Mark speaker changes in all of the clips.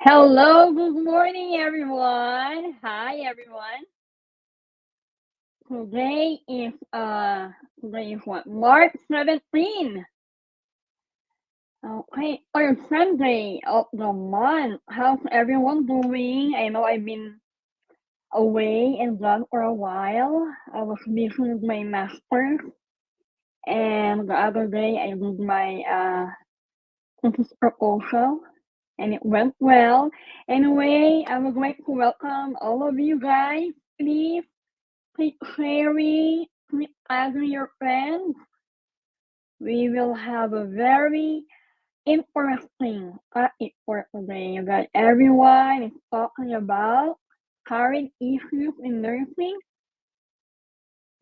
Speaker 1: Hello, good morning, everyone. Hi, everyone. Today is what? March 17. Okay, or Sunday of the month. How's everyone doing? I know I've been away and gone for a while. I was busy with my master's, and the other day I did my thesis proposal, and it went well. Anyway, I would like to welcome all of you guys. Please click sharing, click adding your friends. We will have a very interesting topic for today that everyone is talking about current issues in nursing.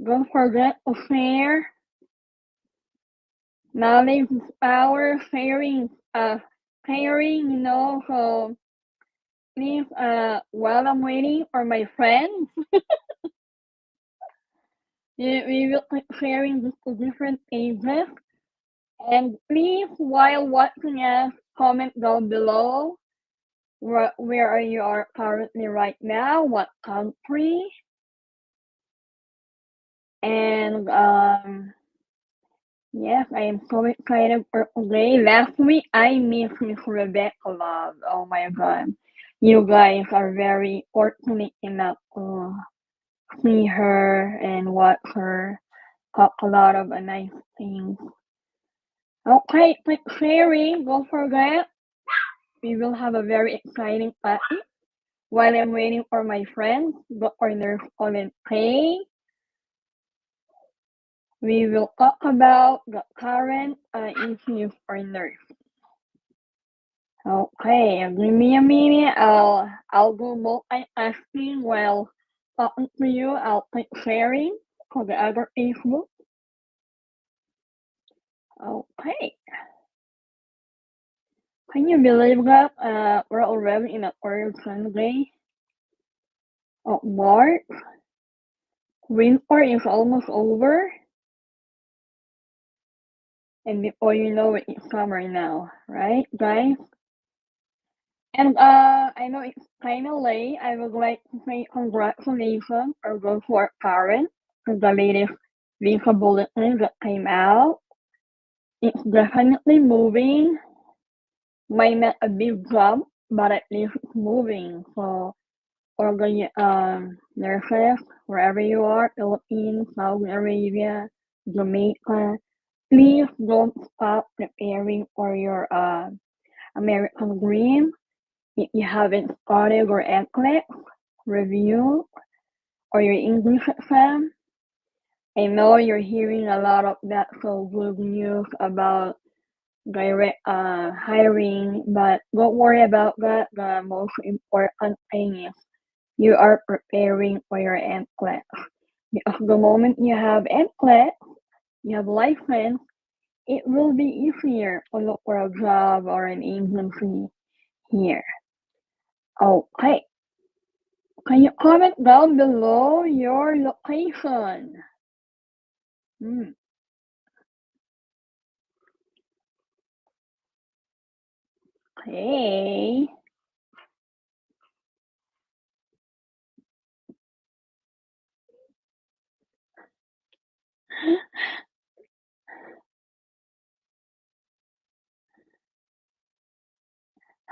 Speaker 1: Don't forget to share. Knowledge is power. Sharing, so please, while I'm waiting for my friends, we will click sharing this to different pages. And please, while watching us, comment down below where you are currently right now, what country, and yes, I am so excited for today. Last week, I missed Miss Rebecca Love. Oh my God, you guys are very fortunate enough to see her and watch her talk a lot of nice things. Okay, click sharing. Don't forget. We will have a very exciting party while I'm waiting for my friends, DrNursePaul and Kay. We will talk about the current issues for nurses. Okay, give me a minute. I'll do multitasking while talking to you. I'll click sharing for the other Facebook. Okay. Can you believe that we're already in the third Sunday of March? Winter is almost over. And before you know it, it's summer now, right, guys? And I know it's kind of late. I would like to say congratulations for those who are parents for the latest visa bulletin that came out. It's definitely moving. Might not a big jump, but at least it's moving. So for the nurses, wherever you are, Philippines, Saudi Arabia, Jamaica, please don't stop preparing for your American Dream. If you haven't started your NCLEX review or your English exam, I know you're hearing a lot of that so good news about direct hiring, but don't worry about that. The most important thing is you are preparing for your NCLEX. Because the moment you have NCLEX, you have license, it will be easier to look for a job or an agency here. Okay. Can you comment down below your location? Okay.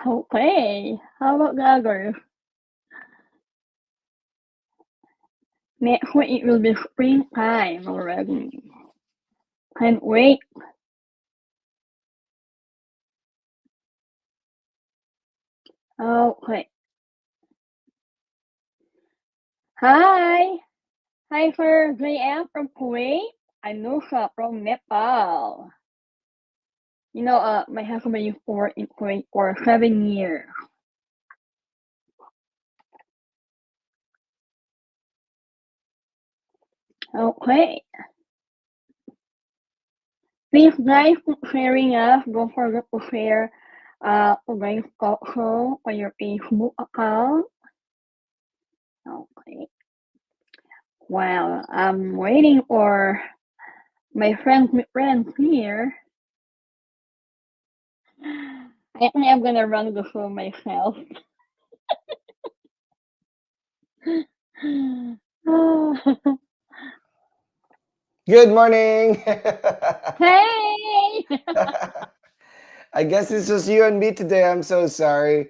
Speaker 1: Okay. How about the others? Next week it will be springtime already. Can't wait. Okay. Hi. Hi for JM from Kuwait. I'm Nusha from Nepal. You know, my husband used to work in Kuwait for 7 years. Okay. Please guys keep sharing us. Don't forget to share today's talkshow on your Facebook account. Okay. Well, I'm waiting for my friends here. I think I'm gonna run the show myself.
Speaker 2: Good morning.
Speaker 1: Hey!
Speaker 2: I guess it's just you and me today. I'm so sorry.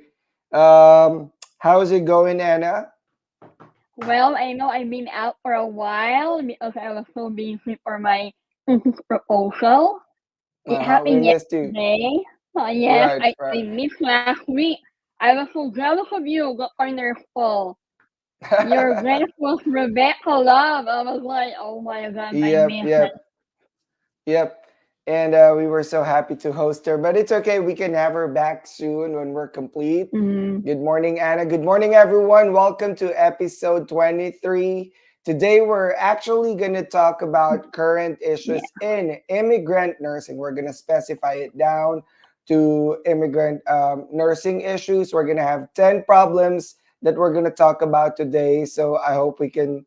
Speaker 2: How's it going, Anna?
Speaker 1: Well, I know I've been out for a while because I was so busy for my thesis proposal. It
Speaker 2: We
Speaker 1: happened
Speaker 2: missed you.
Speaker 1: yesterday. Yes,
Speaker 2: Right,
Speaker 1: I
Speaker 2: right.
Speaker 1: missed last week. I was so jealous of you, the DrNursePaul. Your guest was Rebecca Love. I was like, oh my god, I
Speaker 2: Yep,
Speaker 1: miss it.
Speaker 2: yep, yep. And we were so happy to host her, but it's okay. We can have her back soon when we're complete.
Speaker 1: Mm,
Speaker 2: Good morning, Anna. Good morning, everyone. Welcome to episode 23. Today, we're actually going to talk about current
Speaker 1: yeah,
Speaker 2: issues in immigrant nursing. We're going to specify it down to immigrant nursing issues. We're going to have 10 problems that we're going to talk about today. So I hope we can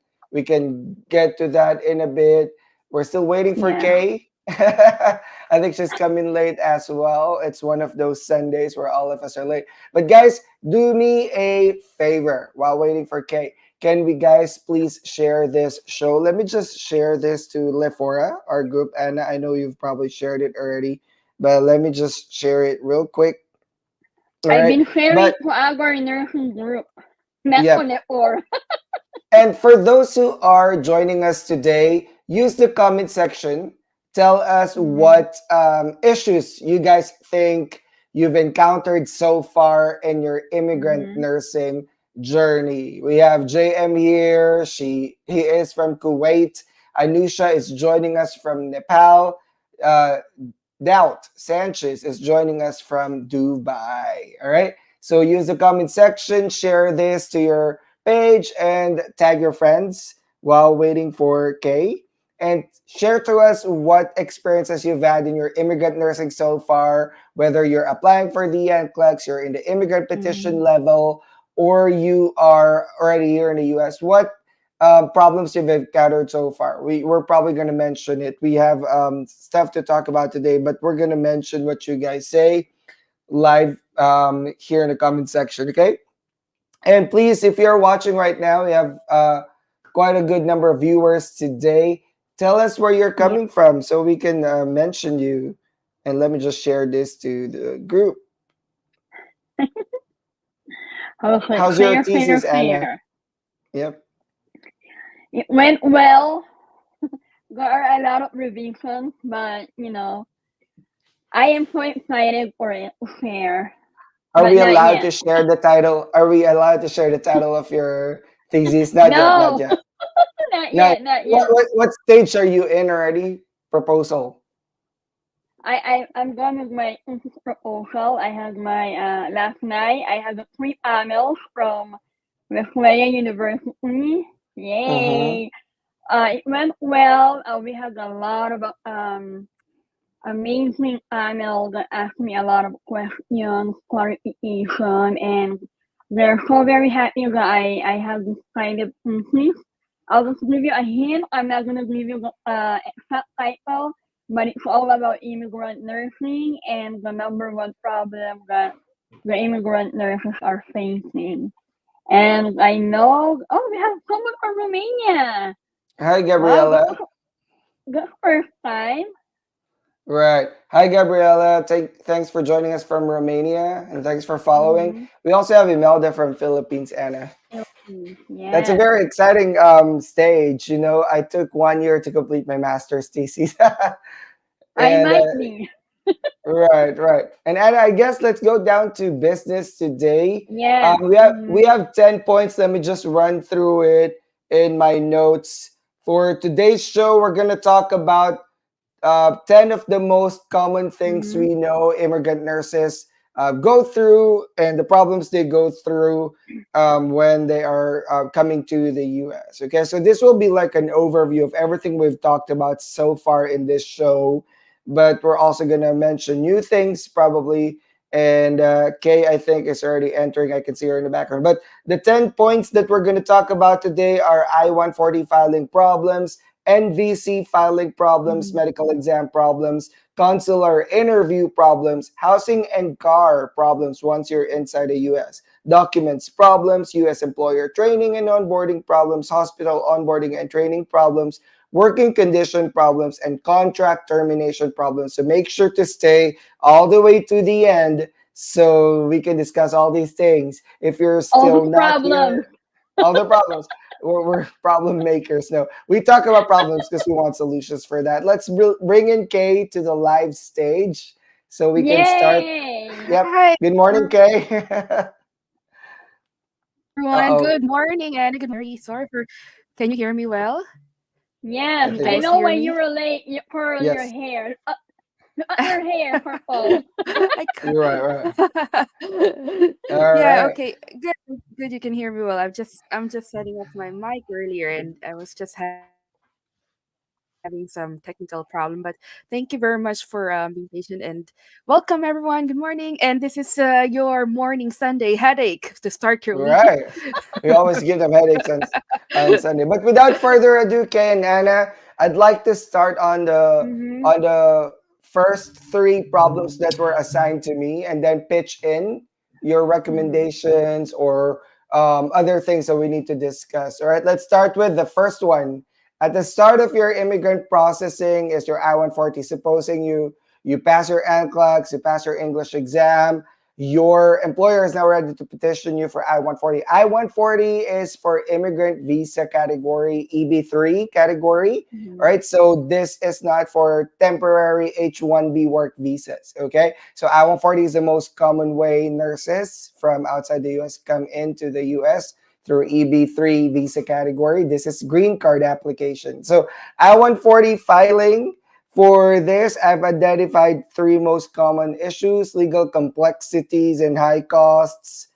Speaker 2: get to that in a bit. We're still waiting for
Speaker 1: yeah,
Speaker 2: Kay. I think she's coming late as well. It's one of those Sundays where all of us are late. But guys, do me a favor while waiting for Kay. Can we guys please share this show? Let me just share this to Lefora, our group. And I know you've probably shared it already, but let me just share it real quick. All
Speaker 1: I've
Speaker 2: right.
Speaker 1: been sharing
Speaker 2: But
Speaker 1: to our nursing group. Not
Speaker 2: yep.
Speaker 1: on the floor.
Speaker 2: And for those who are joining us today, use the comment section. Tell us
Speaker 1: Mm,
Speaker 2: what issues you guys think you've encountered so far in your immigrant
Speaker 1: mm,
Speaker 2: nursing journey. We have JM here. He is from Kuwait. Anusha is joining us from Nepal. Uh, Doubt Sanchez is joining us from Dubai. All right. So use the comment section, share this to your page, and tag your friends while waiting for Kay. And share to us what experiences you've had in your immigrant nursing so far, whether you're applying for the NCLEX, you're in the immigrant petition
Speaker 1: mm.
Speaker 2: level, or you are already here in the US. What problems you've encountered so far? We're probably going to mention it. We have stuff to talk about today, but we're going to mention what you guys say live here in the comment section, okay? And please, if you're watching right now, we have quite a good number of viewers today. Tell us where you're
Speaker 1: Yeah.
Speaker 2: coming from so we can mention you. And let me just share this to the group.
Speaker 1: I was like,
Speaker 2: How's your
Speaker 1: fair, fair,
Speaker 2: thesis, Anna?
Speaker 1: fair.
Speaker 2: Yep.
Speaker 1: It went well. There are a lot of revisions, but I am so excited for it to share.
Speaker 2: Are
Speaker 1: But
Speaker 2: we
Speaker 1: not
Speaker 2: allowed
Speaker 1: yet.
Speaker 2: to share the title? Are we allowed to share the title of your thesis? Not yet, not
Speaker 1: No,
Speaker 2: yet.
Speaker 1: not
Speaker 2: Now,
Speaker 1: yet, not
Speaker 2: what,
Speaker 1: yet.
Speaker 2: what, what stage are you in already? Proposal.
Speaker 1: I'm done with my thesis proposal. I had my last night. I had the 3 panels from Wesleyan University.
Speaker 2: Mm-hmm.
Speaker 1: Yay! It went well. We had a lot of amazing panel that asked me a lot of questions, clarification, and they're so very happy that I have this kind of thesis. I'll just give you a hint. I'm not gonna give you the exact title, but it's all about immigrant nursing and the number one problem that the immigrant nurses are facing. And I know, oh, we have someone from Romania.
Speaker 2: Hi,
Speaker 1: Wow,
Speaker 2: Gabriella.
Speaker 1: that's first time.
Speaker 2: Right. Hi, Gabriella. Thanks for joining us from Romania and thanks for following.
Speaker 1: Mm-hmm.
Speaker 2: We also have Imelda from Philippines, Anna. That's a
Speaker 1: Yes.
Speaker 2: very exciting stage. You know, I took 1 year to complete my master's thesis.
Speaker 1: I
Speaker 2: and
Speaker 1: might be.
Speaker 2: Right, right. And Anna, I guess let's go down to business today.
Speaker 1: Yes.
Speaker 2: We have 10 points. Let me just run through it in my notes. For today's show, we're gonna talk about 10 of the most common things
Speaker 1: Mm-hmm.
Speaker 2: we know immigrant nurses go through and the problems they go through when they are coming to the US. Okay, so this will be like an overview of everything we've talked about so far in this show, but we're also going to mention new things probably. And Kay, I think, is already entering. I can see her in the background. But the 10 points that we're going to talk about today are I 140 filing problems, NVC filing problems,
Speaker 1: Mhm.
Speaker 2: medical exam problems, consular interview problems, housing and car problems once you're inside the US, documents problems, US employer training and onboarding problems, hospital onboarding and training problems, working condition problems, and contract termination problems. So make sure to stay all the way to the end so we can discuss all these things. If you're
Speaker 1: All the
Speaker 2: still not
Speaker 1: problems.
Speaker 2: here, all the problems. We're problem makers. No, we talk about problems because we want solutions for that. Let's bring in Kay to the live stage so we can start.
Speaker 1: Yay!
Speaker 2: Yep.
Speaker 3: Hi,
Speaker 2: Good morning, Kay. Uh
Speaker 3: everyone.
Speaker 2: oh.
Speaker 3: Good morning and good morning. Sorry for. Can you hear me well?
Speaker 2: I
Speaker 1: Yes,
Speaker 3: Can you
Speaker 2: think
Speaker 1: I
Speaker 3: guys
Speaker 1: know
Speaker 3: hear
Speaker 1: when you
Speaker 3: me?
Speaker 1: were late, you curl your
Speaker 2: yes.
Speaker 1: hair. Your hair purple.
Speaker 3: I
Speaker 2: You're right. Right.
Speaker 3: ca-
Speaker 2: All
Speaker 3: yeah.
Speaker 2: right.
Speaker 3: Okay. Good. Good. You can hear me well. I'm just setting up my mic earlier, and I was just having some technical problem. But thank you very much for being patient and welcome everyone. Good morning. And this is your morning Sunday headache to start your week.
Speaker 2: Right. We always give them headaches on Sunday. But without further ado, Kay and Anna, I'd like to start
Speaker 1: Mm-hmm.
Speaker 2: on the first three problems that were assigned to me, and then pitch in your
Speaker 1: Mm-hmm.
Speaker 2: recommendations or other things that we need to discuss. All right, let's start with the first one. At the start of your immigrant processing is your I-140. Supposing you pass your NCLEX, you pass your English exam, your employer is now ready to petition you for I-140. I-140 is for immigrant visa category, EB3 category,
Speaker 1: Mm-hmm.
Speaker 2: right? So this is not for temporary H-1B work visas, okay? So I-140 is the most common way nurses from outside the US come into the US through EB3 visa category. This is green card application. So I-140 filing, for this, I've identified three most common issues: legal complexities and high costs,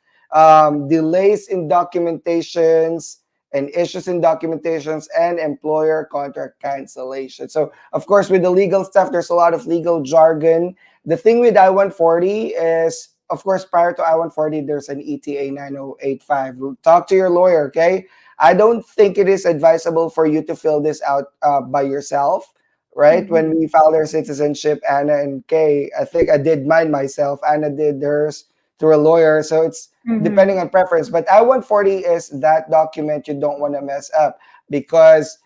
Speaker 2: delays in documentations, and issues in documentations, and employer contract cancellation. So, of course, with the legal stuff, there's a lot of legal jargon. The thing with I-140 is, of course, prior to I-140, there's an ETA 9085. Talk to your lawyer, okay? I don't think it is advisable for you to fill this out by yourself, right? When
Speaker 1: Mm-hmm.
Speaker 2: we filed our citizenship, Anna and Kay, I think I did mine myself. Anna did hers through a lawyer. So it's
Speaker 1: Mm-hmm.
Speaker 2: depending on preference. But I-140 is that document you don't want to mess up because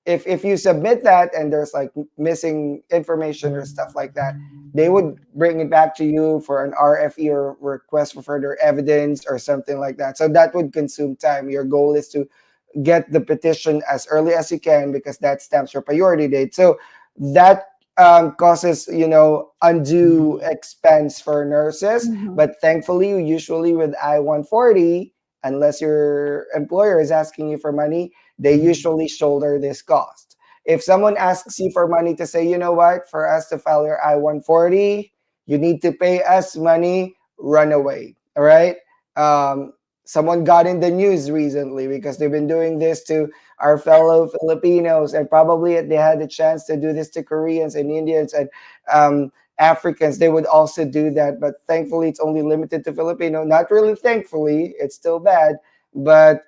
Speaker 2: if you submit that and there's like missing information or stuff like that, they would bring it back to you for an RFE or request for further evidence or something like that. So that would consume time. Your goal is to get the petition as early as you can because that stamps your priority date. So that causes undue expense for nurses.
Speaker 1: Mm-hmm.
Speaker 2: But thankfully, usually with I-140, unless your employer is asking you for money, they usually shoulder this cost. If someone asks you for money to say, you know what, for us to file your I-140, you need to pay us money, run away. All right. Um, Someone got in the news recently because they've been doing this to our fellow Filipinos, and probably if they had the chance to do this to Koreans and Indians and Africans, they would also do that. But thankfully, it's only limited to Filipino. Not really thankfully, it's still bad. But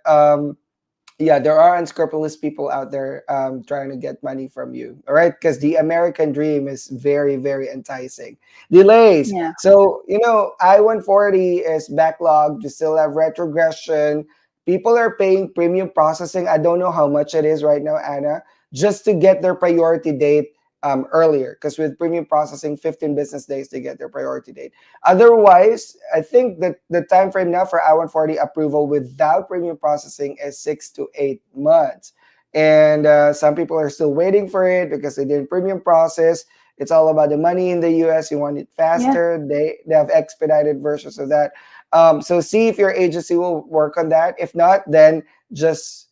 Speaker 2: yeah, there are unscrupulous people out there trying to get money from you. All right, because the American dream is very, very enticing. Delays.
Speaker 1: Yeah.
Speaker 2: So I-140 is backlogged. You still have retrogression. People are paying premium processing. I don't know how much it is right now, Anna, just to get their priority date earlier. Because with premium processing, 15 business days to get their priority date. Otherwise, I think that the time frame now for I-140 approval without premium processing is 6 to 8 months. And some people are still waiting for it because they didn't premium process. It's all about the money in the US. You want it
Speaker 1: Yeah.
Speaker 2: faster. They have expedited versions of that. So see if your agency will work on that. If not, then just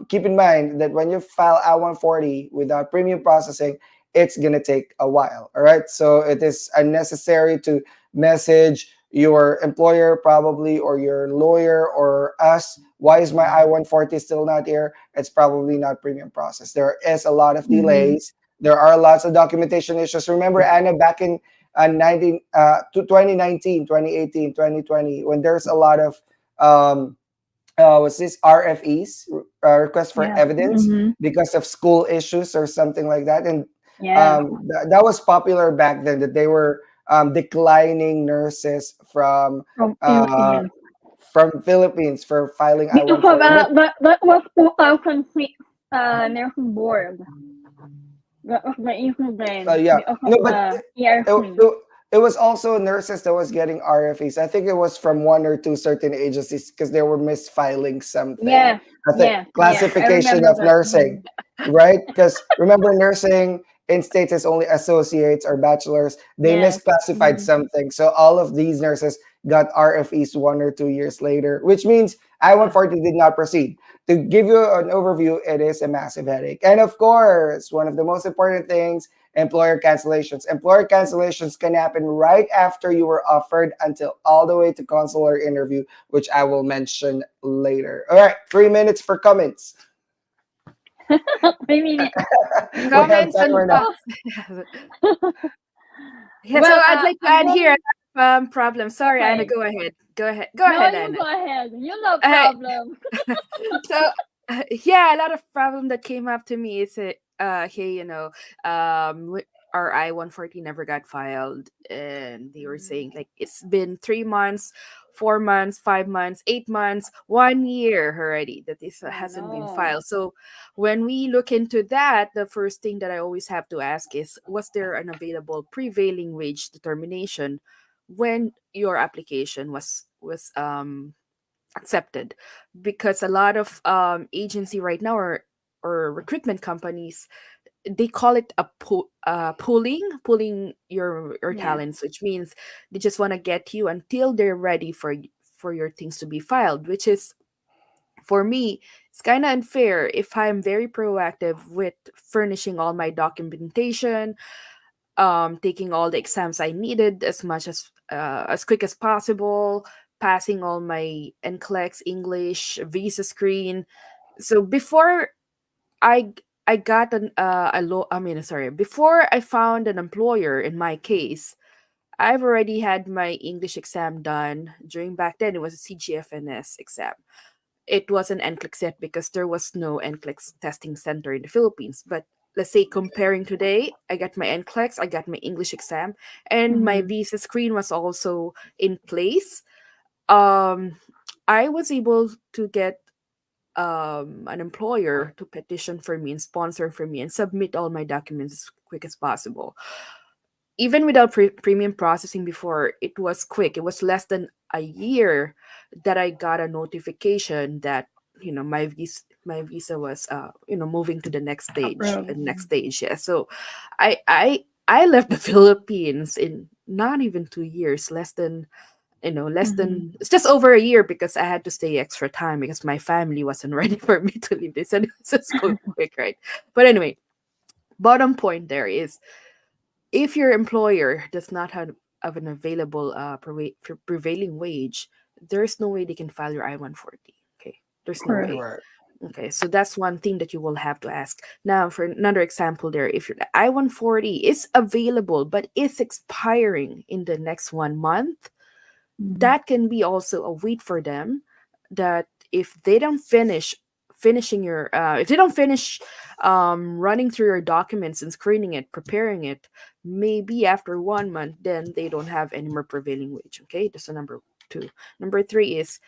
Speaker 2: keep in mind that when you file I-140 without premium processing, it's gonna take a while. All right. So it is unnecessary to message your employer probably or your lawyer or us. Why is my I-140 still not here? It's probably not premium process. There is a lot of
Speaker 1: Mm-hmm.
Speaker 2: delays. There are lots of documentation issues. Remember, Anna, back in 2019, 2018, 2020, when there's a lot of um, was this RFEs, request for
Speaker 1: Yeah.
Speaker 2: evidence,
Speaker 1: Mm-hmm.
Speaker 2: because of school issues or something like that. And
Speaker 1: Yeah.
Speaker 2: that was popular back then, that they were declining nurses
Speaker 1: From
Speaker 2: uh,
Speaker 1: Philippines.
Speaker 2: Philippines for filing
Speaker 1: Because of
Speaker 2: I-140. But
Speaker 1: that was 2006 nursing board. That was the incident
Speaker 2: yeah,
Speaker 1: because of
Speaker 2: no, but it,
Speaker 1: ERC.
Speaker 2: it, it was also nurses that was getting RFEs. I think it was from one or two certain agencies because they were misfiling something.
Speaker 1: Yeah.
Speaker 2: I think
Speaker 1: Yeah. Yeah. I
Speaker 2: classification
Speaker 1: remember
Speaker 2: of
Speaker 1: that.
Speaker 2: nursing,
Speaker 1: Mhm.
Speaker 2: right? Because remember, nursing in states is only associates or bachelors. They
Speaker 1: Yes.
Speaker 2: misclassified
Speaker 1: Mm-hmm.
Speaker 2: something, so all of these nurses got RFEs 1 or 2 years later, which means I-140 did not proceed. To give you an overview, it is a massive headache. And of course, one of the most important things, employer cancellations. Employer cancellations can happen right after you were offered until all the way to consular interview, which I will mention later. All right, 3 minutes for comments.
Speaker 1: 3 minutes.
Speaker 2: We have
Speaker 3: Comments and
Speaker 2: timer now.
Speaker 1: Oh,
Speaker 3: thoughts. Yeah, so
Speaker 1: well,
Speaker 3: I'd like to
Speaker 1: I'm
Speaker 3: add here
Speaker 1: going.
Speaker 3: problem. Sorry, Anna,
Speaker 1: Okay.
Speaker 3: go ahead. Go ahead. Go
Speaker 1: No,
Speaker 3: ahead,
Speaker 1: you
Speaker 3: Anna.
Speaker 1: go ahead. You no
Speaker 3: Uh,
Speaker 1: problem.
Speaker 3: so yeah, a lot of problem that came up to me is hey, our I-140 never got filed, and they were saying like it's been 3 months, 4 months, 5 months, 8 months, 1 year already that this
Speaker 1: Oh
Speaker 3: hasn't been
Speaker 1: no.
Speaker 3: filed. So when we look into that, the first thing that I always have to ask is, was there an available prevailing wage determination when your application was accepted? Because a lot of agency right now, or recruitment companies, they call it a pooling your
Speaker 1: Yeah.
Speaker 3: talents, which means they just want to get you until they're ready for your things to be filed, which is, for me, it's kind of unfair. If I'm very proactive with furnishing all my documentation, taking all the exams I needed as quick as possible, passing all my NCLEX English visa screen. So before I I got a low I mean sorry before I found an employer in my case, I've already had my English exam done. During back then, it was a CGFNS exam. It wasn't NCLEX yet because there was no NCLEX testing center in the Philippines. But let's say comparing today, I got my NCLEX, I got my English exam, and my
Speaker 1: Mm-hmm.
Speaker 3: visa screen was also in place. Um, I was able to get an employer to petition for me and sponsor for me and submit all my documents as quick as possible. Even without premium processing before, it was quick. It was less than a year that I got a notification that my visa was moving to the next stage
Speaker 1: Approved.
Speaker 3: and next stage. Yeah. So I left the Philippines in not even 2 years, less
Speaker 1: Mm-hmm.
Speaker 3: than it's just over a year, because I had to stay extra time because my family wasn't ready for me to leave. They said it's just go quick, right? But anyway, bottom point there is, if your employer does not have an available prevailing wage, there's no way they can file your I-140. Okay, there's no
Speaker 1: Correct.
Speaker 3: way.
Speaker 2: Right.
Speaker 3: Okay, so that's one thing that you will have to ask. Now, for another example, there, if your I-140 is available but is expiring in the next 1 month,
Speaker 1: Mm-hmm.
Speaker 3: that can be also a wait for them, that if they don't finish running through your documents and screening it, preparing it, maybe after 1 month, then they don't have any more prevailing wage. Okay, that's the number two. Number three is,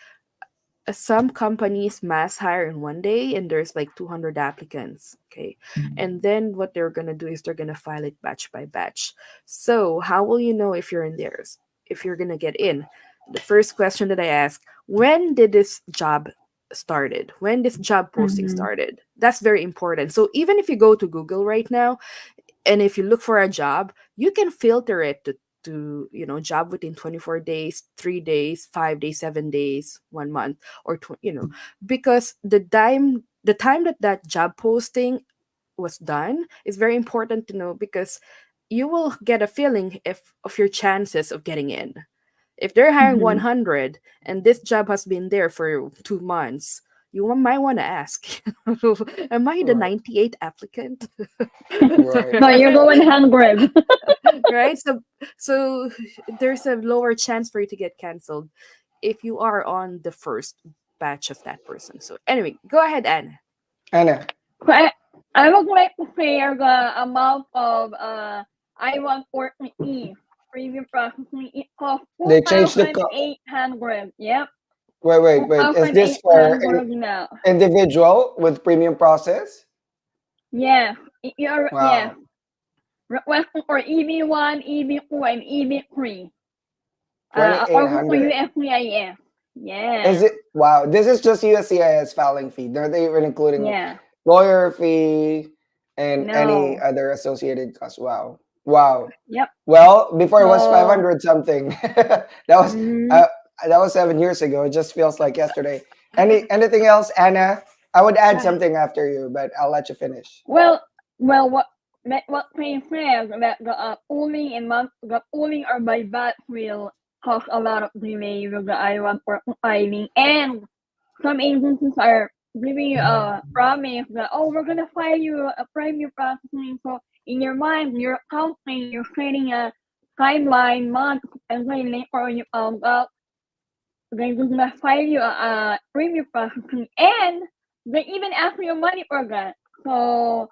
Speaker 3: some companies mass hire in one day and there's like 200 applicants. Okay, and then what they're gonna do is they're gonna file it batch by batch. So how will you know if you're in theirs, if you're gonna get in? The first question that I ask, when did this job started, when this job posting
Speaker 1: Mm-hmm.
Speaker 3: started? That's very important. So even if you go to Google right now, and if you look for a job, you can filter it to job within 24 days, 3 days, 5 days, 7 days, 1 month, or because the time that that job posting was done is very important to know, because you will get a feeling if of your chances of getting in. If they're hiring
Speaker 1: Mm-hmm.
Speaker 3: 100 and this job has been there for 2 months, might want to ask, am I the
Speaker 2: Right.
Speaker 3: 98 applicant?
Speaker 2: Right.
Speaker 1: No, you're going 100.
Speaker 3: Right, so there's a lower chance for you to get canceled if you are on the first. batch of that person. So anyway, go ahead, Anne.
Speaker 2: Anna,
Speaker 1: So I would like to share the amount of I-140E premium processing. It costs
Speaker 2: they changed the
Speaker 1: 2,800. Yep,
Speaker 2: wait. Is this for an
Speaker 1: 2,800 now.
Speaker 2: individual with premium process?
Speaker 1: Yeah, you're yeah.
Speaker 2: Wow,
Speaker 1: Requesting for EB1, EB2, and EB3. According to
Speaker 2: 2,800.
Speaker 1: USCIS.
Speaker 2: Is
Speaker 1: Yeah,
Speaker 2: it wow? This is just USCIS filing fee. They're they even including
Speaker 1: yeah.
Speaker 2: lawyer fee and any
Speaker 1: No.
Speaker 2: other associated costs. Wow, wow.
Speaker 1: Yep.
Speaker 2: Well, before it was
Speaker 1: So,
Speaker 2: 500 something. That was
Speaker 1: mm,
Speaker 2: uh, that was 7 years ago. It just feels like yesterday. Anything else, Anna? I would add
Speaker 3: Ah,
Speaker 2: something after you, but I'll let you finish.
Speaker 1: well, what they says that the pooling and the pooling or buyback will cause a lot of delay with the I-1 for filing, and some agencies are giving promise that, oh, we're gonna file you a premium processing. So in your mind, you're counting, you're setting a timeline, month, and then later you found out they're gonna file you a premium processing, and they even ask for your money for that. So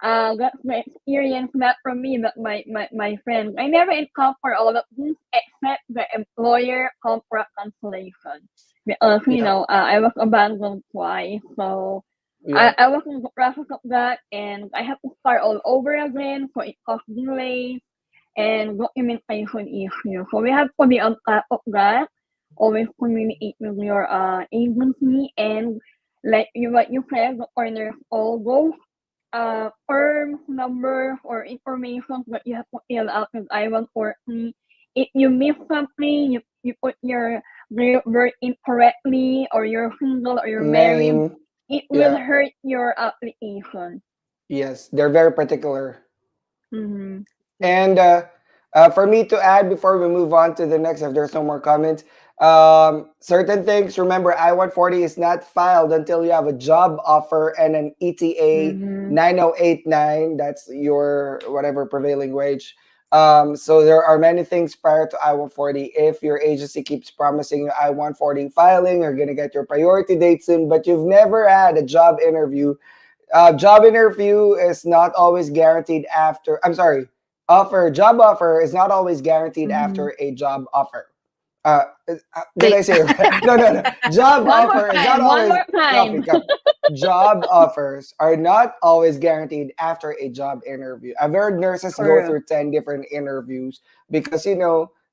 Speaker 1: that's the experience not from me, but my friends. I never encountered all of this except the employer contract cancellation. Because,
Speaker 2: Yeah,
Speaker 1: I was abandoned twice. So
Speaker 2: yeah.
Speaker 1: I was in the process of that, and I have to start all over again. So it caused delays and documentation issues. So we have to be on top of that. Always communicate with your agency, and like what you said, the corners all go firm number or information that you have to fill out with I-140. If you miss something, you put your word incorrectly, or you're single or you're married,
Speaker 2: Name.
Speaker 1: it will
Speaker 2: Yeah.
Speaker 1: hurt your application.
Speaker 2: Yes, they're very particular.
Speaker 1: Mm-hmm.
Speaker 3: yeah.
Speaker 2: And for me to add before we move on to the next, if there's no more comments, certain things, remember, I-140 is not filed until you have a job offer and an ETA
Speaker 1: Mm-hmm.
Speaker 2: 9089. That's your whatever prevailing wage. So there are many things prior to I-140. If your agency keeps promising you I-140 filing, you're going to get your priority date soon, but you've never had a job interview is not always guaranteed after. I'm sorry, job offer is not always guaranteed
Speaker 1: Mm-hmm.
Speaker 2: after a job offer. Uh, did I
Speaker 3: Wait.
Speaker 2: say it right? No, no, no. Job
Speaker 1: One more
Speaker 2: offer is not
Speaker 1: time. One
Speaker 2: always
Speaker 1: more time.
Speaker 2: coffee. Coffee. Job offers are not always guaranteed after a job interview. I've heard nurses go
Speaker 1: Correct.
Speaker 2: through 10 different interviews because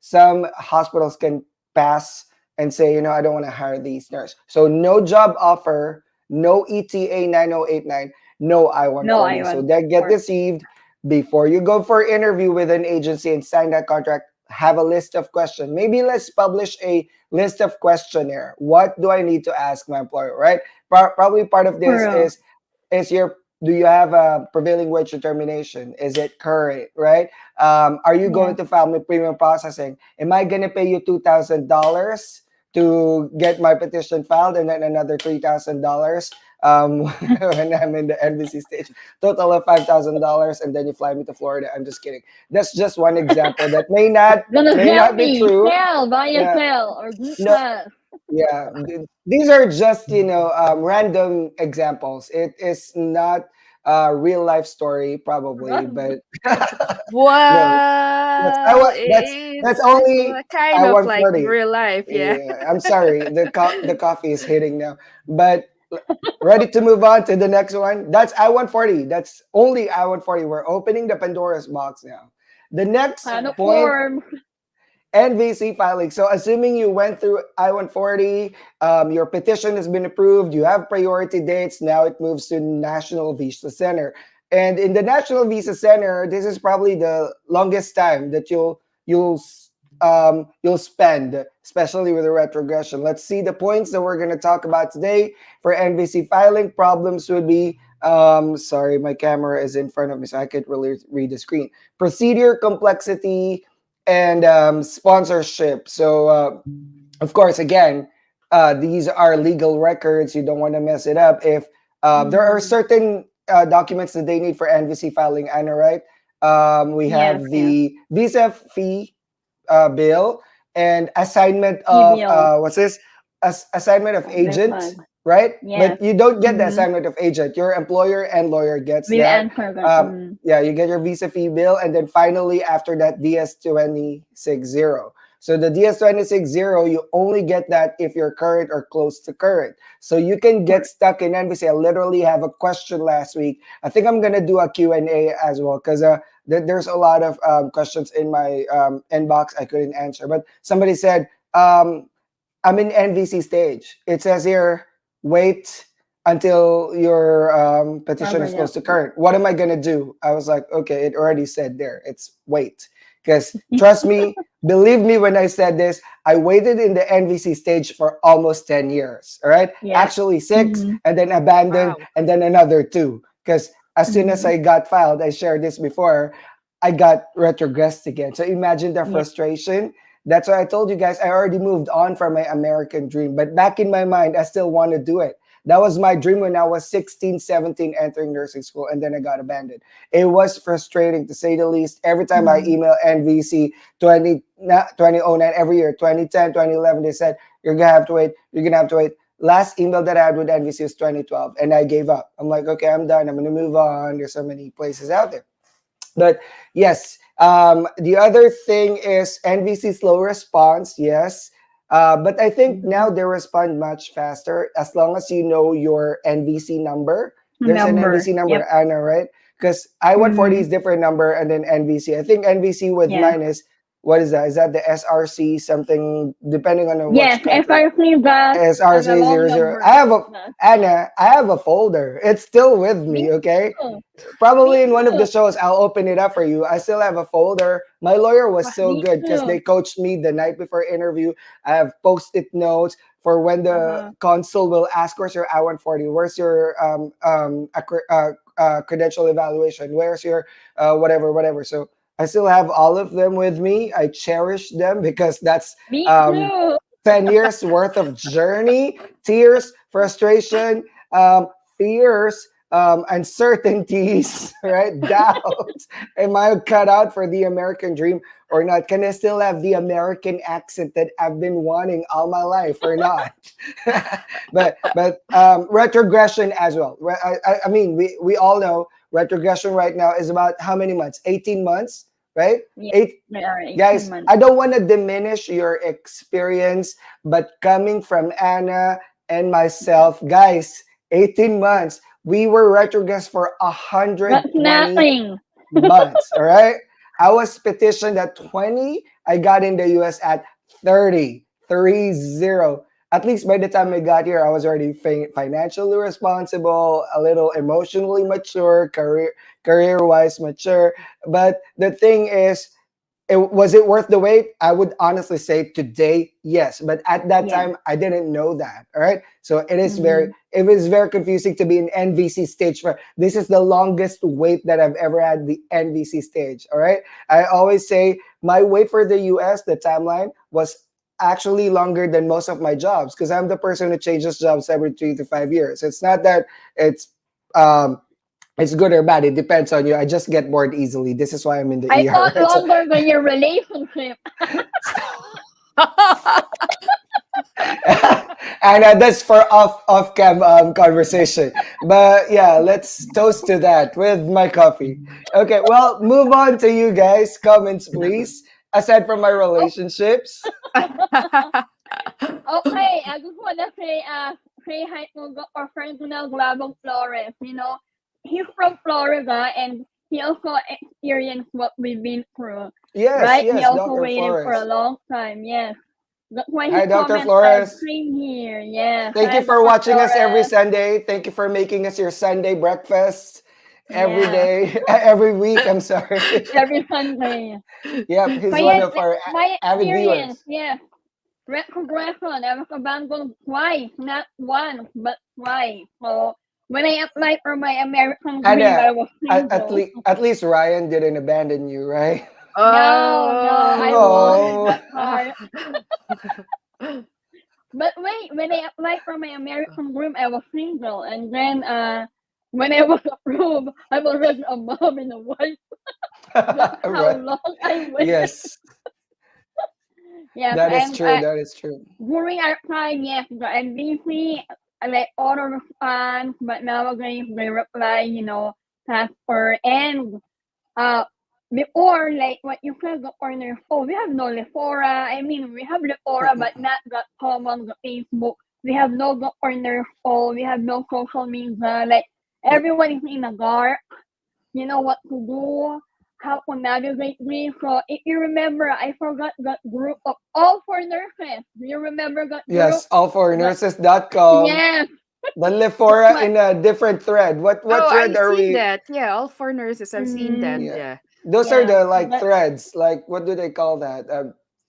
Speaker 2: some hospitals can pass and say, I don't want to hire these nurse. So no job offer, no ETA 9089, no
Speaker 1: No,
Speaker 2: I-140. So that get
Speaker 1: I-140.
Speaker 2: deceived before you go for interview with an agency and sign that contract. Have a list of questions. Maybe let's publish a list of questionnaire. What do I need to ask my employer, right? Probably part of this
Speaker 1: Correct.
Speaker 2: is your do you have a prevailing wage determination? Is it current, right? Are you
Speaker 1: Yeah.
Speaker 2: going to file my premium processing? Am I gonna pay you $2,000 to get my petition filed and then another $3,000 when I'm in the NBC stage? Total of $5,000, and then you fly me to Florida. I'm just kidding. That's just one example that may not
Speaker 1: Gonna
Speaker 2: may
Speaker 1: sell
Speaker 2: not be
Speaker 1: me.
Speaker 2: true.
Speaker 1: Sell, buy a
Speaker 2: Yeah,
Speaker 1: sell, or group
Speaker 2: no,
Speaker 1: pass.
Speaker 2: yeah, these are just random examples. It is not a real life story probably, but no, that's I
Speaker 3: Well,
Speaker 2: wa- that's
Speaker 3: it's
Speaker 2: only
Speaker 3: kind
Speaker 2: I
Speaker 3: of
Speaker 2: want
Speaker 3: like
Speaker 2: 40.
Speaker 3: real life, yeah.
Speaker 2: Yeah, I'm sorry. The coffee is hitting now, but ready to move on to the next one. That's I-140. That's only I-140. We're opening the Pandora's box now. The next
Speaker 1: Kind of
Speaker 2: point,
Speaker 1: form.
Speaker 2: NVC filing. So assuming you went through I-140, your petition has been approved, you have priority dates, now it moves to National Visa Center. And in the National Visa Center, this is probably the longest time that you'll spend, especially with the retrogression. Let's see the points that we're going to talk about today for NVC filing. Problems would be, sorry, my camera is in front of me, so I can't really read the screen. Procedure complexity, and sponsorship. So, of course, again, these are legal records. You don't want to mess it up. If there are
Speaker 1: Mm-hmm.
Speaker 2: certain documents that they need for NVC filing, Anna, right? We
Speaker 1: Yes,
Speaker 2: have
Speaker 1: yes.
Speaker 2: the visa fee bill and assignment of
Speaker 1: PBL.
Speaker 2: what's this? assignment of
Speaker 1: Red
Speaker 2: agent,
Speaker 1: flag.
Speaker 2: right?
Speaker 1: Yes.
Speaker 2: But you don't get the
Speaker 1: Mm-hmm.
Speaker 2: assignment of agent. Your employer and lawyer gets
Speaker 1: We'll
Speaker 2: that.
Speaker 1: answer that. Mm.
Speaker 2: Yeah, you get your visa fee bill, and then finally after that, DS-260. So the DS-260, you only get that if you're current or close to current. So you can get stuck in NVC. I literally have a question last week. I think I'm gonna do a Q&A as well because there's a lot of questions in my inbox I couldn't answer. But somebody said, I'm in NVC stage. It says here, wait until your petition is
Speaker 1: Covered
Speaker 2: close
Speaker 1: up.
Speaker 2: to current. What am I gonna do? I was like, okay, it already said there. It's wait. Because trust me, believe me when I said this, I waited in the NVC stage for almost 10 years. All right.
Speaker 1: Yes.
Speaker 2: Actually 6,
Speaker 1: Mm-hmm.
Speaker 2: and then abandoned,
Speaker 3: Wow.
Speaker 2: and then another 2. Because as soon as
Speaker 1: Mm-hmm.
Speaker 2: I got filed, I shared this before, I got retrogressed again. So imagine the
Speaker 1: Yeah.
Speaker 2: frustration. That's why I told you guys I already moved on from my American dream. But back in my mind, I still want to do it. That was my dream when I was 16, 17, entering nursing school, and then I got abandoned. It was frustrating to say the least. Every time I
Speaker 1: Mm-hmm.
Speaker 2: email NVC 2009, every year, 2010, 2011, they said, you're going to have to wait. You're going to have to wait. Last email that I had with NVC was 2012, and I gave up. I'm like, okay, I'm done. I'm going to move on. There's so many places out there. But yes, the other thing is NVC slow response. Yes. But I think
Speaker 1: Mm-hmm.
Speaker 2: now they respond much faster as long as you know your NVC number. There's an
Speaker 1: Number.
Speaker 2: NVC number,
Speaker 1: Yep.
Speaker 2: Anna, right? Because I-140
Speaker 1: Mm-hmm.
Speaker 2: is different number, and then NVC. I think NVC with
Speaker 1: Yeah.
Speaker 2: mine is, what is that? Is that the SRC something, depending on
Speaker 1: Yes.
Speaker 2: which country?
Speaker 1: FRC that and a
Speaker 2: SRC
Speaker 1: long
Speaker 2: 00.
Speaker 1: number.
Speaker 2: I have a,
Speaker 1: That.
Speaker 2: Anna, I have a folder. It's still with
Speaker 1: Me
Speaker 2: me, okay?
Speaker 1: too.
Speaker 2: Probably
Speaker 1: Me
Speaker 2: in one of the
Speaker 1: too.
Speaker 2: shows, I'll open it up for you. I still have a folder. My lawyer was so
Speaker 1: Me
Speaker 2: good because
Speaker 1: too.
Speaker 2: they coached me the night before interview. I have post-it notes for when the
Speaker 1: Uh-huh.
Speaker 2: consul will ask, where's your I-140? Where's your credential evaluation? Where's your whatever? So I still have all of them with me. I cherish them because that's
Speaker 1: Me
Speaker 2: um,
Speaker 1: too.
Speaker 2: 10 years worth of journey, tears, frustration, fears, uncertainties, right? Doubts. Am I cut out for the American dream or not? Can I still have the American accent that I've been wanting all my life or not? but retrogression as well. I mean, we all know retrogression right now is about how many months? 18 months, right?
Speaker 1: Yeah.
Speaker 2: Eight.
Speaker 1: They are 18
Speaker 2: Guys,
Speaker 1: months.
Speaker 2: I don't want to diminish your experience, but coming from Anna and myself, guys, 18 months, we were retrogress for
Speaker 1: That's
Speaker 2: 120
Speaker 1: nothing.
Speaker 2: months. All right. I was petitioned at 20. I got in the US at 30, 30. At least by the time I got here, I was already financially responsible, a little emotionally mature, career-wise mature. But the thing is, was it worth the wait? I would honestly say today, yes. But at that
Speaker 1: Yeah.
Speaker 2: time, I didn't know that. All right. So
Speaker 1: Mm-hmm.
Speaker 2: it was very confusing to be in NVC stage. For this is the longest wait that I've ever had, the NVC stage. All right. I always say my wait for the US, the timeline was actually longer than most of my jobs because I'm the person who changes jobs every 3 to 5 years. It's not that it's um it's good or bad. It depends on you. I just get bored easily. This is why I'm in the
Speaker 1: I
Speaker 2: ER,
Speaker 1: thought
Speaker 2: right? So,
Speaker 1: longer than your relationship.
Speaker 2: and that's for off cam conversation. But yeah, let's toast to that with my coffee. Okay, well, move on to you guys. Comments, please. Aside from my relationships.
Speaker 1: Okay, I just want to say hi to our friend Glabong Flores. You know, he's from Florida and he also experienced what we've been through,
Speaker 2: Yes,
Speaker 1: right? He
Speaker 2: yes,
Speaker 1: also
Speaker 2: Dr.
Speaker 1: waited for a
Speaker 2: Flores.
Speaker 1: long time, yes. That's why his
Speaker 2: Hi, Dr.
Speaker 1: comment said,
Speaker 2: Flores.
Speaker 1: same here, yes.
Speaker 2: Thank you
Speaker 1: Hi,
Speaker 2: for
Speaker 1: Dr.
Speaker 2: watching us every
Speaker 1: Flores,
Speaker 2: Sunday. Thank you for making us your Sunday breakfast every
Speaker 1: yeah.
Speaker 2: day, every week. I'm sorry.
Speaker 1: Every Sunday.
Speaker 2: Yep, he's
Speaker 1: But
Speaker 2: one
Speaker 1: yes,
Speaker 2: of our
Speaker 1: my
Speaker 2: avid
Speaker 1: experience,
Speaker 2: viewers.
Speaker 1: yes. Retrogression, I was abandoned twice, not once, but twice. So when I applied for my American
Speaker 2: And
Speaker 1: dream, I was single.
Speaker 2: at least Ryan didn't abandon you, right?
Speaker 1: No, no, I won
Speaker 2: Oh,
Speaker 1: that part. But wait, when I applied for my American dream, I was single, and then when I was approved, I'm already a mom and a wife. That's how
Speaker 2: right.
Speaker 1: long I waited.
Speaker 2: Yes.
Speaker 1: Yes,
Speaker 2: That is
Speaker 1: and
Speaker 2: true. That is true.
Speaker 1: during our time, yes, the NBC like auto response, but nowadays they reply, faster. And uh, before, like what you said, the corner, oh, we have no Lephora. I mean, we have Lephora, but not the common, the Facebook. We have no the corner, oh, we have no social media. Like everyone is in a dark. You know what to do, how to navigate me. So if you remember, I forgot that group of all for nurses. Do you remember that group?
Speaker 2: Yes,
Speaker 1: That
Speaker 2: allfornurses.com.
Speaker 1: yes,
Speaker 2: The Lephora
Speaker 1: but
Speaker 2: in a different thread. What
Speaker 3: Oh,
Speaker 2: thread
Speaker 3: I've
Speaker 2: are
Speaker 3: seen
Speaker 2: we?
Speaker 3: that. Yeah, all four nurses. I've seen that.
Speaker 1: mm,
Speaker 2: Yeah,
Speaker 3: Yeah.
Speaker 2: those are
Speaker 1: yeah,
Speaker 2: the like
Speaker 1: but
Speaker 2: threads. Like what do they call that?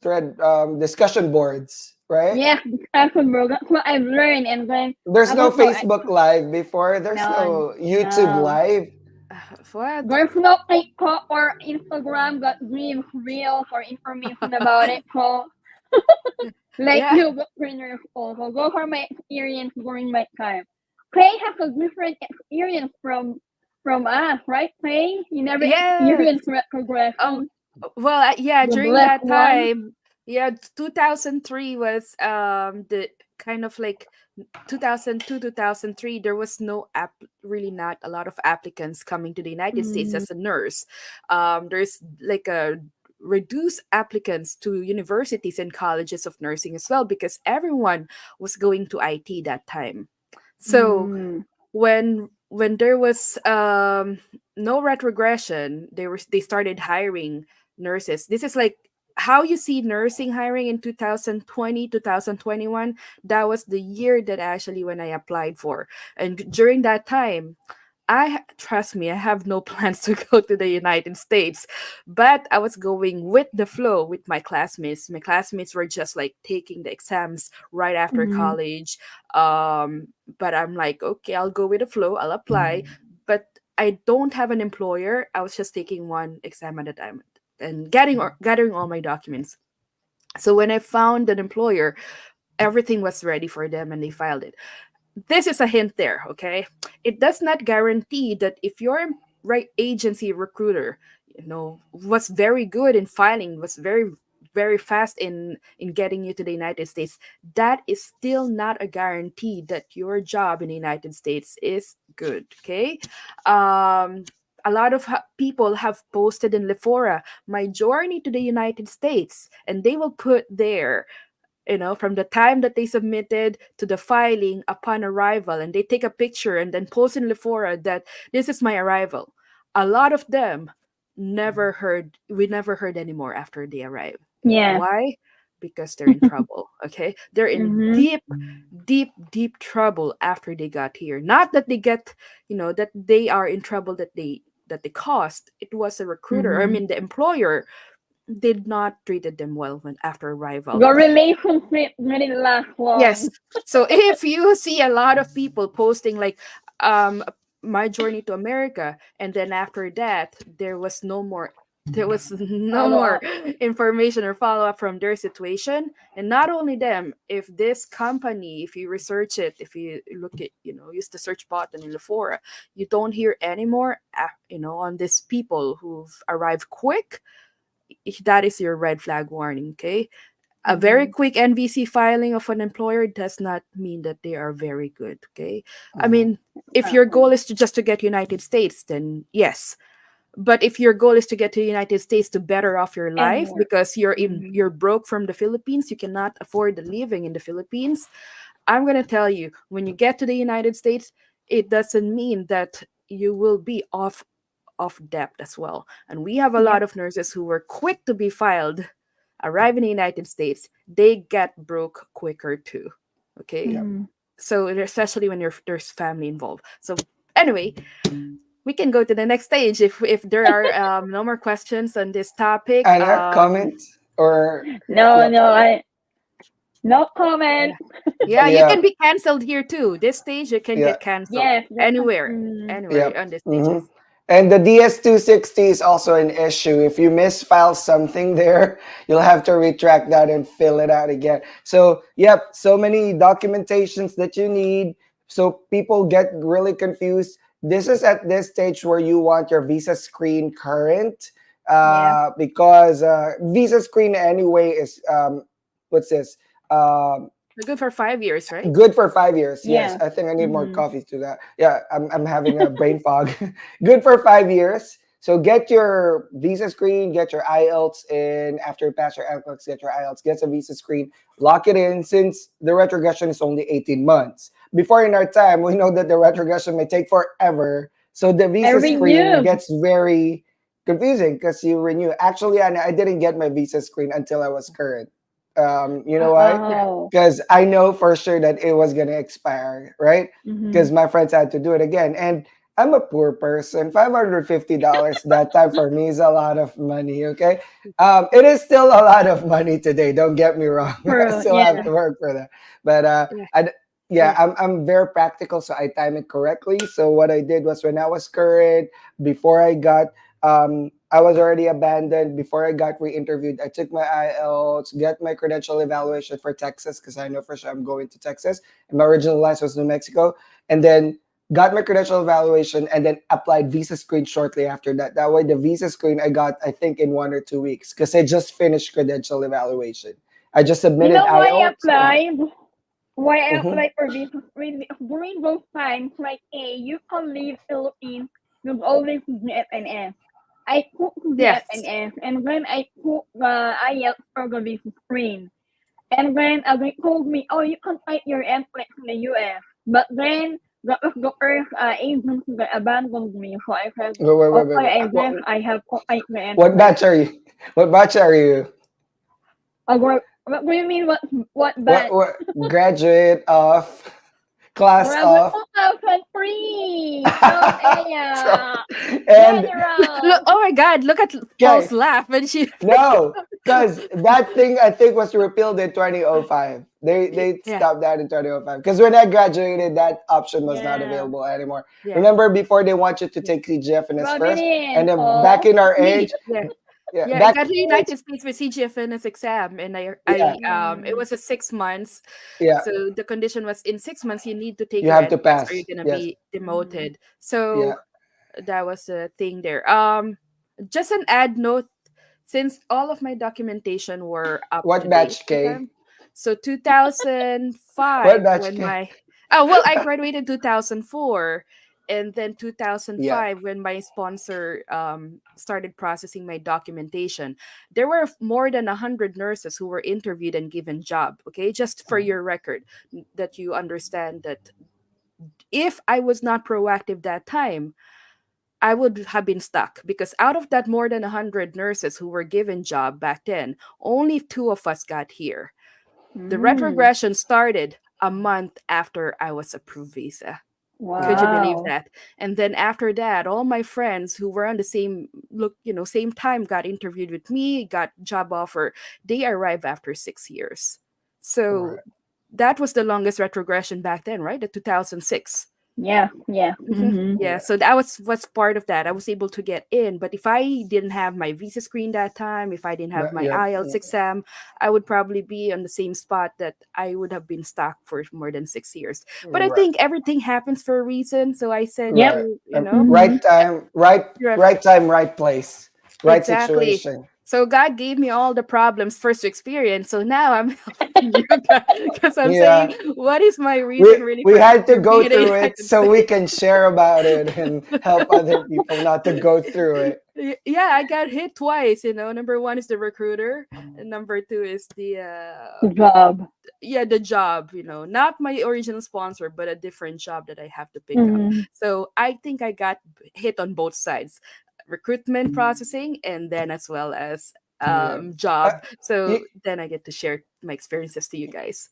Speaker 2: Thread discussion boards, right?
Speaker 1: yes, discussion bro. That's what I've learned, and then
Speaker 2: There's
Speaker 1: I
Speaker 2: no
Speaker 1: was so
Speaker 2: Facebook Live before. There's
Speaker 1: no,
Speaker 2: no YouTube
Speaker 1: no.
Speaker 2: Live.
Speaker 3: What?
Speaker 1: There's no TikTok or Instagram that gives reels or information about it. So like
Speaker 3: Yeah.
Speaker 1: you, but trainers also. Those are my experience during my time. Clay has a different experience from us, right, Clay? You never
Speaker 3: Yes.
Speaker 1: experienced
Speaker 3: Um.
Speaker 1: retrogression,
Speaker 3: Well, yeah.
Speaker 1: the
Speaker 3: During
Speaker 1: blessed
Speaker 3: that
Speaker 1: one.
Speaker 3: time, yeah, 2003 was the kind of like 2002 2003. There was no app, really not a lot of applicants coming to the United States
Speaker 1: Mm,
Speaker 3: as a nurse. There's like a reduced applicants to universities and colleges of nursing as well because everyone was going to IT that time. So
Speaker 1: mm,
Speaker 3: when there was no retrogression, they started hiring nurses. This is like how you see nursing hiring in 2020 2021. That was the year that actually when I applied for, and during that time trust me, I have no plans to go to the United States, but I was going with the flow with my classmates. My classmates were just like taking the exams right after
Speaker 1: mm,
Speaker 3: college. But I'm like, okay, I'll go with the flow. I'll apply, but I don't have an employer. I was just taking one exam at a time and gathering all my documents. So when I found an employer, everything was ready for them and they filed it. This is a hint there, okay? It does not guarantee that if your right agency recruiter, was very good in filing, was very fast in getting you to the United States, that is still not a guarantee that your job in the United States is good, okay? A lot of people have posted in Lephora my journey to the United States, and they will put there, from the time that they submitted to the filing upon arrival, and they take a picture and then post in Lephora that this is my arrival. A lot of them we never heard anymore after they arrive.
Speaker 1: yeah.
Speaker 3: Why? Because they're in trouble. Okay, they're in
Speaker 1: Mm-hmm.
Speaker 3: deep trouble after they got here. Not that they get, that they are in trouble that they caused. It was a recruiter, I
Speaker 1: Mm-hmm.
Speaker 3: mean the employer did not treated them well when after arrival.
Speaker 1: The relationship didn't last
Speaker 3: Yes.
Speaker 1: long.
Speaker 3: So if you see a lot of people posting like um my journey to America, and then after that there was no
Speaker 1: Follow
Speaker 3: more
Speaker 1: up.
Speaker 3: information or follow up from their situation. And not only them, if this company, if you research it, if you look at, use the search button in Lephora, you don't hear anymore on these people who've arrived quick. That is your red flag warning, okay? A very
Speaker 1: Mm-hmm.
Speaker 3: quick NVC filing of an employer does not mean that they are very good, okay? I
Speaker 2: Mhm.
Speaker 3: mean, if your goal is to just to get United States, then yes. But if your goal is to get to the United States to better off your
Speaker 1: And
Speaker 3: life
Speaker 1: more.
Speaker 3: because
Speaker 1: Mm-hmm.
Speaker 3: you're broke from the Philippines, you cannot afford the living in the Philippines, I'm going to tell you, when you get to the United States, it doesn't mean that you will be off debt as well. And we have a
Speaker 1: Yep.
Speaker 3: lot of nurses who were quick to be filed, arrive in the United States, they get broke quicker too. Okay.
Speaker 2: Yep.
Speaker 1: Mm-hmm.
Speaker 3: So especially when there's family involved. So anyway, we can go to the next stage if there are no more questions on this topic.
Speaker 2: Anna, comment or
Speaker 1: No,
Speaker 2: yep,
Speaker 1: no, no comment.
Speaker 3: Yeah. Yeah, you
Speaker 2: yeah,
Speaker 3: can be canceled here too. This stage you can
Speaker 2: yeah,
Speaker 3: get canceled
Speaker 1: Yes, that's
Speaker 3: anywhere
Speaker 2: yep.
Speaker 3: on this
Speaker 2: Hmm.
Speaker 3: stages.
Speaker 2: And the DS260 is also an issue. If you misfile something there, you'll have to retract that and fill it out again. So, yep, so many documentations that you need. So people get really confused. This is at this stage where you want your visa screen current
Speaker 1: yeah.
Speaker 2: because visa screen anyway is what's this?
Speaker 3: We're good for 5 years, right?
Speaker 2: Good for 5 years. Yes,
Speaker 1: Yeah.
Speaker 2: I think I need more
Speaker 1: Mm-hmm.
Speaker 2: coffee to that. Yeah, I'm having a brain fog. Good for 5 years. So get your visa screen, get your IELTS in. After you pass your NCLEX, get your IELTS, get a visa screen, lock it in. Since the retrogression is only 18 months. Before in our time, we know that the retrogression may take forever. So the
Speaker 1: I
Speaker 2: visa screen
Speaker 1: renew.
Speaker 2: gets very confusing because you renew. Actually, I didn't get my visa screen until I was current. You know why?
Speaker 3: Yeah.
Speaker 1: Oh.
Speaker 2: Because I know for sure that it was gonna expire, right?
Speaker 1: Mm-hmm.
Speaker 2: Because my friends had to do it again, and I'm a poor person. $550 that time for me is a lot of money. Okay, it is still a lot of money today. Don't get me wrong. I
Speaker 1: True.
Speaker 2: still have
Speaker 1: Yeah.
Speaker 2: to work for that, but
Speaker 3: Yeah.
Speaker 2: yeah,
Speaker 3: Yeah.
Speaker 2: I'm very practical, so I time it correctly. So what I did was when I was current, before I got I was already abandoned before I got re-interviewed. I took my IELTS, get my credential evaluation for Texas because I know for sure I'm going to Texas. And my original license was New Mexico. And then got my credential evaluation and then applied visa screen shortly after that. That way the visa screen I got, I think, in 1 or 2 weeks because I just finished credential evaluation. I just
Speaker 1: You
Speaker 2: submitted
Speaker 1: know why I
Speaker 2: IELTS and
Speaker 1: applied? Why I
Speaker 2: mhm.
Speaker 1: applied for visa screen? During those times, like, you can leave Philippines with always DNF. I took
Speaker 3: Yes.
Speaker 1: DNF, and then I took the IELTS for the visa screen. And then they told me, oh, you can fight your NCLEX in the US. But then that was the first agency that abandoned me. So I said,
Speaker 2: Wait.
Speaker 1: okay, I guess I have to fight the
Speaker 2: What
Speaker 1: NCLEX.
Speaker 2: batch are you? What batch are you?
Speaker 1: What do you mean? What
Speaker 2: What
Speaker 1: batch?
Speaker 2: what graduate of class
Speaker 1: Graduate
Speaker 2: of
Speaker 1: 2003. So,
Speaker 2: so,
Speaker 1: yeah.
Speaker 2: and
Speaker 3: Look,
Speaker 1: General.
Speaker 3: oh my God, look at
Speaker 2: okay,
Speaker 3: Paul's laugh when she
Speaker 2: no, because that thing I think was repealed in 2005. They
Speaker 3: Yeah.
Speaker 2: stopped that in 2005. Because when I graduated, that option was not
Speaker 1: Yeah.
Speaker 2: available anymore.
Speaker 3: Yeah.
Speaker 2: Remember before they want you to
Speaker 3: Yeah.
Speaker 2: take CGFNS
Speaker 1: Rub it
Speaker 2: first, and
Speaker 1: in,
Speaker 2: then back
Speaker 1: Paul.
Speaker 2: in our
Speaker 3: Me.
Speaker 2: age,
Speaker 3: Yeah.
Speaker 2: yeah,
Speaker 3: Yeah, I
Speaker 2: back
Speaker 3: got to
Speaker 2: in our age,
Speaker 3: United States with CGFNS exam, and
Speaker 2: yeah,
Speaker 3: it
Speaker 1: Mm.
Speaker 3: was a 6 months.
Speaker 2: yeah,
Speaker 3: So the condition was in 6 months you need to take
Speaker 2: you
Speaker 3: your
Speaker 2: have to
Speaker 3: NCLEX or you're
Speaker 2: pass.
Speaker 3: gonna
Speaker 2: Yes,
Speaker 3: be
Speaker 1: Mm.
Speaker 3: demoted. So
Speaker 2: yeah.
Speaker 3: that was the thing there. Just an add note, since all of my documentation were up to
Speaker 2: What
Speaker 3: date
Speaker 2: batch
Speaker 3: that
Speaker 2: K?
Speaker 3: time. So
Speaker 2: What
Speaker 3: 2005
Speaker 2: batch
Speaker 3: when
Speaker 2: K?
Speaker 3: my oh well I graduated 2004, and then
Speaker 2: Yeah.
Speaker 3: 2005 when my sponsor started processing my documentation. There were more than 100 nurses who were interviewed and given job. Okay, just for your record, that you understand that if I was not proactive that time, I would have been stuck, because out of that more than 100 nurses who were given job back then, only two of us got here. The
Speaker 1: Mm.
Speaker 3: retrogression started a month after I was approved visa. Could you
Speaker 2: Wow.
Speaker 3: believe
Speaker 1: Wow.
Speaker 3: that? And then after that, all my friends who were on the same same time got interviewed with me, got job offer. They arrived after 6 years. So
Speaker 2: Right.
Speaker 3: that was the longest retrogression back then, right? The 2006.
Speaker 1: Yeah. Yeah. Mm-hmm.
Speaker 3: Yeah,
Speaker 2: Yeah.
Speaker 3: so that was part of that. I was able to get in, but if I didn't have my visa screen that time, if I didn't have my
Speaker 2: Yeah.
Speaker 3: IELTS exam, I would probably be on the same spot that I would have been stuck for more than 6 years. But I
Speaker 2: Right.
Speaker 3: think everything happens for a reason. So I said
Speaker 1: Yep.
Speaker 2: Right.
Speaker 3: to,
Speaker 1: Mm-hmm.
Speaker 2: Right time, right time, right place, right
Speaker 3: exactly.
Speaker 2: situation.
Speaker 3: So God gave me all the problems first to experience. So now I'm helping you guys because I'm saying,
Speaker 2: Yeah.
Speaker 3: what is my reason
Speaker 2: We
Speaker 3: really
Speaker 2: we had to
Speaker 3: for
Speaker 2: go
Speaker 3: being in the
Speaker 2: through it
Speaker 3: United
Speaker 2: so we
Speaker 3: States?
Speaker 2: can share about it and help other people not to go through it.
Speaker 3: Yeah, I got hit twice. Number one is the recruiter, and number two is the
Speaker 1: Good job.
Speaker 3: yeah, the job. Not my original sponsor, but a different job that I have to pick up.
Speaker 1: Mm-hmm.
Speaker 3: So I think I got hit on both sides, recruitment processing, and then as well as
Speaker 2: Yeah. Uh,
Speaker 3: job.
Speaker 2: you,
Speaker 3: So then I get to share my experiences to you guys.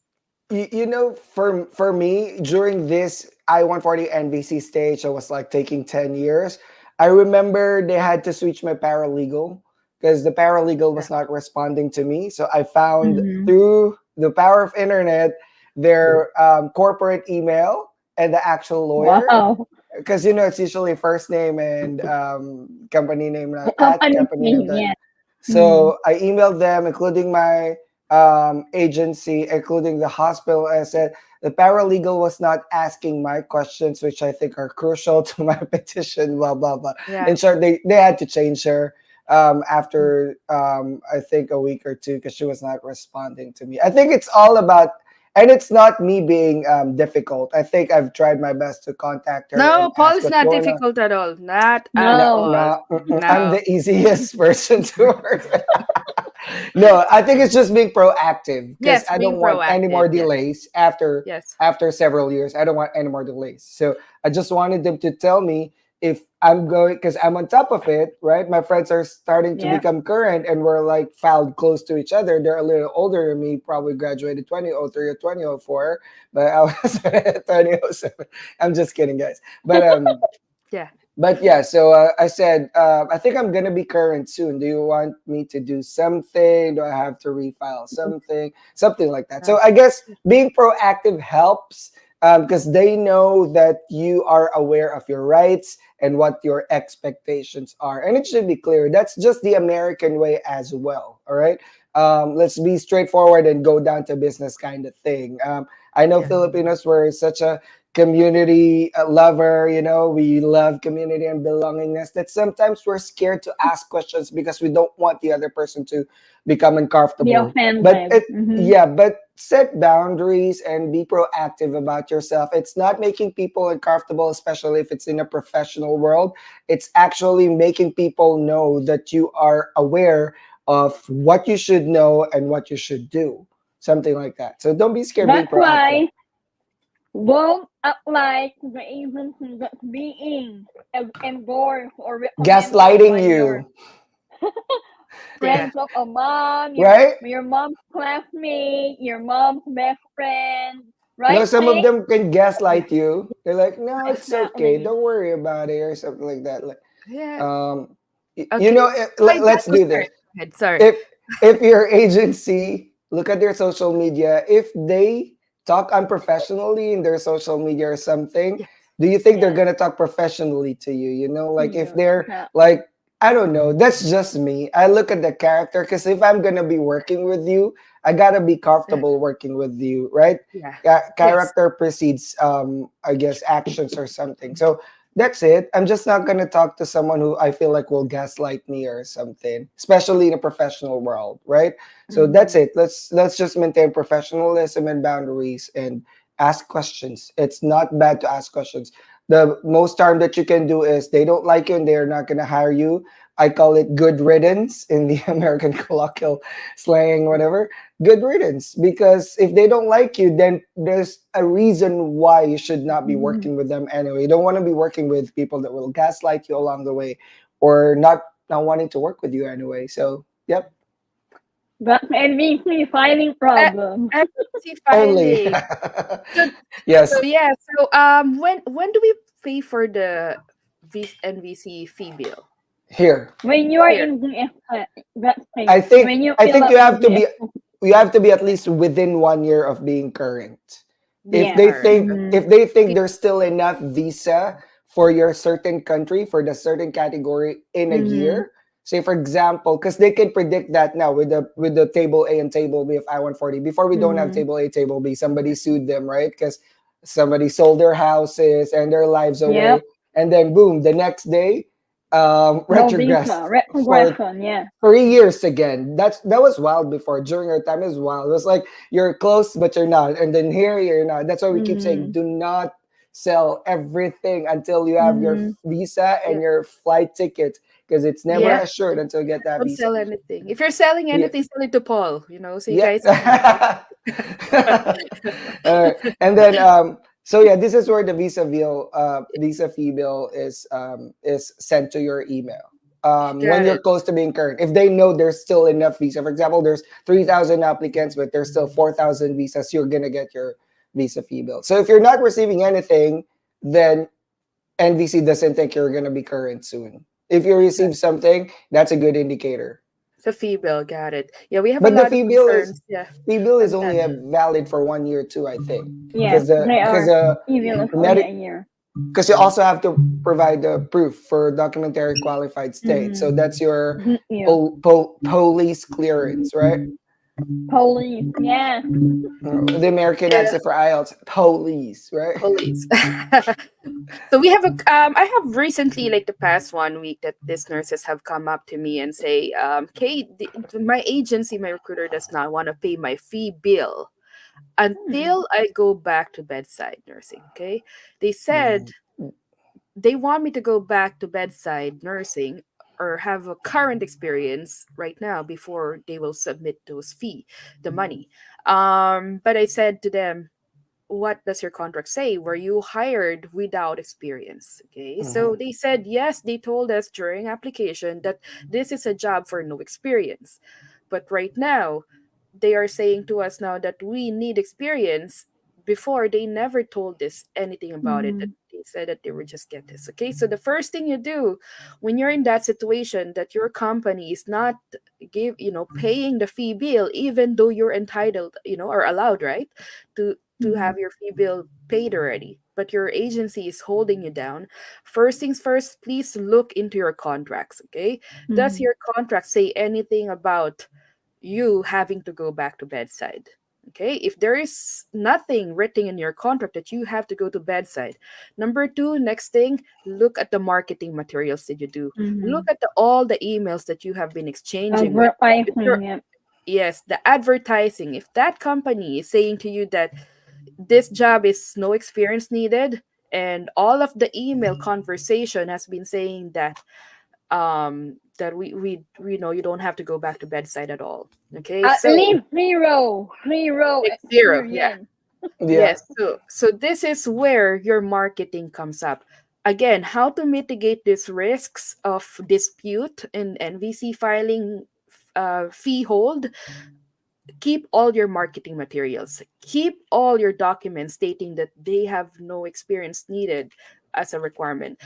Speaker 2: you know, for me, during this I-140 NVC stage, I was like taking 10 years. I remember they had to switch my paralegal because the paralegal
Speaker 3: Yeah.
Speaker 2: was not responding to me. So I found
Speaker 1: Mm-hmm.
Speaker 2: through the power of internet their corporate email and the actual lawyer.
Speaker 1: Wow.
Speaker 2: Because it's usually first name and company name
Speaker 1: The
Speaker 2: at
Speaker 1: company
Speaker 2: company name
Speaker 1: name.
Speaker 2: that.
Speaker 1: Yeah. Mm-hmm.
Speaker 2: So I emailed them, including my agency, including the hospital. I said the paralegal was not asking my questions, which I think are crucial to my petition. Blah blah blah.
Speaker 3: Yeah.
Speaker 2: In short, they had to change her after I think a week or two because she was not responding to me. I think it's all about, and it's not me being difficult. I think I've tried my best to contact her and
Speaker 3: No, Paul
Speaker 2: ask
Speaker 3: is
Speaker 2: what's
Speaker 3: not
Speaker 2: going on.
Speaker 3: difficult at all. Not at
Speaker 2: No,
Speaker 1: No.
Speaker 3: all.
Speaker 2: no, I'm
Speaker 3: No.
Speaker 2: the easiest person to work with. No, I think it's just being proactive because
Speaker 3: Yes,
Speaker 2: I
Speaker 3: being
Speaker 2: don't want any
Speaker 3: proactive.
Speaker 2: more
Speaker 3: Yes.
Speaker 2: delays after
Speaker 3: Yes.
Speaker 2: several years. I don't want any more delays. So I just wanted them to tell me if I'm going, because I'm on top of it, right? My friends are starting to
Speaker 1: Yeah.
Speaker 2: become current and we're like filed close to each other. They're a little older than me, probably graduated 2003 or 2004, but I was 2007. I'm just kidding, guys.
Speaker 3: Yeah.
Speaker 2: But yeah, so I said, I think I'm gonna be current soon. Do you want me to do something? Do I have to refile something? Something like that. So I guess being proactive helps because they know that you are aware of your rights and what your expectations are. And it should be clear. That's just the American way as well. All right. Let's be straightforward and go down to business kind of thing. I know
Speaker 3: Yeah.
Speaker 2: Filipinos were such a community lover, we love community and belongingness, that sometimes we're scared to ask questions because we don't want the other person to become
Speaker 1: Be
Speaker 2: uncomfortable. But
Speaker 1: offended.
Speaker 2: it
Speaker 1: Mm-hmm.
Speaker 2: yeah, but set boundaries and be proactive about yourself. It's not making people uncomfortable, especially if it's in a professional world. It's actually making people know that you are aware of what you should know and what you should do, something like that. So don't be scared being
Speaker 1: That's
Speaker 2: proactive.
Speaker 1: why don't apply to the agency that's being endorsed or recommended
Speaker 2: Gaslighting
Speaker 1: by your
Speaker 2: you,
Speaker 3: Yeah.
Speaker 1: friends of a mom,
Speaker 2: right?
Speaker 1: your mom's classmate, your mom's best friend, right,
Speaker 2: Some of
Speaker 1: Faye?
Speaker 2: them can
Speaker 3: Yeah.
Speaker 2: gaslight you. They're like, no, it's okay.
Speaker 1: Definitely.
Speaker 2: Don't worry about it, or something like that. Like,
Speaker 3: Yeah.
Speaker 2: um,
Speaker 3: Okay. Slide back.
Speaker 2: let's
Speaker 3: Oh,
Speaker 2: do
Speaker 3: sorry.
Speaker 2: this.
Speaker 3: Go ahead. Sorry.
Speaker 2: If your agency, look at their social media, if they talk unprofessionally in their social media or something,
Speaker 3: Yes.
Speaker 2: do you think they're
Speaker 1: Yeah.
Speaker 2: gonna talk professionally to you? Like if
Speaker 1: No,
Speaker 2: they're
Speaker 1: exactly.
Speaker 2: like, I don't know, that's just me. I look at the character because if I'm gonna be working with you, I gotta be
Speaker 3: Yeah.
Speaker 2: comfortable working with you, right?
Speaker 3: Yeah. Yes.
Speaker 2: Character precedes, I guess, actions or something. So that's it. I'm just not gonna talk to someone who I feel like will gaslight me or something, especially in a professional world, right? So that's
Speaker 3: Mm-hmm.
Speaker 2: it. Let's just maintain professionalism and boundaries and ask questions. It's not bad to ask questions. The most harm that you can do is they don't like you and they're not gonna hire you. I call it good riddance in the American colloquial slang, whatever. Good riddance, because if they don't like you, then there's a reason why you should not be
Speaker 1: Mhm.
Speaker 2: working with them anyway. You don't want to be working with people that will gaslight you along the way or not wanting to work with you anyway. So yep,
Speaker 1: That's NBC filing
Speaker 3: Uh,
Speaker 1: problem.
Speaker 3: FTC
Speaker 2: only.
Speaker 3: filing. So,
Speaker 2: Yes,
Speaker 3: yeah. So when do we pay for the NVC fee bill
Speaker 2: here.
Speaker 1: When you are
Speaker 3: here?
Speaker 1: in DSS, that's
Speaker 2: I
Speaker 1: right.
Speaker 2: think
Speaker 1: When you
Speaker 2: I
Speaker 1: fill
Speaker 2: think
Speaker 1: up the DSS,
Speaker 2: you have to be at least within 1 year of being current. If
Speaker 1: yeah.
Speaker 2: they
Speaker 3: Current.
Speaker 2: think
Speaker 1: Mm-hmm.
Speaker 2: if they think
Speaker 3: Okay.
Speaker 2: there's still enough visa for your certain country for the certain category in a
Speaker 1: Mm-hmm.
Speaker 2: year, say for example, because they can predict that now with the table A and table B of I-140. Before we don't have
Speaker 1: Mm-hmm.
Speaker 2: table A, table B, somebody sued them, right? Because somebody sold their houses and their lives
Speaker 1: Yep.
Speaker 2: away, and then boom, the next day,
Speaker 1: No
Speaker 2: retrogress
Speaker 1: visa.
Speaker 2: for
Speaker 1: Retrogression, yeah.
Speaker 2: 3 years again. That was wild before. During our time, it was wild. It was like you're close, but you're not. And then here you're not. That's why we keep saying
Speaker 1: Mm-hmm.
Speaker 2: do not sell everything until you have your
Speaker 1: Mm-hmm.
Speaker 2: visa
Speaker 3: Yeah.
Speaker 2: and your flight ticket. Because it's never
Speaker 3: Yeah.
Speaker 1: Yep.
Speaker 2: assured until you get that
Speaker 3: Don't
Speaker 2: visa.
Speaker 3: sell anything. If you're selling
Speaker 2: Yeah.
Speaker 3: anything, sell it to Paul. So you guys can.
Speaker 2: Yeah. And then so yeah, this is where the visa fee bill is sent to your email. When
Speaker 3: Got
Speaker 2: you're
Speaker 3: it.
Speaker 2: close to being current, if they know there's still enough visa, for example, there's 3,000 applicants, but there's still 4,000 visas, you're gonna get your visa fee bill. So if you're not receiving anything, then NVC doesn't think you're gonna be current soon. If you receive something, that's a good indicator.
Speaker 3: The fee bill. Got it. Yeah, we have a
Speaker 2: But the
Speaker 3: lot of
Speaker 2: fee bill is
Speaker 3: concerns. Yeah, on that.
Speaker 2: only valid for 1 year too, I think,
Speaker 1: Yeah.
Speaker 2: because
Speaker 1: They are. Even if only
Speaker 2: medic
Speaker 1: a year.
Speaker 2: because you also have to provide the proof for documentary qualified state. So
Speaker 1: Mm-hmm.
Speaker 2: that's your
Speaker 1: Yeah.
Speaker 2: police clearance, right?
Speaker 1: Police. Yeah.
Speaker 2: The American
Speaker 3: Yeah,
Speaker 2: accent for IELTS, police, right?
Speaker 3: police. So we have a I have recently, like the past 1 week, that these nurses have come up to me and say, Kate, my agency, my recruiter does not want to pay my fee bill
Speaker 1: Hmm.
Speaker 3: until I go back to bedside nursing. Okay. They said
Speaker 2: Mm,
Speaker 3: they want me to go back to bedside nursing or have a current experience right now before they will submit those fee, the money. But I said to them, what does your contract say? Were you hired without experience? Okay,
Speaker 2: mhm,
Speaker 3: so they said yes. They told us during application that this is a job for no experience, but right now they are saying to us now that we need experience. Before, they never told us anything about it. That
Speaker 1: Hmm.
Speaker 3: they said that they would just get this. Okay, so the first thing you do when you're in that situation, that your company is not paying the fee bill, even though you're entitled, or allowed, right, to
Speaker 1: Hmm.
Speaker 3: have your fee bill paid already, but your agency is holding you down. First things first, please look into your contracts. Okay, does
Speaker 1: Hmm.
Speaker 3: your contract say anything about you having to go back to bedside? Okay, if there is nothing written in your contract that you have to go to bedside. Number two, next thing, look at the marketing materials that you do. Look
Speaker 1: Hmm.
Speaker 3: at all the emails that you have been exchanging with your,
Speaker 1: Advertising. Yeah.
Speaker 3: yes, the advertising. If that company is saying to you that this job is no experience needed, and all of the email conversation has been saying that we know you don't have to go back to bedside at all. Okay,
Speaker 1: At
Speaker 3: so
Speaker 1: least zero
Speaker 3: like zero, yeah.
Speaker 1: experience.
Speaker 2: yeah.
Speaker 3: Yes, so this is where your marketing comes up. Again, how to mitigate these risks of dispute and NVC filing, fee hold. Keep all your marketing materials, keep all your documents stating that they have no experience needed as a requirement,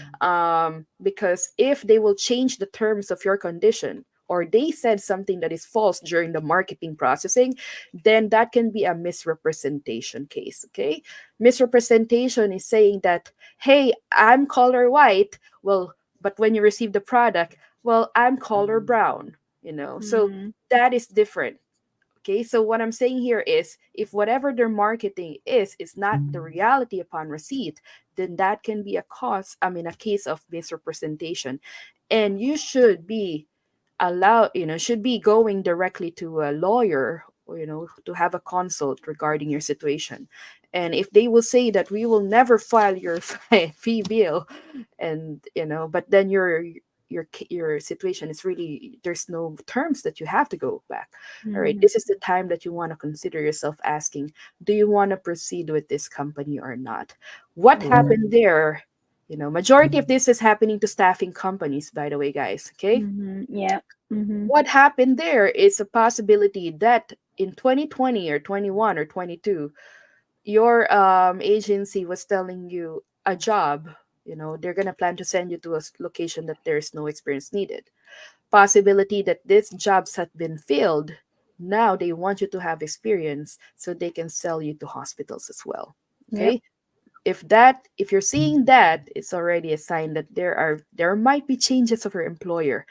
Speaker 3: because if they will change the terms of your condition, or they said something that is false during the marketing processing, then that can be a misrepresentation case. Okay, misrepresentation is saying that, hey, I'm color white, well, but when you receive the product, well, I'm color brown, so
Speaker 1: Hmm.
Speaker 3: that is different. Okay, so what I'm saying here is, if whatever their marketing is not the reality upon receipt, then that can be a case of misrepresentation. And you should be should be going directly to a lawyer, or, to have a consult regarding your situation. And if they will say that we will never file your fee bill, and but then your situation is really, there's no terms that you have to go back. All right,
Speaker 1: Hmm.
Speaker 3: this is the time that you want to consider yourself asking, do you want to proceed with this company or not? What
Speaker 2: Right.
Speaker 3: happened there? Majority of this is happening to staffing companies, by the way, guys. Okay,
Speaker 1: Hmm. Yeah. Hmm.
Speaker 3: what happened there is a possibility that in 2020 or 21 or 22, your agency was telling you a job, they're going to plan to send you to a location that there's no experience needed. Possibility that these jobs have been filled, now they want you to have experience so they can sell you to hospitals as well.
Speaker 1: Yep.
Speaker 3: Okay, if you're seeing that, it's already a sign that there might be changes of your employer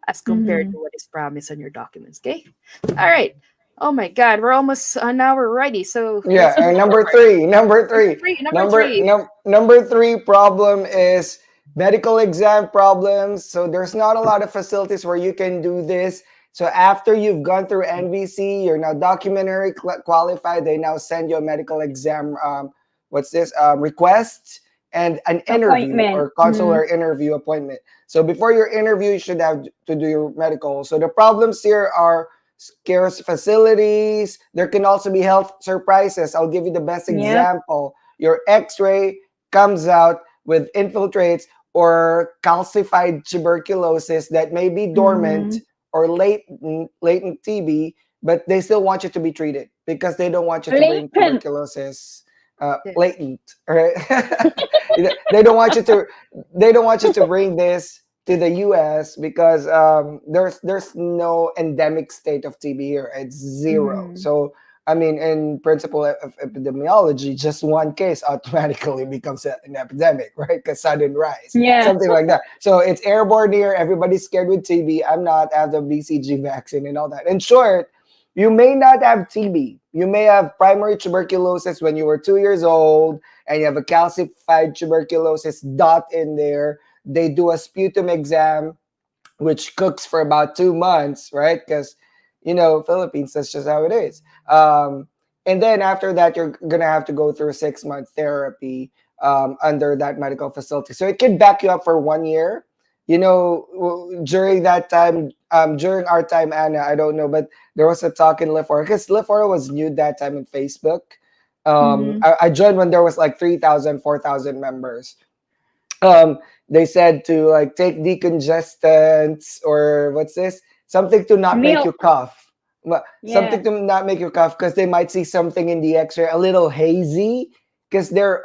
Speaker 3: as compared
Speaker 1: Hmm.
Speaker 3: to what is promised on your documents. Okay, all right. Oh my god, we're almost an hour already, so
Speaker 2: Yeah,
Speaker 3: let's move
Speaker 2: and number
Speaker 3: forward.
Speaker 2: three, number
Speaker 3: Number
Speaker 2: three,
Speaker 3: three, number
Speaker 2: number
Speaker 3: three.
Speaker 2: number three problem is medical exam problems. So there's not a lot of facilities where you can do this. So after you've gone through NVC, you're now documentary qualified. They now send you a medical exam. What's this request and an interview
Speaker 1: Appointment.
Speaker 2: or
Speaker 1: Hmm.
Speaker 2: consular interview appointment. So before your interview, you should have to do your medical. So the problems here are scarce facilities. There can also be health surprises. I'll give you the best
Speaker 1: Yep.
Speaker 2: example. Your x-ray comes out with infiltrates or calcified tuberculosis that may be dormant
Speaker 1: Hmm.
Speaker 2: or latent TB, but they still want you to be treated because they don't want you to bring
Speaker 1: Latent.
Speaker 2: tuberculosis
Speaker 3: Yeah.
Speaker 2: latent, right? they don't want you to they don't want you to bring this to the US because there's no endemic state of TB here. It's zero.
Speaker 1: Hmm.
Speaker 2: So I mean, in principle of epidemiology, just one case automatically becomes an epidemic, right? Because sudden rise,
Speaker 1: Yeah.
Speaker 2: something like that. So it's airborne here. Everybody's scared with TB. I'm not. I have the BCG vaccine and all that. In short, You may not have TB. You may have primary tuberculosis when you were 2 years old, and you have a calcified tuberculosis dot in there. They do a sputum exam, which cooks for about 2 months, right? Because, Philippines, that's just how it is. And then after that, you're going to have to go through a 6-month therapy under that medical facility. So it can back you up for 1 year. During that time, during our time, Anna, I don't know, but there was a talk in Lifora, because Lifora was new that time in Facebook. I joined when there was like 3,000, 4,000 members. They said to like take decongestants, or what's this? Something to not make you
Speaker 1: Milk.
Speaker 2: cough.
Speaker 1: Yeah.
Speaker 2: Something to not make you cough, because they might see something in the X-ray a little hazy, because they're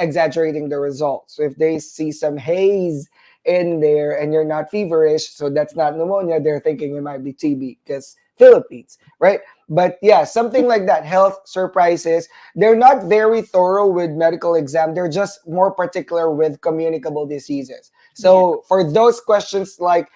Speaker 2: exaggerating the results. So if they see some haze in there and you're not feverish, so that's not pneumonia, they're thinking it might be TB, because Philippines, right? But yeah, something like that. Health surprises. They're not very thorough with medical exam. They're just more particular with communicable diseases. So for those questions like,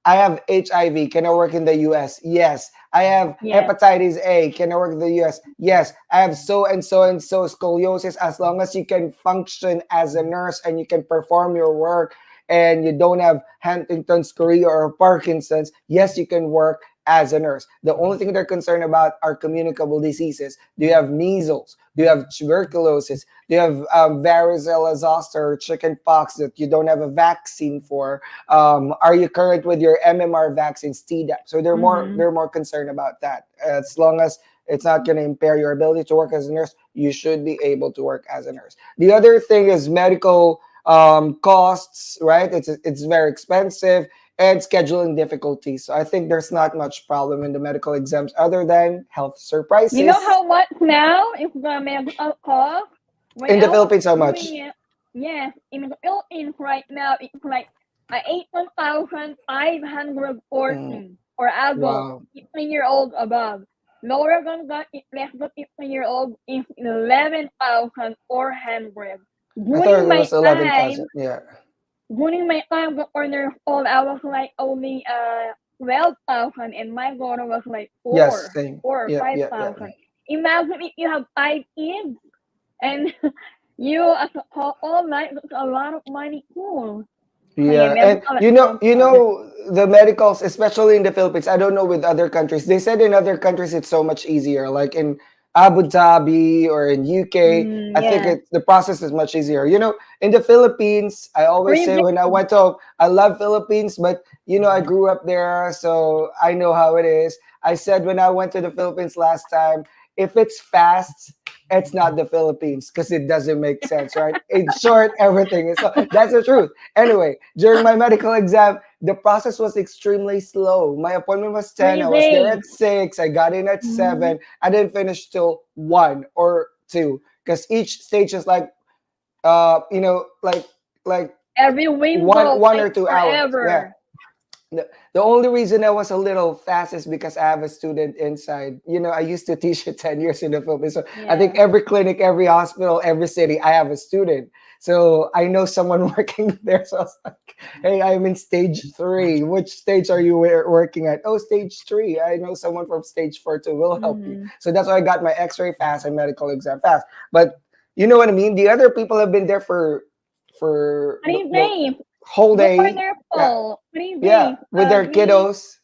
Speaker 2: I have HIV, can I work in the US? Yes. I have hepatitis A, can I work in the US? Yes. I have so and so and so scoliosis. As long as you can function as a nurse and you can perform your work and you don't have Huntington's chorea or Parkinson's, yes, you can work as a nurse. The only thing they're concerned about are communicable diseases. Do you have measles? Do you have tuberculosis? Do you have varicella zoster, chicken pox that you don't have a vaccine for? Are you current with your MMR vaccines, Tdap? So they're more concerned about that. As long as it's not going to impair your ability to work as a nurse, you should be able to work as a nurse. The other thing is medical costs, right? It's very expensive, and scheduling difficulties. So I think there's not much problem in the medical exams other than health surprises.
Speaker 1: You know how much now is the medical cost? When
Speaker 2: In the
Speaker 1: I was
Speaker 2: Philippines, how much?
Speaker 1: doing it, yes, in the Philippines right now, it's like 8,540 for adults,
Speaker 2: Wow.
Speaker 1: 15-year-old above. Lower than that, it's less than 15-year-old is 11,400.
Speaker 2: I thought it was 11,000. Yeah.
Speaker 1: During my time before NursePaul, I was like only 12,000, and my daughter was like
Speaker 2: Yes, same.
Speaker 1: four or
Speaker 2: Yeah,
Speaker 1: five
Speaker 2: yeah, yeah.
Speaker 1: thousand. Imagine if you have 5 kids and you as a all night, that's a lot of money too. So yeah,
Speaker 2: Yeah, and
Speaker 1: medical
Speaker 2: you
Speaker 1: expenses.
Speaker 2: know the medicals, especially in the Philippines. I don't know with other countries. They said in other countries it's so much easier, like in Abu Dhabi or in UK. I think
Speaker 1: Yeah,
Speaker 2: the process is much easier. In the Philippines, I always say
Speaker 1: free.
Speaker 2: when I went home, I love Philippines, but I grew up there, so I know how it is. I said when I went to the Philippines last time, if it's fast, it's not the Philippines, because it doesn't make sense, right? In short, everything is that's the truth. Anyway, during my medical exam, the process was extremely slow. My appointment was 10.
Speaker 1: 3
Speaker 2: I was there
Speaker 1: days.
Speaker 2: at 6. I got in at
Speaker 1: Mm-hmm.
Speaker 2: 7. I didn't finish till 1 or 2, because each stage is like like
Speaker 1: Every window
Speaker 2: one or
Speaker 1: takes
Speaker 2: 2 hours. Yeah.
Speaker 1: forever.
Speaker 2: The only reason I was a little fast is because I have a student inside. I used to teach it 10 years in the Philippines. So I think
Speaker 1: Yeah.
Speaker 2: every clinic, every hospital, every city, I have a student. So I know someone working there. So I was like, hey, I'm in stage 3. Which stage are you working at? Oh, stage 3. I know someone from stage 4 too. We'll help you.
Speaker 1: Mm-hmm.
Speaker 2: So that's why I got my x-ray fast and medical exam fast. But you know what I mean? The other people have been there for
Speaker 1: 3 days.
Speaker 2: whole
Speaker 1: Before
Speaker 2: day.
Speaker 1: their
Speaker 2: Yeah.
Speaker 1: fall, 3 days.
Speaker 2: Yeah, with their
Speaker 1: We
Speaker 2: kiddos.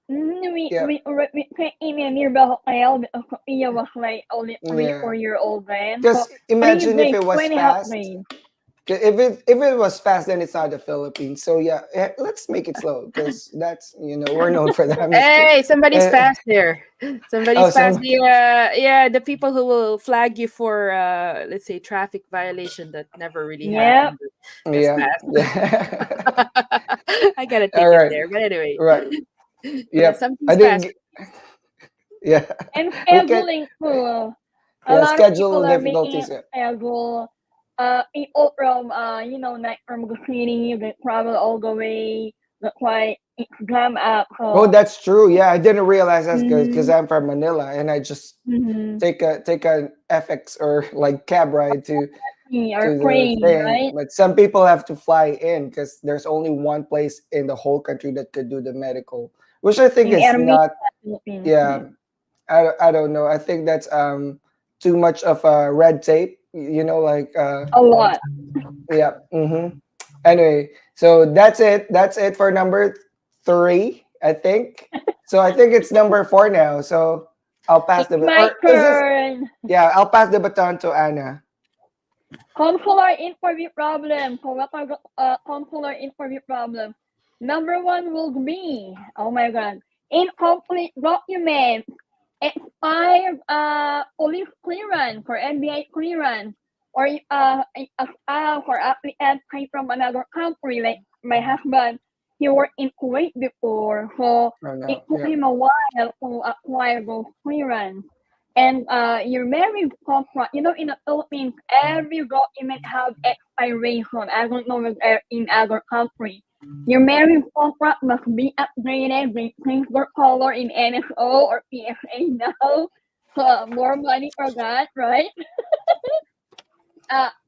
Speaker 1: we
Speaker 2: Yeah,
Speaker 1: we we came in a nearby hotel because Sophia was like only three,
Speaker 2: yeah.
Speaker 1: 4 year old then.
Speaker 2: Because
Speaker 1: So three
Speaker 2: imagine if
Speaker 1: days,
Speaker 2: it was
Speaker 1: 2.5
Speaker 2: fast.
Speaker 1: days.
Speaker 2: 'Cause if it was fast, then it's not the Philippines. So yeah, let's make it slow, because that's we're known for that mistake.
Speaker 3: Hey, somebody's
Speaker 2: Uh,
Speaker 3: fast there.
Speaker 2: oh,
Speaker 3: Somebody's fast.
Speaker 2: some
Speaker 3: Yeah, the people who will flag you for let's say traffic violation that never really
Speaker 1: Yep.
Speaker 3: happened. That's
Speaker 2: yeah,
Speaker 3: fast.
Speaker 2: yeah.
Speaker 3: I got a
Speaker 2: All
Speaker 3: ticket
Speaker 2: right,
Speaker 3: there. But anyway,
Speaker 2: right.
Speaker 3: yeah,
Speaker 2: Yep. I
Speaker 3: something's
Speaker 2: didn't.
Speaker 3: fast.
Speaker 2: Yeah,
Speaker 1: And
Speaker 2: we can.
Speaker 1: scheduling too. A
Speaker 2: Yeah,
Speaker 1: lot of
Speaker 2: schedule
Speaker 1: people are making
Speaker 2: difficulties.
Speaker 1: it
Speaker 2: Yeah.
Speaker 1: schedule. People from like from the city, they travel all the way. That's why it's jam up.
Speaker 2: Oh,
Speaker 1: So
Speaker 2: that's true. Yeah, I didn't realize that's good, because
Speaker 1: mm-hmm,
Speaker 2: I'm from Manila and I just
Speaker 1: mm-hmm.
Speaker 2: take an FX or like cab ride to
Speaker 1: or
Speaker 2: to the
Speaker 1: crane,
Speaker 2: thing.
Speaker 1: right?
Speaker 2: But some people have to fly in because there's only one place in the whole country that could do the medical, which I think
Speaker 1: In
Speaker 2: is
Speaker 1: Ermita,
Speaker 2: not.
Speaker 1: Philippines.
Speaker 2: Yeah, I don't know. I think that's too much of a red tape. Like
Speaker 1: A lot.
Speaker 2: yeah. Anyway, so that's it. That's it for number three, I think. So I think it's number four now. So I'll pass
Speaker 1: It's
Speaker 2: the
Speaker 1: my
Speaker 2: or is this?
Speaker 1: turn.
Speaker 2: Yeah, I'll pass the baton to Anna.
Speaker 1: Consular interview problem. So what are the consular interview problem? Number one will be, oh my god, incomplete documents, expired police clearance for NBA clearance, or for applicant came from another country, like my husband. He worked in Kuwait before, so
Speaker 2: Oh
Speaker 1: it
Speaker 2: no.
Speaker 1: took
Speaker 2: Yeah.
Speaker 1: him a while to acquire those clearance. And your marriage contract, in the Philippines, every document have expiration. I don't know if in other country. Your marriage contract must be upgraded. They change their color in NSO or PSA now. More money for that, right?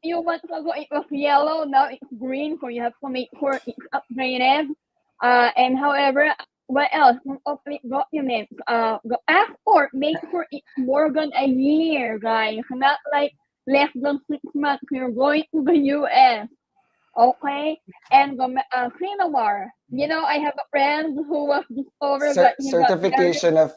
Speaker 1: Few months ago it was yellow, now it's green, so you have to make sure it's upgraded. And however, what else? Complete documents. The passport, make sure it's more than a year, guys. Not like less than 6 months. You're going to the US, okay? And the cinema. I have a friend who was discovered that
Speaker 2: Cer-
Speaker 1: he got married.
Speaker 2: certification of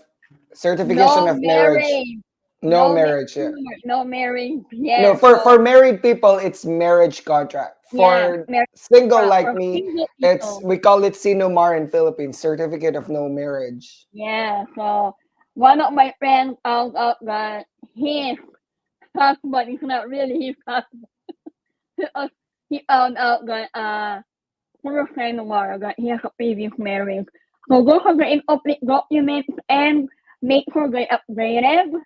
Speaker 2: certification
Speaker 1: No
Speaker 2: of marriage.
Speaker 1: marriage.
Speaker 2: No marriage. Yeah.
Speaker 1: No marriage.
Speaker 2: No,
Speaker 1: Yeah.
Speaker 2: for
Speaker 1: So
Speaker 2: married people, it's marriage contract.
Speaker 1: yeah,
Speaker 2: For
Speaker 1: marriage
Speaker 2: single
Speaker 1: contract
Speaker 2: like
Speaker 1: for
Speaker 2: me,
Speaker 1: single
Speaker 2: it's
Speaker 1: people.
Speaker 2: we call it Sinomar in Philippines, certificate of no marriage.
Speaker 1: Yeah, so one of my friends found out that his husband is not really his husband. Uh, he found out that through a friend of ours that he has a previous marriage. So go for the incomplete documents and make sure they upgraded.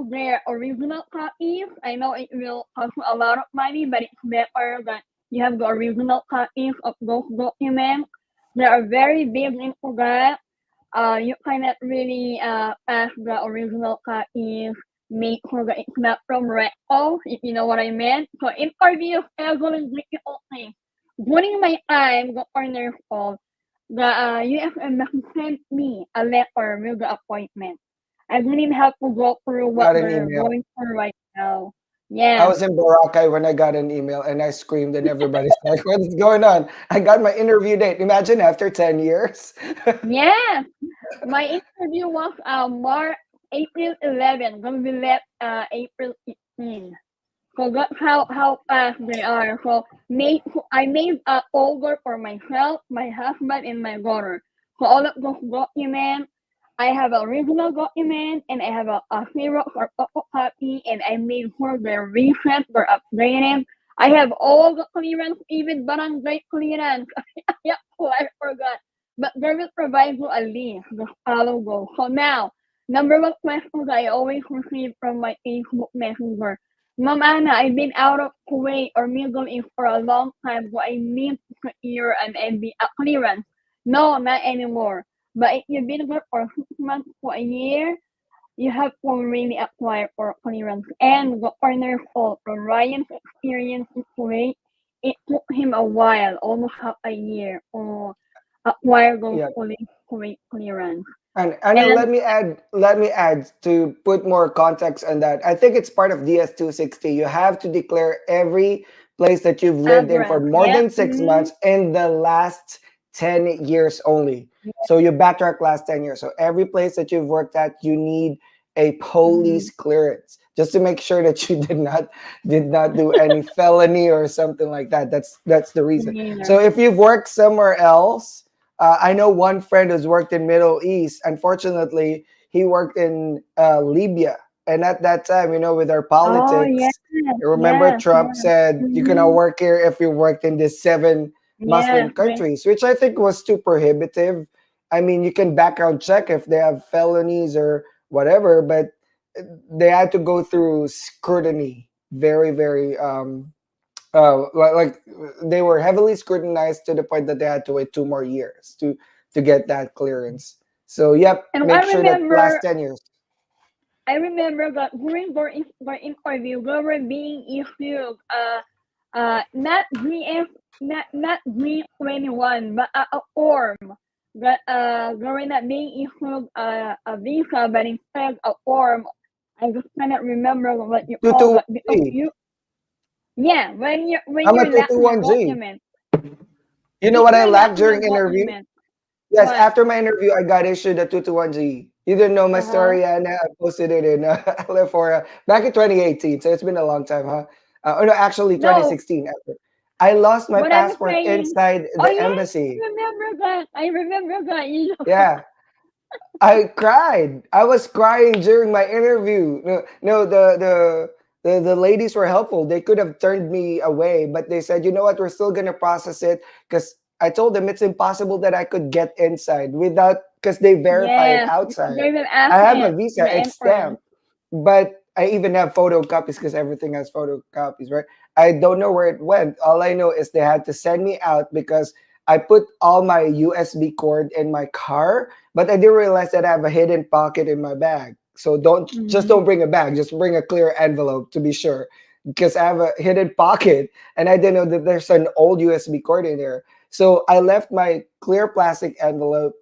Speaker 1: Their original copies. I know it will cost a lot of money, but it's better that you have the original copies of those documents. They are very big into that. You cannot really ask the original copies, make sure that it's not from Recto, if you know what I meant. So interviews actually difficult things. During my time, the partner call, the US embassy sent me a letter with the appointment. I didn't have to go through what
Speaker 2: Got an
Speaker 1: they're
Speaker 2: email.
Speaker 1: going through right now.
Speaker 2: I
Speaker 1: Yeah,
Speaker 2: was in Boracay when I got an email and I screamed and everybody's like, "What is going on?" I got my interview date. Imagine after 10 years.
Speaker 1: yeah. My interview was April 11, gonna be left April 15. So that's how fast they are. So I made a folder for myself, my husband, and my daughter. So all of those documents, I have an original document and I have a Xerox or photocopy, and I made sure they're recent, they're updated. I have all the clearance, even barangay clearance. Yeah, oh, I forgot. But they will provide you a list, the follow go. So now, number one question that I always receive from my Facebook Messenger. Ma'am Anna, I've been out of Kuwait or Middle East for a long time, so I need to secure an NB clearance. No, not anymore. But if you've been there for 6 months to a year, you have to really apply for clearance. And the partner fault from Ryan's experience in Kuwait, it took him a while, almost half a year, to acquire those
Speaker 2: Yeah.
Speaker 1: Kuwait clearance.
Speaker 2: And
Speaker 1: And
Speaker 2: let me add to put more context on that. I think it's part of DS-260. You have to declare every place that you've lived in for
Speaker 1: address,
Speaker 2: more
Speaker 1: yeah.
Speaker 2: than 6 months in the last 10 years only. So you backtrack last 10 years. So every place that you've worked at, you need a police clearance just to make sure that you did not do any felony or something like that. That's the reason.
Speaker 1: Yeah.
Speaker 2: So if you've worked somewhere else, I know one friend who's worked in Middle East. Unfortunately, he worked in Libya, and at that time, with our
Speaker 1: Oh, yes,
Speaker 2: politics, you remember
Speaker 1: yes,
Speaker 2: Trump
Speaker 1: yes.
Speaker 2: said you cannot
Speaker 1: Mhm.
Speaker 2: work here if you worked in these seven
Speaker 1: Yes,
Speaker 2: Muslim countries, which I think was too prohibitive. I mean, you can background check if they have felonies or whatever, but they had to go through scrutiny, very, very like they were heavily scrutinized to the point that they had to wait 2 more years to get that clearance. So yep,
Speaker 1: and I
Speaker 2: make sure that last
Speaker 1: remember
Speaker 2: 10 years.
Speaker 1: I remember that during the interview, we were being issued not GF, not G21, but a form that we were not being issued a visa, but instead a form. I just cannot remember what you call that because
Speaker 2: 221G.
Speaker 1: you, yeah, when
Speaker 2: I'm a
Speaker 1: you're lacking a
Speaker 2: 221G.
Speaker 1: document,
Speaker 2: You know
Speaker 1: if
Speaker 2: what I
Speaker 1: you're
Speaker 2: lacked
Speaker 1: lacking a
Speaker 2: during interview?
Speaker 1: document,
Speaker 2: Yes,
Speaker 1: what?
Speaker 2: after my interview, I got issued a 221G. You didn't know my
Speaker 1: Uh-huh.
Speaker 2: story, and I posted it in Lefora back in 2018. So it's been a long time, huh? Oh no, actually
Speaker 1: No,
Speaker 2: 2016. I lost my
Speaker 1: what I'm
Speaker 2: passport
Speaker 1: saying.
Speaker 2: inside
Speaker 1: Oh
Speaker 2: the
Speaker 1: yes,
Speaker 2: embassy.
Speaker 1: I remember that. I remember that. You know.
Speaker 2: Yeah, I cried. I was crying during my interview. No, the ladies were helpful. They could have turned me away, but they said, you know what, we're still gonna process it because I told them it's impossible that I could get inside without because they verify it
Speaker 1: Yes,
Speaker 2: outside.
Speaker 1: they will
Speaker 2: I
Speaker 1: ask
Speaker 2: have a
Speaker 1: it.
Speaker 2: visa,
Speaker 1: The
Speaker 2: it's
Speaker 1: entrance.
Speaker 2: stamped, but I even have photocopies because everything has photocopies, right? I don't know where it went. All I know is they had to send me out because I put all my USB cord in my car, but I didn't realize that I have a hidden pocket in my bag. So
Speaker 1: Mm-hmm.
Speaker 2: don't bring a bag, just bring a clear envelope to be sure. Because I have a hidden pocket and I didn't know that there's an old USB cord in there. So I left my clear plastic envelope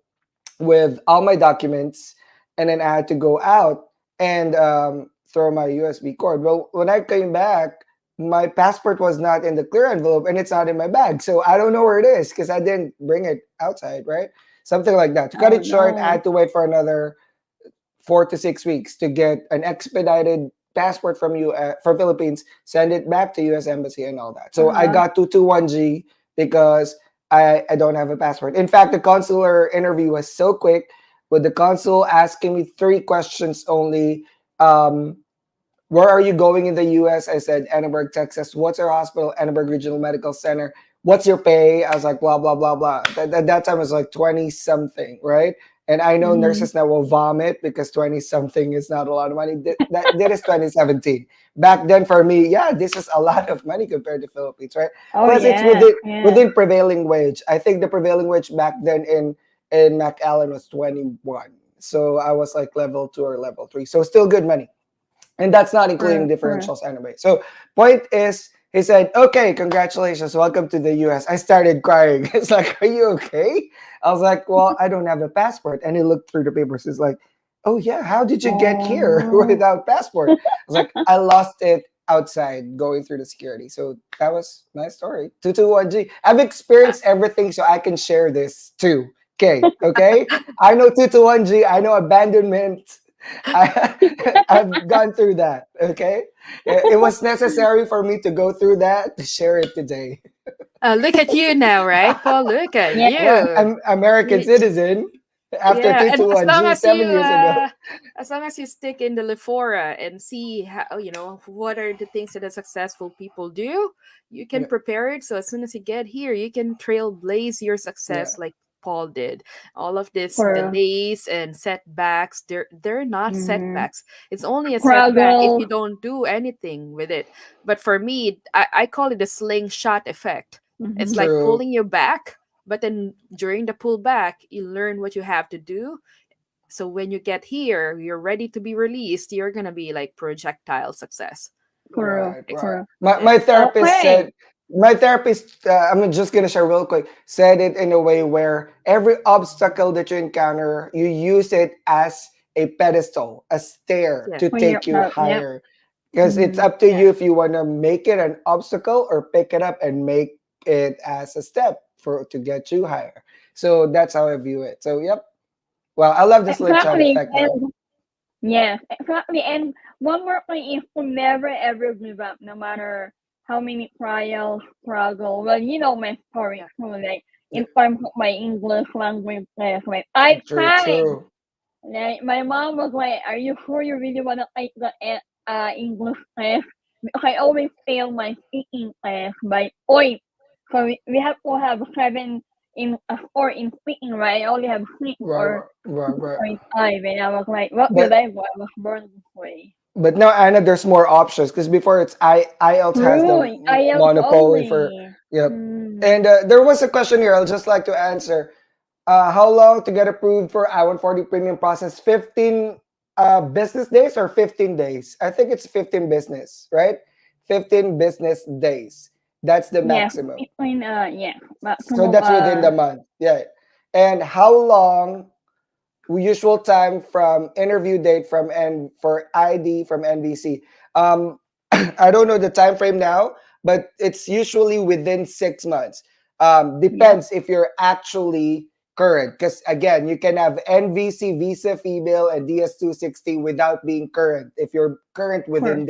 Speaker 2: with all my documents, and then I had to go out and throw my USB cord. Well, when I came back, my passport was not in the clear envelope and it's not in my bag. So I don't know where it is because I didn't bring it outside, right? Something like that. To cut
Speaker 1: Oh
Speaker 2: it short, I
Speaker 1: no.
Speaker 2: had to wait for another 4 to 6 weeks to get an expedited passport from you for Philippines, send it back to U.S. Embassy and all that. So I
Speaker 1: Uh-huh.
Speaker 2: got 221G because I don't have a passport. In fact, the consular interview was so quick with the consul asking me 3 questions only. Um, where are you going in the US? I said, Annenberg, Texas. What's your hospital? Annenberg Regional Medical Center. What's your pay? I was like, blah, blah, blah, blah. That time was like 20 something, right? And I know
Speaker 1: Mm-hmm.
Speaker 2: nurses now will vomit because 20 something is not a lot of money. That is 2017. Back then for me, yeah, this is a lot of money compared to Philippines, right?
Speaker 1: Oh
Speaker 2: Plus it's
Speaker 1: yeah, yeah.
Speaker 2: within prevailing wage. I think the prevailing wage back then in McAllen was 21. So I was like level 2 or level 3. So still good money, and that's not including
Speaker 1: For
Speaker 2: differentials anyway. So point is, he said, "Okay, congratulations, welcome to the U.S." I started crying. It's like, "Are you okay?" I was like, "Well, I don't have a passport." And he looked through the papers. He's like, "Oh yeah, how did you get here
Speaker 1: oh.
Speaker 2: without passport?" I was like, "I lost it outside going through the security." So that was my story. 221G. I've experienced everything, so I can share this too. Okay. I know 221G. I know abandonment. I I've gone through that. Okay, it was necessary for me to go through that to share it today.
Speaker 3: Look at you now, right, Paul? Look at
Speaker 1: Yeah.
Speaker 2: What?
Speaker 3: you.
Speaker 2: I'm American
Speaker 3: You,
Speaker 2: citizen after
Speaker 3: yeah, and as long
Speaker 2: 221G
Speaker 3: as you
Speaker 2: 7 years ago.
Speaker 3: as long as you stick in the Lephora and see how, what are the things that the successful people do, you can
Speaker 2: Yeah,
Speaker 3: prepare it. So as soon as you get here, you can trailblaze your
Speaker 2: yeah,
Speaker 3: success like Paul did. All of this
Speaker 1: For
Speaker 3: delays and setbacks, they're not
Speaker 1: mm-hmm.
Speaker 3: setbacks. It's only a setback if you
Speaker 1: Struggle.
Speaker 3: don't do anything with it. But for me, I call it the slingshot effect. It's
Speaker 1: Mm-hmm.
Speaker 3: like
Speaker 2: true.
Speaker 3: pulling you back, but then during the pullback, you learn what you have to do. So when you get here, you're ready to be released. You're gonna be like projectile success.
Speaker 1: For
Speaker 2: Right,
Speaker 3: Ex-
Speaker 2: right.
Speaker 1: for
Speaker 2: My
Speaker 3: Yeah.
Speaker 2: therapist
Speaker 1: okay.
Speaker 2: said, my therapist, I'm just gonna share real quick, said it in a way where every obstacle that you encounter, you use it as a pedestal, a stair
Speaker 3: Yeah.
Speaker 2: to
Speaker 1: When you're
Speaker 2: take you
Speaker 1: yep.
Speaker 2: higher. Because it's
Speaker 1: Mm-hmm.
Speaker 2: up to
Speaker 3: Yeah.
Speaker 2: you if you want to make it an obstacle or pick it up and make it as a step for to get you higher. So that's how I view it. So yep. Well, I love the slingshot
Speaker 1: Exactly.
Speaker 2: effect though.
Speaker 1: And yes, exactly. And one more thing is to never ever give up, no matter how many trials, struggle. Well, you know my story
Speaker 3: Yeah.
Speaker 1: too, like
Speaker 2: Yeah,
Speaker 1: in terms of my English language test. Like I
Speaker 2: true,
Speaker 1: tried.
Speaker 2: true.
Speaker 1: Like my mom was like, "Are you sure you really wanna take the English test?" Because I always fail my speaking test by point. So we have to have seven in a score in speaking, right? I only have six
Speaker 2: Right,
Speaker 1: or
Speaker 2: right, right, right.
Speaker 1: 6.5, and I was like, "What did
Speaker 2: But
Speaker 1: I do? I was born this way."
Speaker 2: But now, Anna, there's more options because before it's IELTS has the
Speaker 1: True, IELTS
Speaker 2: monopoly for,
Speaker 1: only.
Speaker 2: yep.
Speaker 1: Hmm.
Speaker 2: And there was a question here I'll just like to answer. How long to get approved for I-140 premium process? 15 business days or 15 days? I think it's 15 business, right? 15 business days. That's the
Speaker 1: Yeah,
Speaker 2: maximum.
Speaker 1: between yeah,
Speaker 2: So
Speaker 1: maximum
Speaker 2: that's within the month. Yeah. And how long usual time from interview date from for ID from NVC? I don't know the time frame now, but it's usually within 6 months.
Speaker 1: yeah,
Speaker 2: Depends if you're actually current, because again, you can have NVC visa female and DS-260 without being current. If you're current
Speaker 1: correct.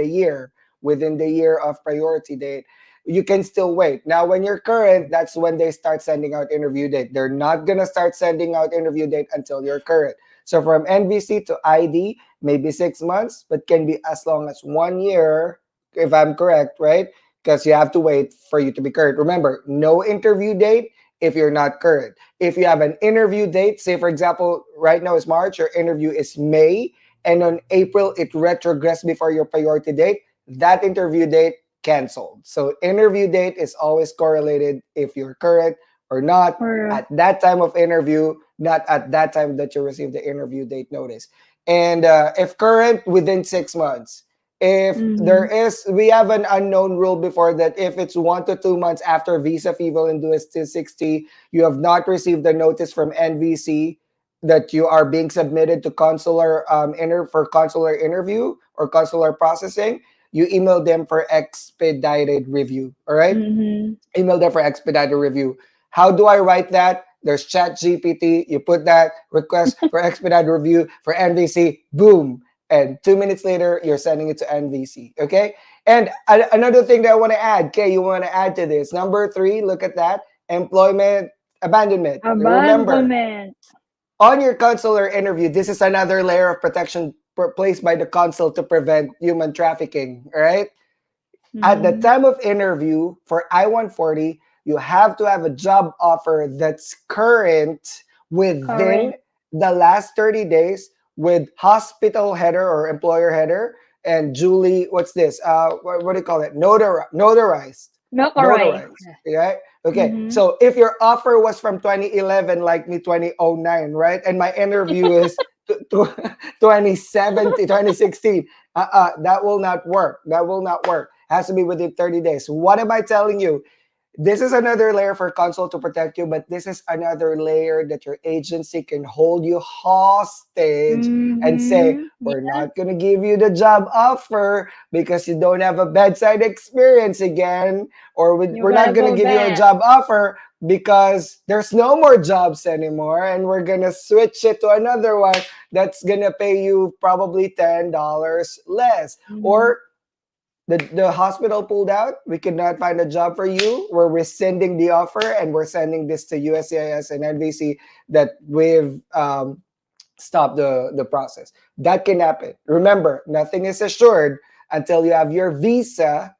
Speaker 2: within the year of priority date, you can still wait. Now, when you're current, that's when they start sending out interview date. They're not gonna start sending out interview date until you're current. So from NVC to ID, maybe 6 months, but can be as long as 1 year, if I'm correct, right? Because you have to wait for you to be current. Remember, no interview date if you're not current. If you have an interview date, say for example, right now is March, your interview is May, and on April it retrogressed before your priority date, that interview date canceled. So interview date is always correlated if you're current or not
Speaker 1: Correct.
Speaker 2: at that time of interview, not at that time that you receive the interview date notice. And if current, within 6 months. If there
Speaker 1: Mm-hmm.
Speaker 2: is, we have an unknown rule before that if it's 1 to 2 months after visa fever and US 260, you have not received the notice from NVC that you are being submitted to consular for consular interview or consular processing, you email them for expedited review. All right,
Speaker 1: Mm-hmm.
Speaker 2: email them for expedited review. How do I write that? There's Chat GPT. You put that request for expedited review for NVC, boom. And 2 minutes later, you're sending it to NVC. Okay. And another thing that I want to add, okay, you want to add to this. Number three, look at that. Employment abandonment. Remember,
Speaker 1: Abandonment.
Speaker 2: on your consular interview, this is another layer of protection placed by the consul to prevent human trafficking. All right. At the
Speaker 1: Mm-hmm.
Speaker 2: time of interview for I-140, you have to have a job offer that's current within
Speaker 1: Correct.
Speaker 2: the last 30 days with hospital header or employer header and Julie, what's this? What do you call it? Notarized.
Speaker 1: Milk alright.
Speaker 2: Notarized. Yeah. Okay.
Speaker 1: Mm-hmm.
Speaker 2: So if your offer was from 2011, like me, 2009, right? And my interview is 2017, 2016, that will not work. That will not work. Has to be within 30 days. What am I telling you? This is another layer for console to protect you, but this is another layer that your agency can hold you hostage and say,
Speaker 1: Mm-hmm.
Speaker 2: we're
Speaker 1: Yeah.
Speaker 2: not going to give you the job offer because you don't have a bedside experience again, or
Speaker 1: You
Speaker 2: we're not
Speaker 1: gotta
Speaker 2: going to
Speaker 1: go
Speaker 2: give you a
Speaker 1: back.
Speaker 2: job offer because there's no more jobs anymore, and we're going to switch it to another one that's going to pay you probably $10 less.
Speaker 1: Mm-hmm.
Speaker 2: Or the hospital pulled out. We could not find a job for you. We're rescinding the offer and we're sending this to USCIS and NVC that we've stopped the process. That can happen. Remember, nothing is assured until you have your visa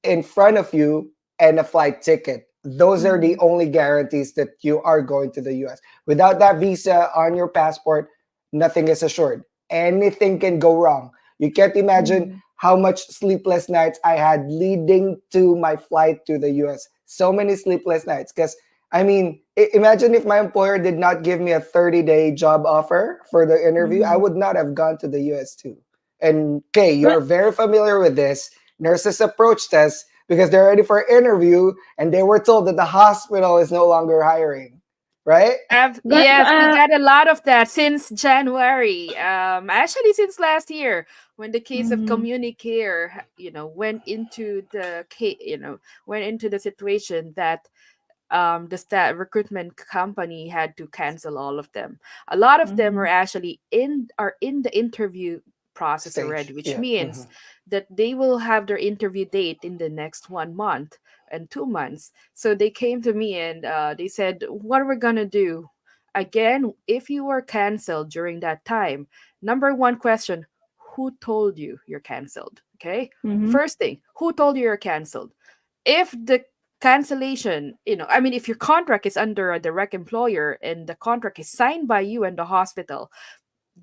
Speaker 2: in front of you and a flight ticket. Those are the
Speaker 1: Mm-hmm.
Speaker 2: only guarantees that you are going to the US. Without that visa on your passport, nothing is assured. Anything can go wrong. You can't imagine
Speaker 1: Mm-hmm.
Speaker 2: how much sleepless nights I had leading to my flight to the US. So many sleepless nights. Because, I mean, imagine if my employer did not give me a 30-day job offer for the interview, I
Speaker 1: Mm-hmm.
Speaker 2: would not have gone to the US too. And, Kay,
Speaker 1: But
Speaker 2: you're very familiar with this. Nurses approached us because they're ready for interview and they were told that the hospital is no longer hiring, right?
Speaker 1: but
Speaker 3: Yes, we got a lot of that since January. Actually, since last year, when the case of
Speaker 1: mm-hmm.
Speaker 3: Communicare, went into the went into the situation that the recruitment company had to cancel all of them. A lot of them
Speaker 1: Mm-hmm.
Speaker 3: are in the interview process already,
Speaker 2: Stage.
Speaker 3: which
Speaker 2: Yeah.
Speaker 3: means that they will have their interview date in the next 1 month and 2 months. So they came to me and they said, "What are we gonna do?" Again, if you were canceled during that time, number one question: Who told you you're canceled? Okay,
Speaker 1: Mm-hmm.
Speaker 3: first thing, who told you you're canceled? If the cancellation, I mean, if your contract is under a direct employer and the contract is signed by you and the hospital,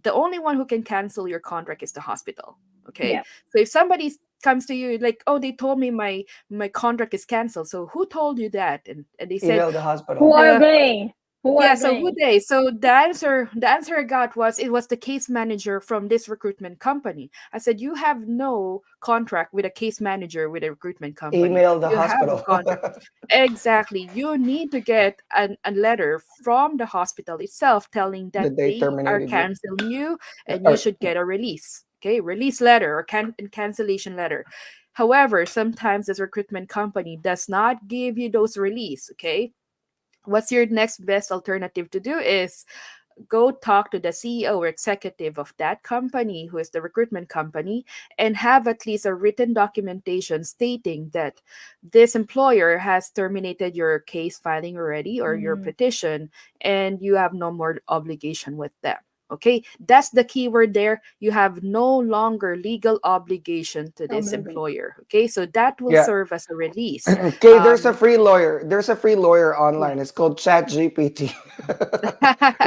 Speaker 3: the only one who can cancel your contract is the hospital. Okay,
Speaker 1: Yeah.
Speaker 3: so if somebody comes to you like, "Oh, they told me my contract is canceled," so who told you that? And they said
Speaker 2: Email the
Speaker 1: Who
Speaker 2: hospital.
Speaker 1: are
Speaker 3: the
Speaker 1: they? Who
Speaker 3: Yeah,
Speaker 1: are
Speaker 3: so who
Speaker 1: they?
Speaker 3: they? So the answer I got was it was the case manager from this recruitment company. I said you have no contract with a case manager with a recruitment company.
Speaker 2: Email the
Speaker 3: You have a
Speaker 2: hospital.
Speaker 3: contract. Exactly. You need to get a letter from the hospital itself telling that
Speaker 2: That they
Speaker 3: they are
Speaker 2: terminated you.
Speaker 3: canceling you and you
Speaker 2: Or
Speaker 3: should get a release. Okay, release letter or cancellation letter. However, sometimes this recruitment company does not give you those release. Okay, what's your next best alternative to do is go talk to the CEO or executive of that company, who is the recruitment company, and have at least a written documentation stating that this employer has terminated your case filing already or your
Speaker 1: Mm,
Speaker 3: petition, and you have no more obligation with them. Okay, that's the key word there. You have no longer legal obligation to this
Speaker 1: obligate.
Speaker 3: employer. Okay, so that will
Speaker 2: yeah.
Speaker 3: serve as a release.
Speaker 2: Okay, there's a
Speaker 3: Um,
Speaker 2: free lawyer. There's a free lawyer
Speaker 3: yeah.
Speaker 2: online. It's called Chat GPT.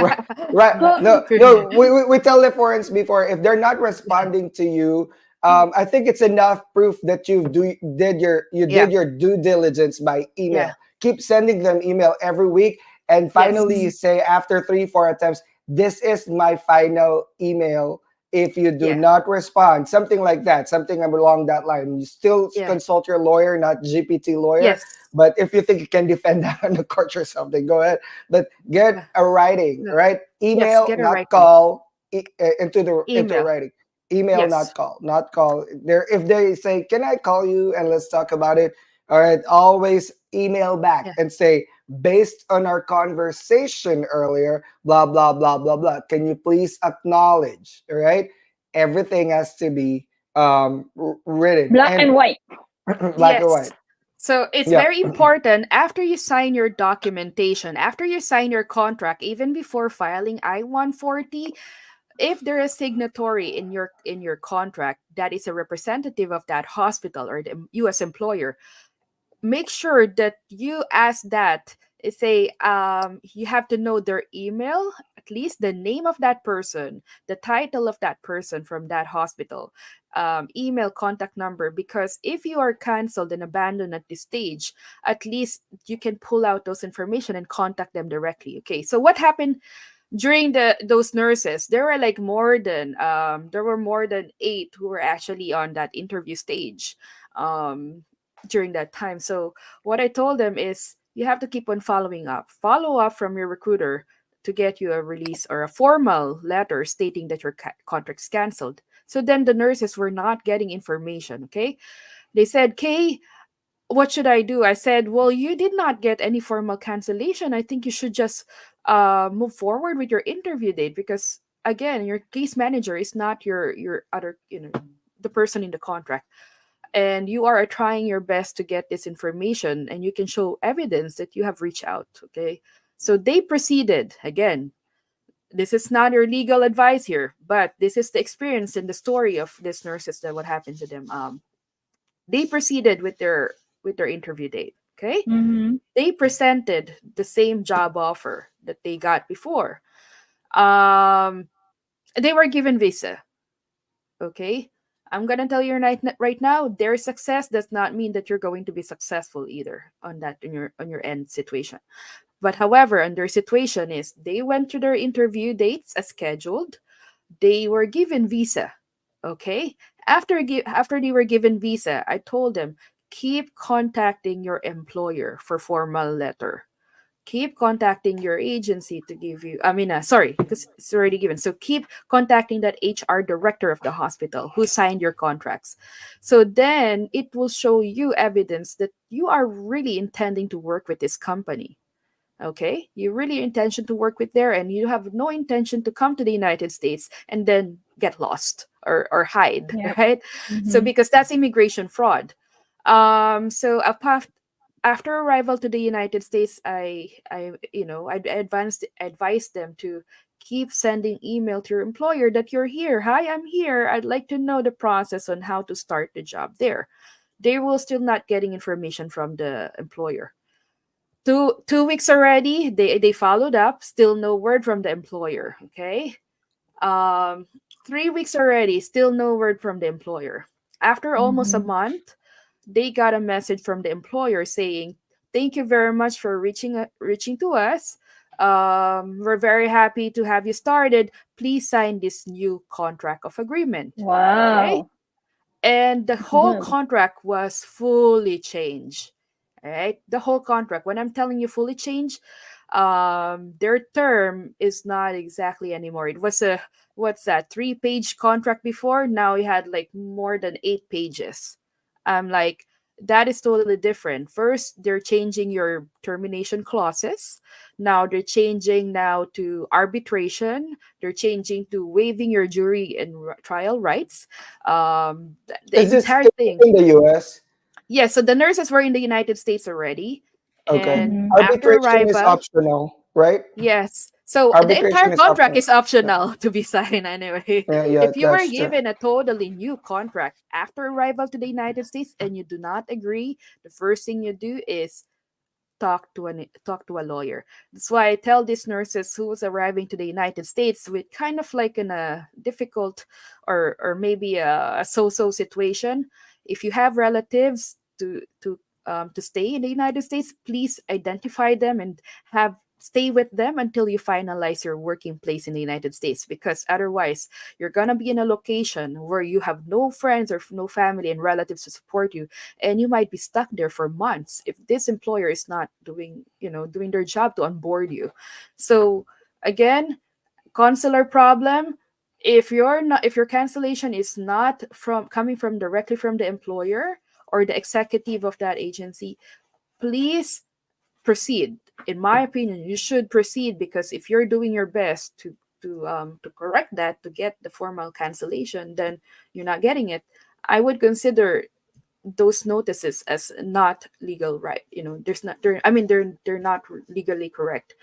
Speaker 2: Right, right.
Speaker 1: So,
Speaker 2: No,
Speaker 3: Pretty-
Speaker 2: no. We tell the foreigners before, if they're not responding to you, I think it's enough proof that you
Speaker 3: yeah,
Speaker 2: did your due diligence by
Speaker 3: yeah,
Speaker 2: email. Keep sending them email every week, and
Speaker 3: yes,
Speaker 2: finally you say after 3 4 attempts, this is my final email. If you do
Speaker 3: yeah,
Speaker 2: not respond, something like that, something along that line, you still
Speaker 3: yeah,
Speaker 2: consult your lawyer, not GPT lawyer.
Speaker 3: yes.
Speaker 2: But if you think you can defend that on the court or something, go ahead. But get
Speaker 3: Yeah.
Speaker 2: a writing,
Speaker 3: Yeah.
Speaker 2: right?
Speaker 3: Yes,
Speaker 2: Email,
Speaker 3: get a
Speaker 2: not
Speaker 3: writing.
Speaker 2: call. Into
Speaker 3: Email.
Speaker 2: writing. Email,
Speaker 3: Yes.
Speaker 2: not call. Not call. There, if they say, "Can I call you and let's talk about it?" All right, always email back
Speaker 3: Yeah.
Speaker 2: and say, "Based on our conversation earlier, blah blah blah blah blah. Can you please acknowledge?" All right, everything has to be written
Speaker 1: black
Speaker 2: and
Speaker 1: and white.
Speaker 2: black and
Speaker 3: Yes.
Speaker 2: white.
Speaker 3: So it's
Speaker 2: Yeah.
Speaker 3: very important after you sign your documentation, after you sign your contract, even before filing I-140, if there is signatory in your contract that is a representative of that hospital or the US employer, make sure that you ask that say you have to know their email, at least the name of that person, the title of that person from that hospital, email, contact number, because if you are canceled and abandoned at this stage, at least you can pull out those information and contact them directly. Okay, so what happened during those nurses, there were more than 8 who were actually on that interview stage um during that time. So what I told them is you have to keep on follow up from your recruiter to get you a release or a formal letter stating that your contract's canceled. So then the nurses were not getting information. Okay, they said, Kay, what should I do? I said, well, you did not get any formal cancellation. I think you should just move forward with your interview date, because again, your case manager is not your other, the person in the contract, and you are trying your best to get this information, and you can show evidence that you have reached out. Okay, so they proceeded again. This is not your legal advice here, but this is the experience and the story of these nurses that what happened to them. They proceeded with their interview date. Okay,
Speaker 1: Mm-hmm.
Speaker 3: they presented the same job offer that they got before. um they were given visa. Okay, I'm gonna tell you right now, their success does not mean that you're going to be successful either on that, on your end situation. But however, on their situation is they went to their interview dates as scheduled. They were given visa. Okay, after they were given visa, I told them, keep contacting your employer for formal letter, keep contacting your agency to give you, sorry, because it's already given, so keep contacting that HR director of the hospital who signed your contracts. So then it will show you evidence that you are really intending to work with this company. Okay, you really intention to work with there, and you have no intention to come to the United States and then get lost or hide.
Speaker 1: Yep.
Speaker 3: Right? So
Speaker 1: Mm-hmm.
Speaker 3: because that's immigration fraud. So after arrival to the United States, I advised them to keep sending email to your employer that you're here. Hi, I'm here. I'd like to know the process on how to start the job there. They will still not getting information from the employer. Two weeks already, they followed up, still no word from the employer. Okay, 3 weeks already, still no word from the employer. After almost a
Speaker 1: Mm-hmm.
Speaker 3: month, they got a message from the employer saying, thank you very much for reaching to us. We're very happy to have you started. Please sign this new contract of agreement. Okay.
Speaker 1: Wow.
Speaker 3: And the whole
Speaker 1: Good.
Speaker 3: contract was fully changed. All right. The whole contract. When I'm telling you fully changed, their term is not exactly anymore. It was a, what's that, 3-page contract before. Now we had like more than 8 pages. I'm like, that is totally different. First, they're changing your termination clauses. Now they're changing now to arbitration. They're changing to waiving your jury and trial rights. The
Speaker 2: Is this
Speaker 3: entire
Speaker 2: still
Speaker 3: thing.
Speaker 2: in the US?
Speaker 3: Yeah, so the nurses were in the United States already,
Speaker 2: Okay.
Speaker 3: and
Speaker 1: Mm-hmm.
Speaker 3: after
Speaker 2: Arbitration is
Speaker 3: arrival,
Speaker 2: optional, right?
Speaker 3: yes. So the entire
Speaker 2: Arbitration is
Speaker 3: contract
Speaker 2: optional.
Speaker 3: is optional to be signed anyway.
Speaker 2: Yeah, yeah,
Speaker 3: If you were
Speaker 2: that's true.
Speaker 3: given a totally new contract after arrival to the United States and you do not agree, the first thing you do is talk to a lawyer. That's why I tell these nurses who was arriving to the United States with kind of like in a difficult or maybe a so-so situation. If you have relatives to stay in the United States, please identify them and have stay with them until you finalize your working place in the United States, because otherwise you're gonna be in a location where you have no friends or no family and relatives to support you, and you might be stuck there for months if this employer is not doing their job to onboard you. So again, consular problem, if your cancellation is not from coming from directly from the employer or the executive of that agency, please proceed. In my opinion, you should proceed, because if you're doing your best to correct that, to get the formal cancellation, then you're not getting it. I would consider those notices as not legal, right? There's not they're I mean they're not legally correct.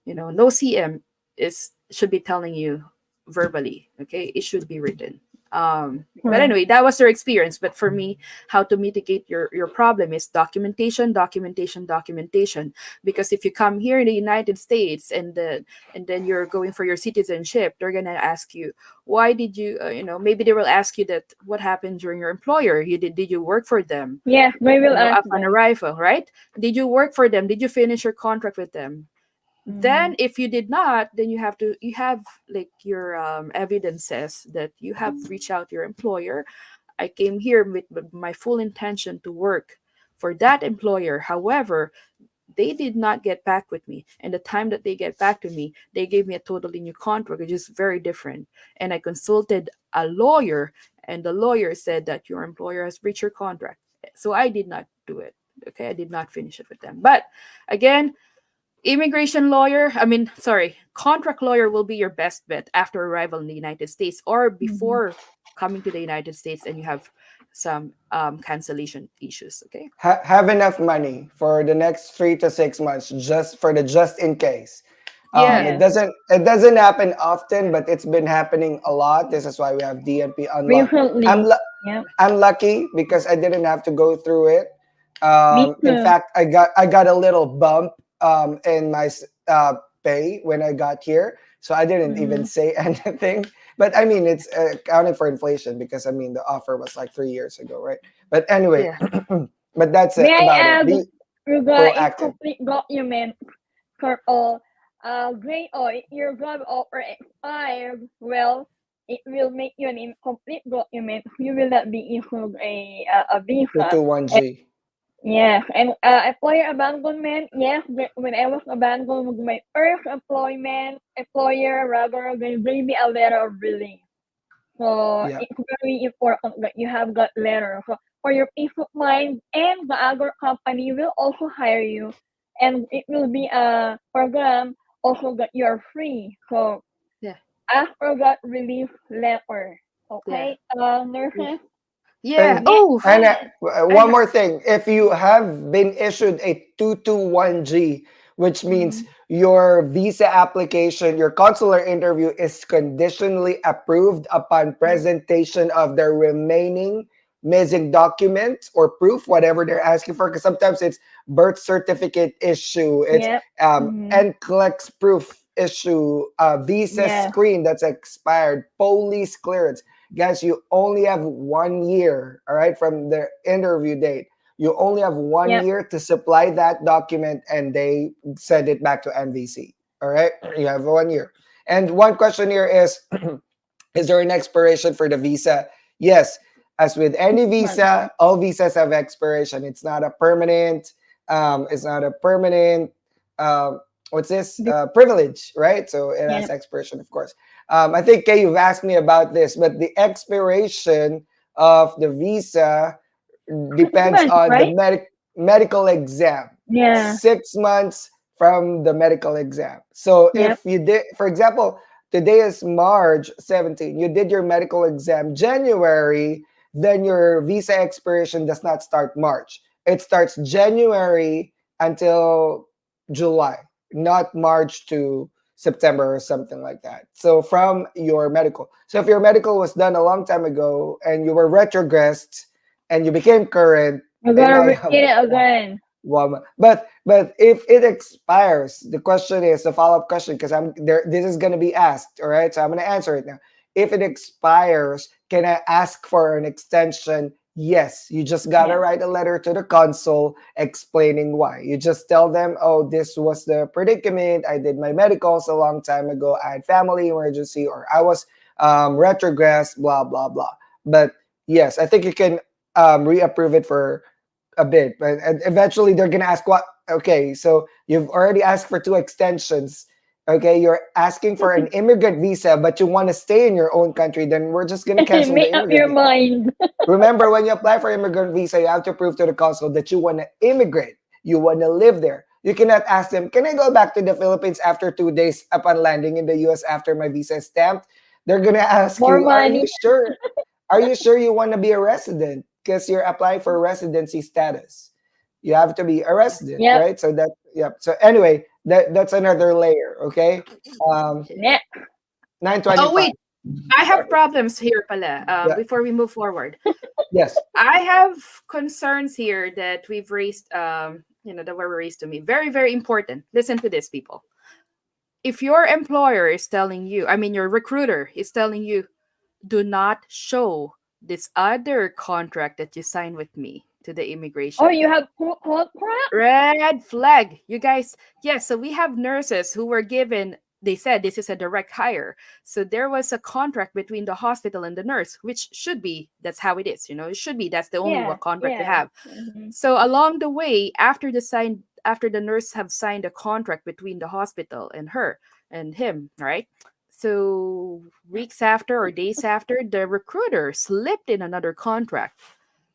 Speaker 3: No CM is should be telling you verbally. Okay, it should be written. But
Speaker 1: Right.
Speaker 3: anyway, that was their experience. But for me, how to mitigate your problem is documentation, documentation, documentation. Because if you come here in the United States and then you're going for your citizenship, they're gonna ask you, why did you maybe they will ask you that what happened during your employer. Did you work for them,
Speaker 1: Yes, we will ask
Speaker 3: upon
Speaker 1: them.
Speaker 3: arrival, right? Did you work for them? Did you finish your contract with them?
Speaker 1: Mm-hmm.
Speaker 3: Then if you did not, then you have like your evidences that you have reached out to your employer. I came here with my full intention to work for that employer. However, they did not get back with me, and the time that they get back to me, they gave me a totally new contract, which is very different. And I consulted a lawyer, and the lawyer said that your employer has breached your contract. So I did not do it. Okay, I did not finish it with them. But again, immigration lawyer, contract lawyer will be your best bet after arrival in the United States or
Speaker 1: Mm-hmm.
Speaker 3: before coming to the United States and you have some cancellation issues. Okay.
Speaker 2: Have enough money for the next 3 to 6 months, just for the just in case. It
Speaker 3: Yeah.
Speaker 1: Yes,
Speaker 2: doesn't happen often, but it's been happening a lot. This is why we have DNP Unlocked. I'm
Speaker 1: recently.
Speaker 2: lu-
Speaker 1: Yeah,
Speaker 2: I'm lucky because I didn't have to go through it.
Speaker 1: me
Speaker 2: In
Speaker 1: too.
Speaker 2: fact, I got a little bump in my pay when I got here, so I didn't even
Speaker 1: Mm-hmm.
Speaker 2: say anything. But I mean, it's accounting for inflation because I mean the offer was like 3 years ago, right? But anyway,
Speaker 3: Yeah.
Speaker 2: but that's it
Speaker 1: May I
Speaker 2: about it.
Speaker 1: add,
Speaker 2: Be
Speaker 1: you got
Speaker 2: proactive.
Speaker 1: incomplete document for all. Grade or if your job offer expired, well, it will make you an incomplete document. You will not be issued a visa.
Speaker 2: 221G.
Speaker 1: Yes, and employer abandonment. Yes, when I was abandoned with my first employer rather they gave me a letter of release. So
Speaker 2: Yeah.
Speaker 1: it's very important that you have that letter. So for your peace of mind, and the other company will also hire you, and it will be a program also that you are free. So
Speaker 3: Yeah.
Speaker 1: ask for that release letter.
Speaker 3: Yeah.
Speaker 1: Okay, nurses.
Speaker 3: Yeah.
Speaker 2: And
Speaker 1: Yes,
Speaker 3: Oh,
Speaker 2: and
Speaker 3: I
Speaker 2: one
Speaker 3: ha-
Speaker 2: more thing, if you have been issued a 221G, which means
Speaker 1: mm,
Speaker 2: your visa application, your consular interview is conditionally approved upon presentation of the remaining missing documents or proof, whatever they're asking for. Because sometimes it's birth certificate issue, it's
Speaker 1: yep, mm,
Speaker 2: NCLEX proof issue, visa
Speaker 1: yes,
Speaker 2: screen that's expired, police clearance. Guys, you only have 1 year, all right, from the interview date. You only have one
Speaker 1: yep.
Speaker 2: year to supply that document and they send it back to NVC. All right, you have 1 year. And one question here is there an expiration for the visa? Yes, as with any
Speaker 1: 6 months.
Speaker 2: visa, all visas have expiration. It's not a permanent. It's not a permanent. What's this? Privilege, right? So it has
Speaker 1: Yep.
Speaker 2: expiration, of course. I think Kay, you've asked me about this, but the expiration of the visa
Speaker 1: 6
Speaker 2: depends
Speaker 1: months,
Speaker 2: on the
Speaker 1: right?
Speaker 2: medical exam.
Speaker 1: Yeah.
Speaker 2: 6 months from the medical exam. So
Speaker 1: Yep.
Speaker 2: if you did, for example, today is March 17, you did your medical exam January, then your visa expiration does not start March. It starts January until July, not March to September or something like that. So from your medical. So if your medical was done a long time ago and you were retrogressed and you became current,
Speaker 1: We're
Speaker 2: and
Speaker 1: gonna
Speaker 2: now you
Speaker 1: repeat
Speaker 2: have
Speaker 1: it again.
Speaker 2: one. But if it expires, the question is the follow up question because I'm there. This is gonna be asked. All right, so I'm gonna answer it now. If it expires, can I ask for an extension? Yes, you just gotta
Speaker 1: Yeah.
Speaker 2: write a letter to the consul explaining why. You just tell them, oh, this was the predicament. I did my medicals a long time ago. I had family emergency, or I was retrogressed. Blah blah blah. But yes, I think you can reapprove it for a bit, but and eventually they're gonna ask what. Okay, so you've already asked for two extensions. Okay, you're asking for an immigrant visa, but you want to stay in your own country. Then we're just gonna cancel the
Speaker 1: Make up
Speaker 2: immigrant
Speaker 1: your
Speaker 2: visa.
Speaker 1: mind.
Speaker 2: Remember, when you apply for immigrant visa, you have to prove to the consul that you want to immigrate. You want to live there. You cannot ask them, "Can I go back to the Philippines after 2 days upon landing in the U.S. after my visa is stamped?" They're gonna ask
Speaker 1: More
Speaker 2: you, "Are
Speaker 1: money.
Speaker 2: you sure? Are you sure you want to be a resident? Because you're applying for residency status. You have to be a resident,
Speaker 1: Yep.
Speaker 2: right?" So that, yeah. So anyway, that's another layer. Okay, um,
Speaker 1: Yeah.
Speaker 3: Oh
Speaker 2: 925.
Speaker 3: wait, I have problems here, pala.
Speaker 2: Yeah.
Speaker 3: Before we move forward,
Speaker 2: Yes.
Speaker 3: I have concerns here that we've raised. That were raised to me. Very, very important. Listen to this, people. If your employer is telling you, I mean, your recruiter is telling you, do not show this other contract that you signed with me to the
Speaker 1: Oh,
Speaker 3: immigration.
Speaker 1: you have cold crap?
Speaker 3: Red flag. You guys, yes, so we have nurses who were given, they said this is a direct hire. So there was a contract between the hospital and the nurse, which should be, that's how it is, it should be, that's the only
Speaker 1: Yeah.
Speaker 3: contract you
Speaker 1: Yeah.
Speaker 3: have.
Speaker 1: Hmm.
Speaker 3: So along the way, after the nurse have signed a contract between the hospital and her and him, right? So weeks after or days after, the recruiter slipped in another contract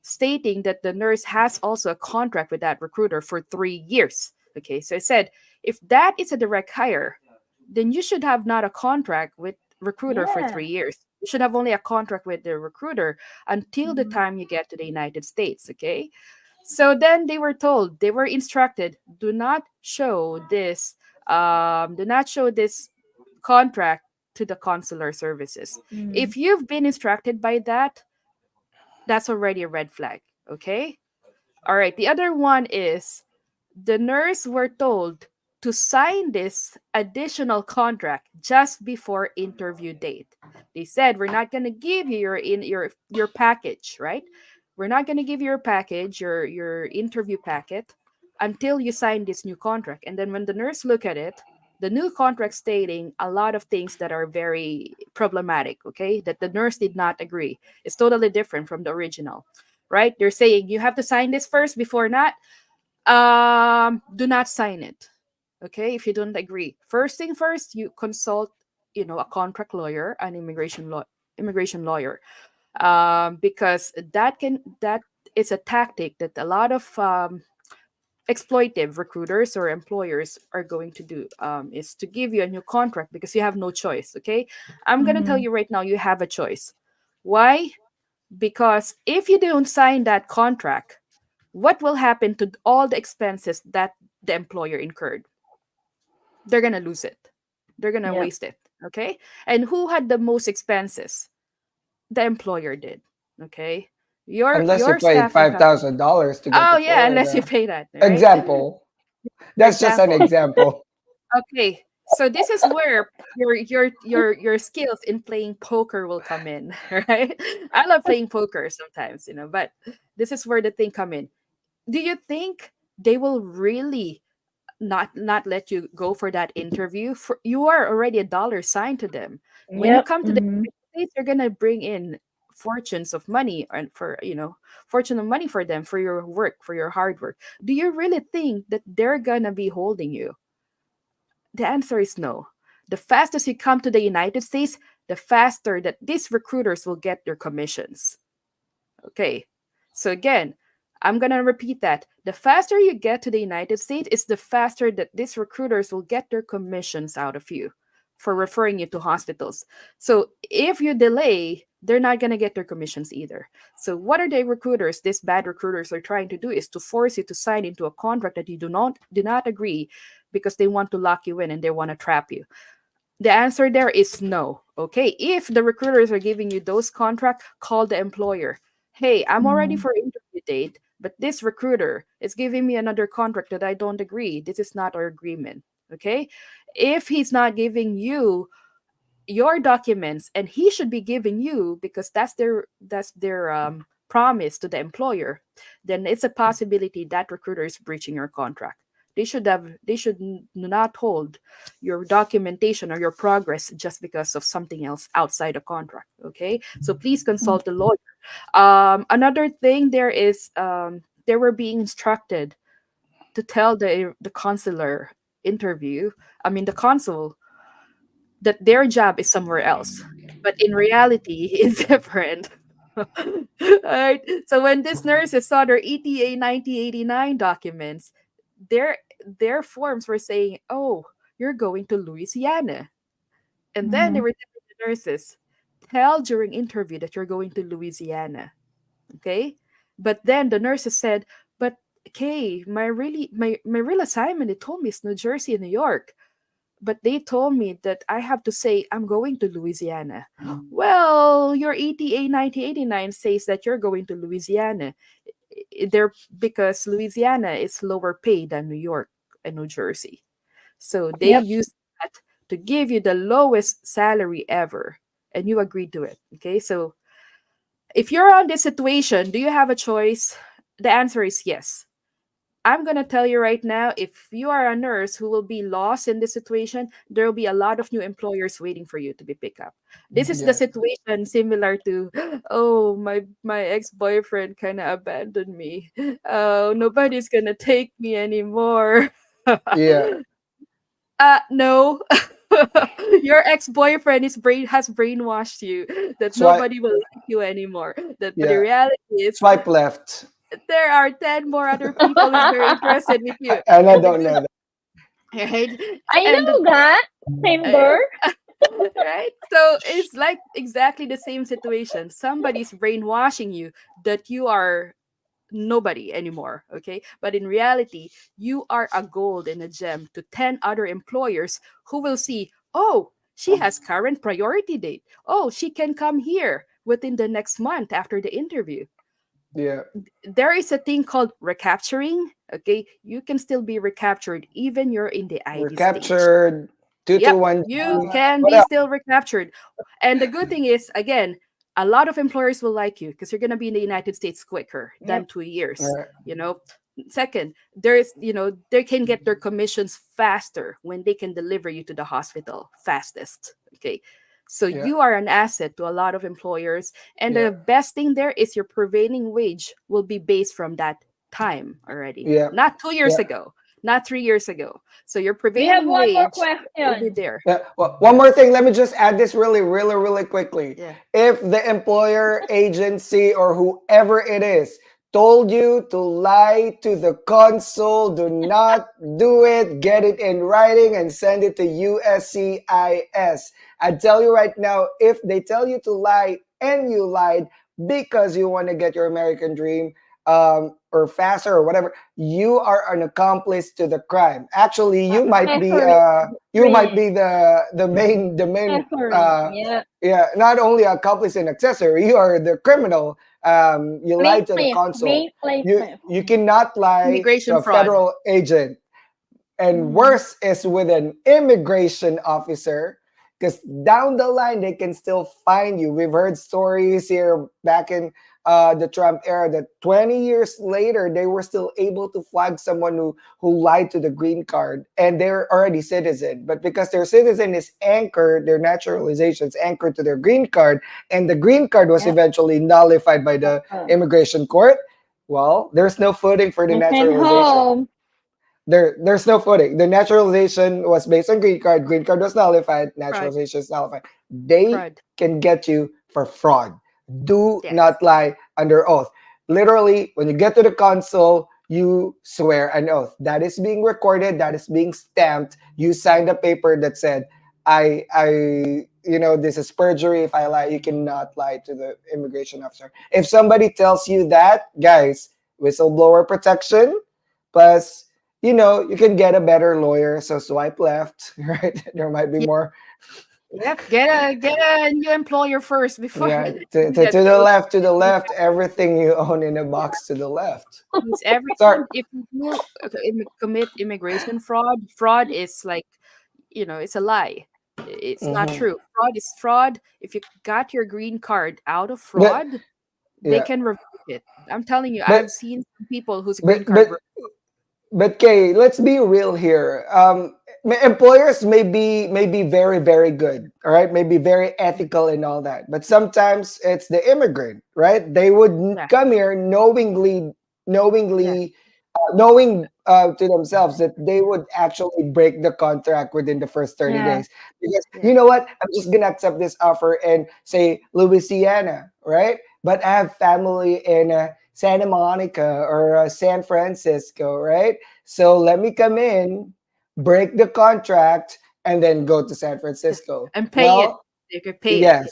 Speaker 3: stating that the nurse has also a contract with that recruiter for 3 years. Okay, so I said, if that is a direct hire, then you should have not a contract with recruiter for
Speaker 1: Yeah.
Speaker 3: 3 years. You should have only a contract with the recruiter until the
Speaker 1: Mhm.
Speaker 3: time you get to the United States. Okay, so then they were told, they were instructed, do not show this contract to the consular services.
Speaker 1: Mm.
Speaker 3: If you've been instructed by that, that's already a red flag. Okay. All right. The other one is the nurse were told to sign this additional contract just before interview date. They said we're not going to give you your package, right? We're not going to give you your package, your interview packet until you sign this new contract. And then when the nurse look at it, the new contract stating a lot of things that are very problematic, okay? That the nurse did not agree. It's totally different from the original, right? They're saying you have to sign this first before not do not sign it, okay? If you don't agree, first thing first, you consult a contract lawyer, an immigration lawyer, because that is a tactic that a lot of exploitive recruiters or employers are going to do, is to give you a new contract because you have no choice. Okay, I'm going to tell
Speaker 1: Mhm.
Speaker 3: you right now, you have a choice. Why? Because if you don't sign that contract, what will happen to all the expenses that the employer incurred? They're going to lose it. They're going to
Speaker 1: Yep.
Speaker 3: waste it. Okay? And who had the most expenses? The employer did. Okay?
Speaker 2: Unless you
Speaker 3: Your
Speaker 2: paid
Speaker 3: staffing company.
Speaker 2: $5,000 to get
Speaker 3: Oh
Speaker 2: to
Speaker 3: yeah, unless you
Speaker 2: Florida.
Speaker 3: pay that, right?
Speaker 2: Example.
Speaker 3: For
Speaker 2: That's just an
Speaker 3: example.
Speaker 2: example.
Speaker 3: Okay. So this is where your skills in playing poker will come in, right? I love playing poker sometimes, but this is where the thing come in. Do you think they will really not let you go for that interview, for you are already a dollar sign to them. When you
Speaker 1: Yep.
Speaker 3: come to the United States, you're gonna bring in fortunes of money, and for fortune of money for them, for your work, for your hard work. Do you really think that they're gonna be holding you? The answer is no. The fastest you come to the United States, the faster that these recruiters will get their commissions. Okay. So again, I'm going to repeat that. The faster you get to the United States is the faster that these recruiters will get their commissions out of you for referring you to hospitals. So if you delay, they're not going to get their commissions either. So what are the recruiters, these bad recruiters are trying to do is to force you to sign into a contract that you do not agree, because they want to lock you in and they want to trap you. The answer there is no. Okay. If the recruiters are giving you those contracts, call the employer. Hey, I'm already for interview date, but this recruiter is giving me another contract that I don't agree. This is not our agreement. Okay. If he's not giving you your documents, and he should be giving you, because that's their promise to the employer, then it's a possibility that recruiter is breaching your contract. They should not hold your documentation or your progress just because of something else outside a contract. Okay, so please consult the lawyer. Another thing there is, they were being instructed to tell the consular interview, I mean the consul, that their job is somewhere else. But in reality, it's different. Right? So when these nurses saw their ETA 9089 documents, their their forms were saying, "Oh, you're going to Louisiana." And then they were telling the nurses, "Tell during interview that you're going to Louisiana." Okay? But then the nurses said, "But okay, my real assignment, it told me it's New Jersey and New York, but they told me that I have to say I'm going to Louisiana." Well, your ETA 9089 says that you're going to Louisiana. There, because Louisiana is lower pay than New York and New Jersey. So they
Speaker 1: Yep.
Speaker 3: use that to give you the lowest salary ever. And you agreed to it. Okay. So if you're on this situation, do you have a choice? The answer is yes. I'm going to tell you right now, if you are a nurse who will be lost in this situation, there will be a lot of new employers waiting for you to be picked up. This is the
Speaker 2: Yeah.
Speaker 3: situation similar to, oh, my ex-boyfriend kind of abandoned me. Oh, nobody's going to take me anymore.
Speaker 2: Yeah.
Speaker 3: No. Your ex-boyfriend has brainwashed you that
Speaker 2: Swipe.
Speaker 3: nobody will like you anymore. But the
Speaker 2: Yeah.
Speaker 3: reality is,
Speaker 2: Swipe left.
Speaker 3: there are 10 more other people who's very interested with you.
Speaker 2: And I don't know that.
Speaker 3: Right?
Speaker 1: I
Speaker 3: And
Speaker 1: know that.
Speaker 3: uh,
Speaker 1: Timber.
Speaker 3: right? So it's like exactly the same situation. Somebody's brainwashing you that you are nobody anymore. Okay. But in reality, you are a gold and a gem to 10 other employers who will see, oh, she has current priority date. Oh, she can come here within the next month after the interview.
Speaker 2: Yeah.
Speaker 3: There is a thing called recapturing. Okay, you can still be recaptured even you're in the
Speaker 2: We're
Speaker 3: ID stage.
Speaker 2: captured.
Speaker 3: Yep,
Speaker 2: 221.
Speaker 3: you can
Speaker 2: What
Speaker 3: be
Speaker 2: else?
Speaker 3: still recaptured. And the good thing is, again, a lot of employers will like you because you're going to be in the United States quicker than
Speaker 1: Yep.
Speaker 3: 2 years.
Speaker 2: Right.
Speaker 3: You know, second, there's, they can get their commissions faster when they can deliver you to the hospital fastest. Okay. So
Speaker 2: Yeah.
Speaker 3: you are an asset to a lot of employers. And
Speaker 2: Yeah.
Speaker 3: the best thing there is your prevailing wage will be based from that time already,
Speaker 2: Yeah.
Speaker 3: not 2 years
Speaker 2: Yeah.
Speaker 3: ago, not 3 years ago. So your
Speaker 1: We have
Speaker 3: prevailing
Speaker 1: one more
Speaker 3: wage will be
Speaker 1: question.
Speaker 3: there.
Speaker 2: Yeah. Well, one more thing. Let me just add this really, really, really quickly.
Speaker 3: Yeah.
Speaker 2: If the employer, agency, or whoever it is told you to lie to the consul, do not do it. Get it in writing and send it to USCIS. I tell you right now, if they tell you to lie and you lied because you want to get your American dream, or faster or whatever, you are an accomplice to the crime. Actually,
Speaker 1: Accessory.
Speaker 2: you might be the main
Speaker 1: Accessory. Yeah.
Speaker 2: yeah, not only accomplice and accessory, you are the criminal. You lied to the
Speaker 1: Plaintiff.
Speaker 2: consul.
Speaker 1: Main
Speaker 2: You
Speaker 1: plaintiff.
Speaker 2: you cannot lie to
Speaker 3: Immigration
Speaker 2: a
Speaker 3: fraud.
Speaker 2: federal agent. And
Speaker 1: Mm.
Speaker 2: worse is with an immigration officer, because down the line they can still find you. We've heard stories here back in the Trump era, that 20 years later they were still able to flag someone who lied to the green card, and they're already citizen, but because their citizen is anchored, their naturalization is anchored to their green card, and the green card was
Speaker 1: Yep.
Speaker 2: eventually nullified by the immigration court. Well, there's no footing for the
Speaker 1: You came
Speaker 2: naturalization.
Speaker 1: home.
Speaker 2: There's no footing. The naturalization was based on green card. Green card was nullified.
Speaker 3: Fraud.
Speaker 2: Naturalization is nullified. They
Speaker 3: Fraud.
Speaker 2: can get you for fraud. Do
Speaker 3: Yes.
Speaker 2: not lie under oath. Literally, when you get to the consul, you swear an oath. That is being recorded. That is being stamped. You signed a paper that said, this is perjury. If I lie, you cannot lie to the immigration officer. If somebody tells you that, guys, whistleblower protection, plus you can get a better lawyer. So swipe left, right? There might be
Speaker 3: Ye-
Speaker 2: more.
Speaker 3: Yep. Get a new employer first before
Speaker 2: Yeah,
Speaker 3: you get
Speaker 2: to the
Speaker 3: those.
Speaker 2: left, to the left. Everything you own in a box to the left.
Speaker 3: Means every
Speaker 2: Sorry.
Speaker 3: time if you do commit immigration fraud, fraud is like, it's a lie. It's not
Speaker 2: Mhm.
Speaker 3: true. Fraud is fraud. If you got your green card out of
Speaker 2: But
Speaker 3: fraud, they
Speaker 2: yeah,
Speaker 3: can revoke it. I'm telling you,
Speaker 2: but
Speaker 3: I've seen some people whose
Speaker 2: but
Speaker 3: green card
Speaker 2: but
Speaker 3: were.
Speaker 2: But Kay, let's be real here. Employers may be very very good, all right, may be very ethical and all that, but sometimes it's the immigrant, right? They would
Speaker 3: Yeah,
Speaker 2: come here knowingly,
Speaker 3: yeah,
Speaker 2: knowing to themselves that they would actually break the contract within the first 30
Speaker 1: Yeah.
Speaker 2: days because
Speaker 3: yeah,
Speaker 2: you know what? I'm just gonna accept this offer and say Louisiana, right? But I have family in Santa Monica or San Francisco, right? So let me come in, break the contract, and then go to San Francisco.
Speaker 3: and pay it.
Speaker 2: Well,
Speaker 3: They could pay it.
Speaker 2: yes.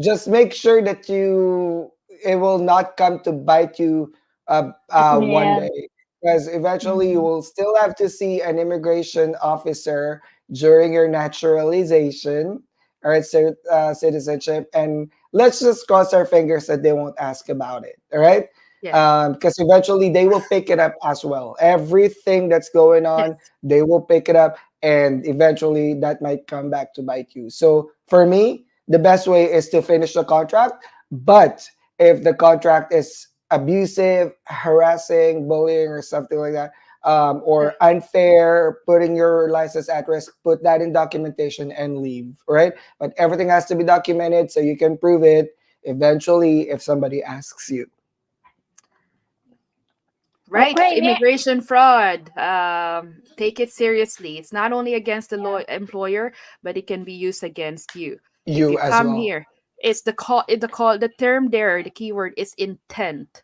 Speaker 2: Just make sure that it will not come to bite you
Speaker 1: In the
Speaker 2: one
Speaker 1: end.
Speaker 2: day, because eventually you
Speaker 1: Mm-hmm.
Speaker 2: will still have to see an immigration officer during your naturalization, all right, citizenship, and let's just cross our fingers that they won't ask about it, all right?
Speaker 3: Yeah.
Speaker 2: Because eventually they will pick it up as well. Everything that's going
Speaker 3: Yes.
Speaker 2: on, they will pick it up, and eventually that might come back to bite you. So for me, the best way is to finish the contract. But if the contract is abusive, harassing, bullying, or something like that,
Speaker 3: Yeah.
Speaker 2: or unfair, putting your license at risk, put that in documentation and leave, right? But everything has to be documented so you can prove it eventually if somebody asks you.
Speaker 3: Right.
Speaker 1: Okay,
Speaker 3: Immigration fraud. Take it seriously. It's not only against the
Speaker 1: yeah.
Speaker 3: employer, but it can be used against you. If you
Speaker 2: You as
Speaker 3: come
Speaker 2: well.
Speaker 3: here, it's the term there, the keyword is intent.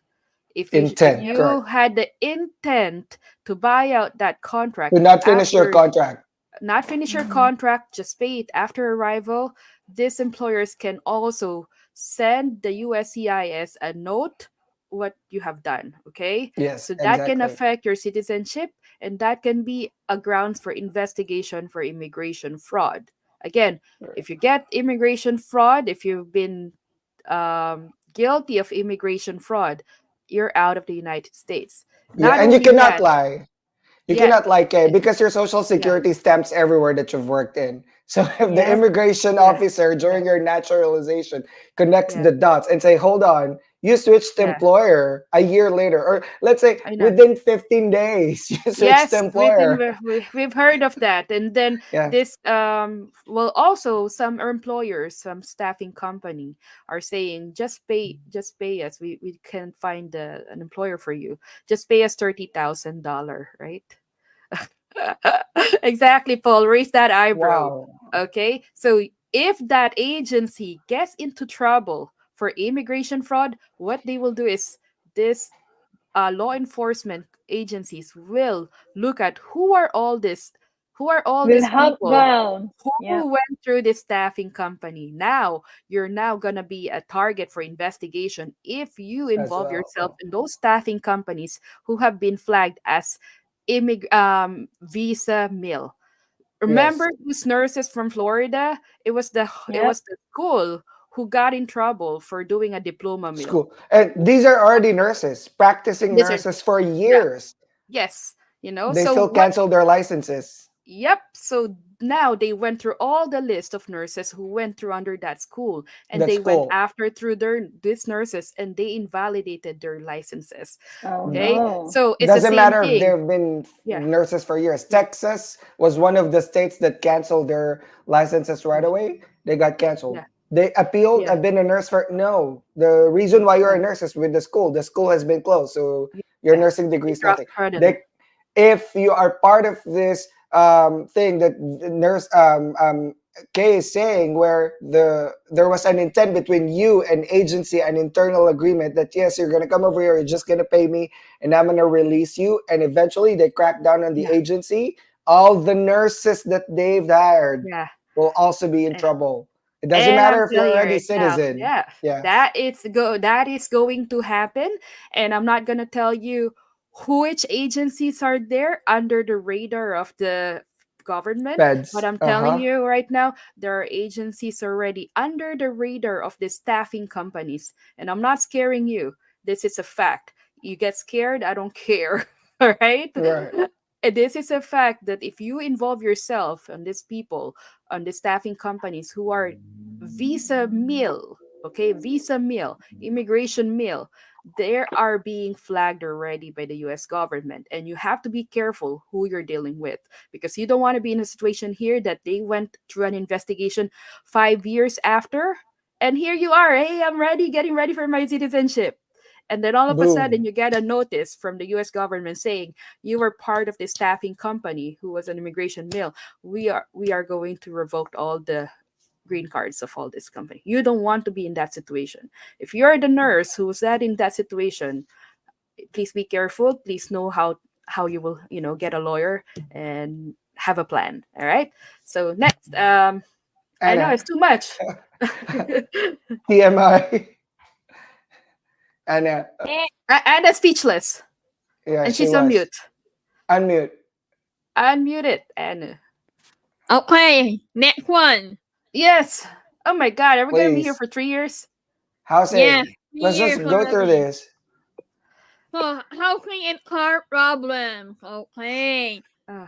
Speaker 3: If
Speaker 2: Intent,
Speaker 1: Yeah.
Speaker 3: you
Speaker 2: correct.
Speaker 3: had the intent to buy out that
Speaker 2: Do
Speaker 3: contract
Speaker 2: not finish your
Speaker 3: after
Speaker 2: contract.
Speaker 3: not finish your
Speaker 1: Mm-hmm.
Speaker 3: contract, just pay it after arrival, these employers can also send the USCIS a note what you have done. Okay,
Speaker 2: Yes,
Speaker 3: so that can
Speaker 2: exactly.
Speaker 3: affect your citizenship, and that can be a grounds for investigation for immigration fraud. Again, if you get immigration fraud, if you've been guilty of immigration fraud, you're out of the United States.
Speaker 2: Yeah,
Speaker 3: Not
Speaker 2: and you
Speaker 3: only
Speaker 2: cannot
Speaker 3: that,
Speaker 2: lie. You
Speaker 3: yeah,
Speaker 2: cannot like it because your social
Speaker 3: yeah,
Speaker 2: security stamps everywhere that you've worked in. So if the
Speaker 1: Yep.
Speaker 2: immigration
Speaker 3: yeah,
Speaker 2: officer
Speaker 3: yeah,
Speaker 2: during your naturalization connects
Speaker 3: yeah,
Speaker 2: the dots and say, hold on, you switched
Speaker 3: yeah.
Speaker 2: employer a year later, or let's say
Speaker 3: I know.
Speaker 2: within 15 days, you switched
Speaker 3: Yes,
Speaker 2: employer.
Speaker 3: we've heard of that, and then
Speaker 2: Yeah,
Speaker 3: this well, also some employers, some staffing company are saying just pay us. We can find an employer for you. Just pay us $30,000, right? Exactly, Paul. Raise that eyebrow.
Speaker 2: wow.
Speaker 3: Okay, so if that agency gets into trouble for immigration fraud, what they will do is this law enforcement agencies will look at who are all
Speaker 1: Will
Speaker 3: these
Speaker 1: hunt
Speaker 3: people
Speaker 1: down.
Speaker 3: who
Speaker 1: Yep.
Speaker 3: went through this staffing company. Now you're now gonna be a target for investigation if you
Speaker 2: As
Speaker 3: involve yourself
Speaker 2: well.
Speaker 3: in those staffing companies who have been flagged as visa mill.
Speaker 2: Yes,
Speaker 3: Remember those nurses from Florida? It
Speaker 1: Yep.
Speaker 3: was the school who got in trouble for doing a diploma mill.
Speaker 2: school. And these are already nurses, practicing
Speaker 3: These are
Speaker 2: nurses for
Speaker 3: yeah,
Speaker 2: years.
Speaker 3: yes,
Speaker 2: They
Speaker 3: so
Speaker 2: still
Speaker 3: what
Speaker 2: cancel their licenses.
Speaker 3: Yep. So now they went through all the list of nurses who went through under that school, and
Speaker 2: That's
Speaker 3: they went
Speaker 2: cool.
Speaker 3: after through their these nurses, and they invalidated their licenses.
Speaker 1: Oh
Speaker 3: Okay,
Speaker 1: no.
Speaker 3: so it's the
Speaker 2: Doesn't
Speaker 3: same
Speaker 2: matter if
Speaker 3: thing.
Speaker 2: they've been
Speaker 3: Yeah,
Speaker 2: nurses for years.
Speaker 3: yeah,
Speaker 2: Texas was one of the states that canceled their licenses right
Speaker 3: yeah,
Speaker 2: away. They got canceled.
Speaker 3: yeah,
Speaker 2: They appealed.
Speaker 3: yeah,
Speaker 2: I've been a nurse for no. The reason why you're a
Speaker 3: yeah.
Speaker 2: nurse is with the school. The school has been closed, so your
Speaker 3: Yeah.
Speaker 2: nursing degree
Speaker 3: They
Speaker 2: is nothing.
Speaker 3: cross-threaded.
Speaker 2: They, if you are part of this thing that nurse Kay is saying, where there was an intent between you and agency, an internal agreement that yes, you're gonna come over here, you're just gonna pay me, and I'm gonna release you. And eventually, they crack down on the
Speaker 3: Yeah,
Speaker 2: agency. All the nurses that they've hired
Speaker 3: yeah.
Speaker 2: will also be in
Speaker 3: Eh,
Speaker 2: trouble. It doesn't
Speaker 3: And I'm
Speaker 2: matter if you're
Speaker 3: telling you
Speaker 2: already
Speaker 3: right now,
Speaker 2: citizen.
Speaker 3: yeah,
Speaker 2: Yeah,
Speaker 3: that is going to happen. And I'm not gonna tell you which agencies are there under the radar of the government, but
Speaker 2: feds.
Speaker 3: I'm
Speaker 2: Uh
Speaker 3: telling
Speaker 2: huh.
Speaker 3: you right now, there are agencies already under the radar of the staffing companies. And I'm not scaring you. This is a fact. You get scared, I don't care. All right?
Speaker 2: Right.
Speaker 3: And this is a fact that if you involve yourself on these people, on the staffing companies who are visa mill, okay, visa mill, immigration mill, they are being flagged already by the US government. And you have to be careful who you're dealing with, because you don't want to be in a situation here that they went through an investigation 5 years after. And here you are, hey, I'm ready, getting ready for my citizenship. And then all of a sudden,
Speaker 2: Boom.
Speaker 3: you get a notice from the US government saying you were part of the staffing company who was an immigration mill. We are going to revoke all the green cards of all this company. You don't want to be in that situation. If you're the nurse who's that in that situation, please be careful. Please know how you will, get a lawyer and have a plan. All right. So next, I know
Speaker 2: Anna,
Speaker 3: it's too much.
Speaker 2: TMI. Anna,
Speaker 3: Anna's speechless,
Speaker 2: yeah,
Speaker 3: and
Speaker 2: she
Speaker 3: she's on
Speaker 2: was.
Speaker 3: mute.
Speaker 2: Unmute,
Speaker 3: Unmute it, Anna.
Speaker 4: Okay, next one.
Speaker 3: Yes. Oh my God, are we gonna be here
Speaker 2: please.
Speaker 3: for 3 years?
Speaker 4: Yes,
Speaker 2: Housing. Let's just
Speaker 4: years
Speaker 2: go through
Speaker 4: already.
Speaker 2: this.
Speaker 4: So, housing and car problems. Okay.
Speaker 3: Uh,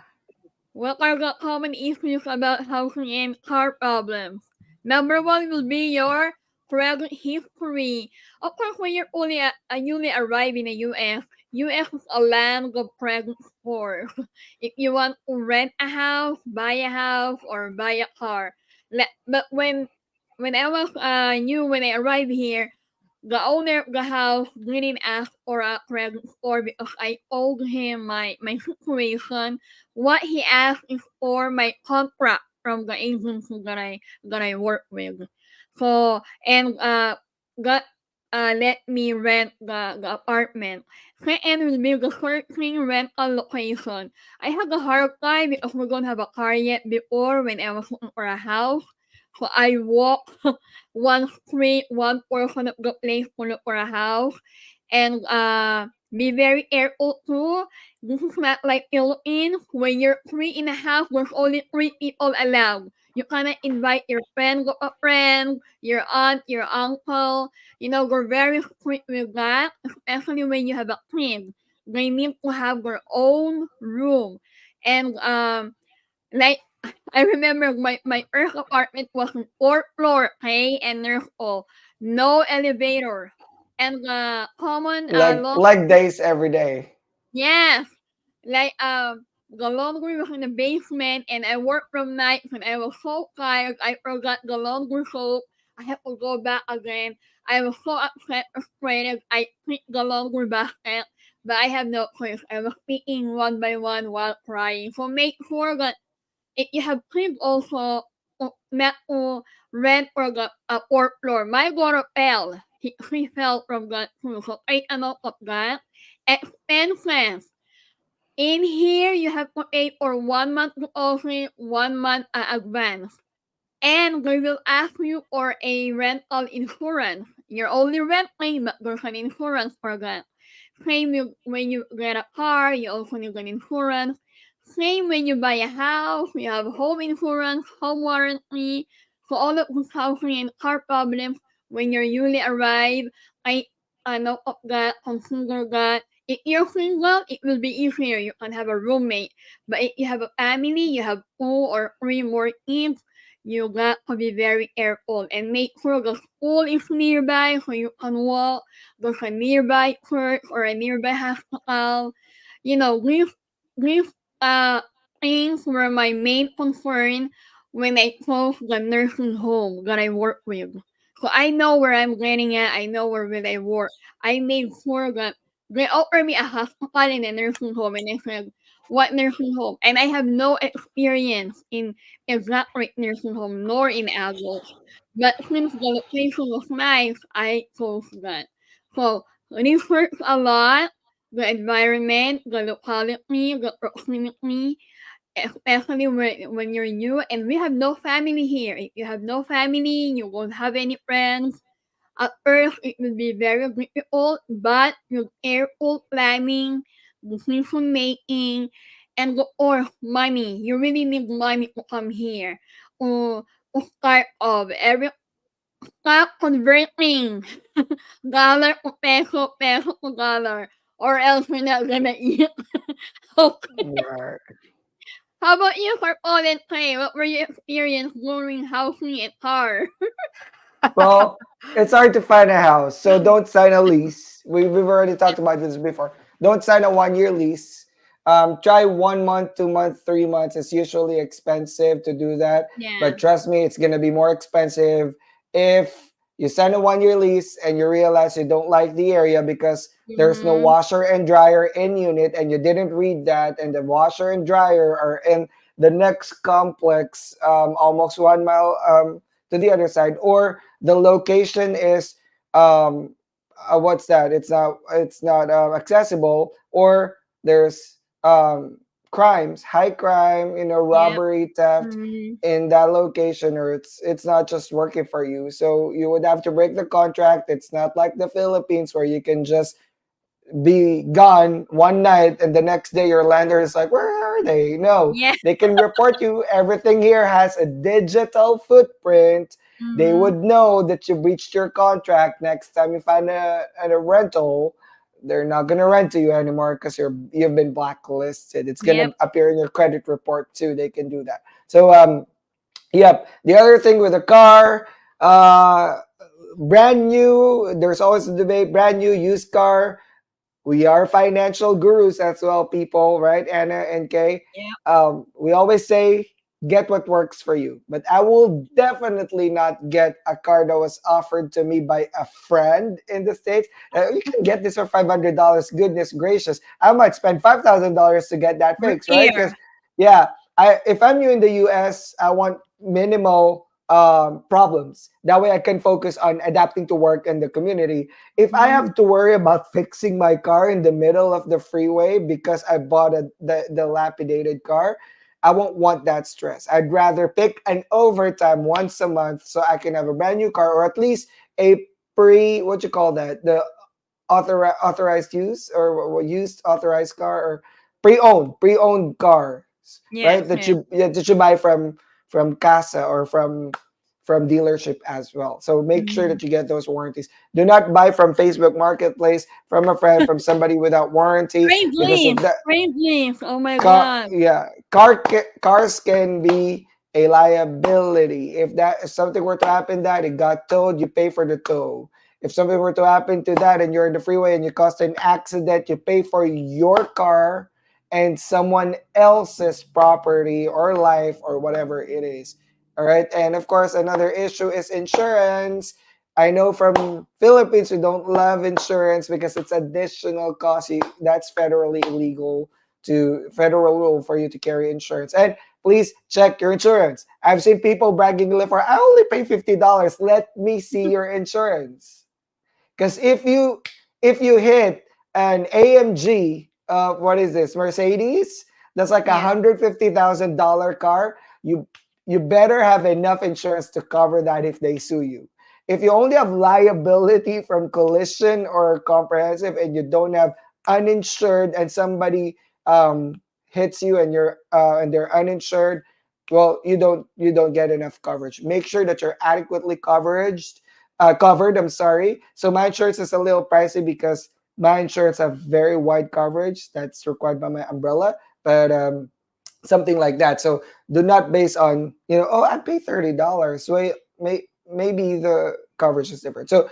Speaker 4: What are the common issues about housing and car problems? Number one will be your credit history. Of course, when you're only newly arrived in the US is a land of credit scores. If you want to rent a house, buy a house, or buy a car. But when I was new when I arrived here, the owner of the house didn't ask for a credit score because I told him my situation. What he asked is for my contract from the agency that I work with. So and got let me rent the apartment. Second will be the searching rental location. I have a hard time because we don't have a car yet before when I was looking for a house. So I walk one street, one portion of the place to look for a house. And be very careful too. This is not like Philippines. When you're three in a house, there's only three people allowed. You cannot invite your friend, a friend, your aunt, your uncle. We're very strict with that, especially when you have a kid. They need to have their own room. And like I remember my first apartment was on fourth floor, okay, and there's no elevator. And the common
Speaker 2: Like days every day.
Speaker 4: yes, like the laundry was in the basement, and I worked from nights, and I was so tired. I forgot the laundry soap. I had to go back again. I was so upset, frustrated. I picked the laundry basket, but I have no choice. I was picking one by one while crying. So make sure that if you have kids also, not to rent or the fourth floor. My daughter fell. She fell from that too. So take a note of that. Expenses. In here, you have to pay for 1 month deposit, 1 month advance. And they will ask you for a rental insurance. You're only renting, but there's an insurance for that. Same when you get a car, you also need an insurance. Same when you buy a house, you have home insurance, home warranty. So all of these housing and car problems when you're newly arrived, I know of that, consider that. If you're single, it will be easier. You can have a roommate. But if you have a family, you have 2 or 3 more kids, you got to be very careful and make sure the school is nearby so you can walk. There's a nearby church or a nearby hospital. You know, these things were my main concern when I chose the nursing home that I work with. So I know where I'm getting at. I know where will I work. I made sure that they offered me a hospital and a nursing home, and I said, "What nursing home?" And I have no experience in exactly nursing home nor in adults. But since the location was nice, I chose that. So research a lot, the environment, the locality, the proximity, especially when you're new and we have no family here. If you have no family, you won't have any friends. At first, it will be very difficult, but with careful planning, decision making, and or money, you really need money to come here. Or to start off, stop converting dollar to peso, peso to dollar, or else we're not gonna eat. Okay.
Speaker 2: Right.
Speaker 4: How about you, for Paul and Clay? What were your experience during housing a car?
Speaker 2: Well, it's hard to find a house, so don't sign a lease. We've already talked about this before. Don't sign a 1 year lease. Try 1 month, 2 months, 3 months. It's usually expensive to do that,
Speaker 4: Yeah.
Speaker 2: but trust me, it's gonna be more expensive if you sign a 1 year lease and you realize you don't like the area because there's no
Speaker 4: Mm-hmm.
Speaker 2: washer and dryer in unit, and you didn't read that, and the washer and dryer are in the next complex, almost 1 mile to the other side, or the location is um what's that, it's not accessible, or there's crimes, high crime,
Speaker 4: Yep.
Speaker 2: robbery, theft
Speaker 4: Mm-hmm.
Speaker 2: in that location, or it's not just working for you, so you would have to break the contract. It's not like the Philippines where you can just be gone one night and the next day your lender is like, where are they? No,
Speaker 4: Yeah.
Speaker 2: they can report you. Everything here has a digital footprint. They
Speaker 4: Mm-hmm.
Speaker 2: would know that you breached your contract. Next time you find a rental, they're not gonna rent to you anymore because you've been blacklisted. It's gonna
Speaker 4: Yep.
Speaker 2: appear in your credit report too. They can do that. So yep. The other thing with a car, brand new, there's always a debate, brand new, used car. We are financial gurus as well, people, right? Anna and Kay.
Speaker 4: Yep.
Speaker 2: We always say, get what works for you. But I will definitely not get a car that was offered to me by a friend in the States. You can get this for $500. Goodness gracious. I might spend $5,000 to get that
Speaker 4: We're
Speaker 2: fixed, right? Because,
Speaker 4: here.
Speaker 2: yeah, if I'm new in the US, I want minimal problems. That way I can focus on adapting to work and the community. If I
Speaker 4: Mm-hmm.
Speaker 2: have to worry about fixing my car in the middle of the freeway because I bought the dilapidated car, I won't want that stress. I'd rather pick an overtime once a month so I can have a brand new car, or at least a what you call that, the authorized use, or used authorized car, or pre-owned cars, right?
Speaker 4: Yes.
Speaker 2: That
Speaker 4: Yes.
Speaker 2: you buy from casa, or from dealership as well. So make sure
Speaker 4: Mm-hmm.
Speaker 2: that you get those warranties. Do not buy from Facebook Marketplace, from a friend, from somebody without warranty,
Speaker 4: Praise
Speaker 2: because if
Speaker 4: leaves.
Speaker 2: that
Speaker 4: Praise leaves. Oh my God.
Speaker 2: cars can be a liability. If something were to happen, that it got towed, you pay for the tow. If something were to happen to that and you're in the freeway and you caused an accident, you pay for your car and someone else's property or life or whatever it is. All right. And of course, another issue is insurance. I know from Philippines we don't love insurance because it's additional cost. That's federally illegal, to federal rule for you to carry insurance. And please check your insurance. I've seen people bragging for, I only pay $50. Let me see your insurance. Because if you hit an AMG, what is this, Mercedes? That's like a
Speaker 4: Yeah.
Speaker 2: $150,000 car. You better have enough insurance to cover that if they sue you. If you only have liability from collision or comprehensive, and you don't have uninsured, and somebody hits you and they're uninsured, well, you don't get enough coverage. Make sure that you're adequately covered. I'm sorry. So my insurance is a little pricey because My insurance have very wide coverage that's required by my umbrella, but something like that. So do not base on, oh, I pay $30. Wait, maybe the coverage is different. So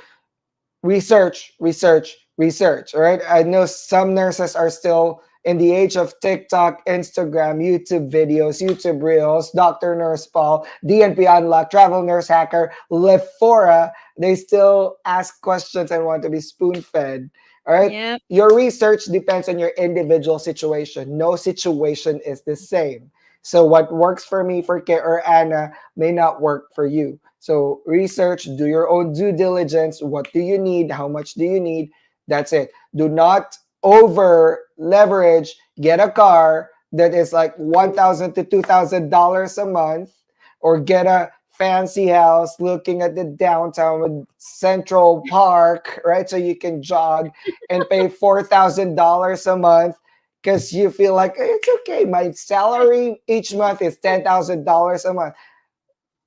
Speaker 2: research, research, research. All right. I know some nurses are still in the age of TikTok, Instagram, YouTube videos, YouTube Reels, Dr. Nurse Paul, DNP Unlocked, Travel Nurse Hacker, Lefora. They still ask questions and want to be spoon fed. All right.
Speaker 4: Yep.
Speaker 2: Your research depends on your individual situation. No situation is the same. So what works for me, for Kay or Anna, may not work for you. So research, do your own due diligence. What do you need? How much do you need? That's it. Do not over leverage. Get a car that is like $1,000 to $2,000 a month, or get a fancy house looking at the downtown with Central Park, right? So you can jog and pay $4,000 a month because you feel like it's okay. My salary each month is $10,000 a month.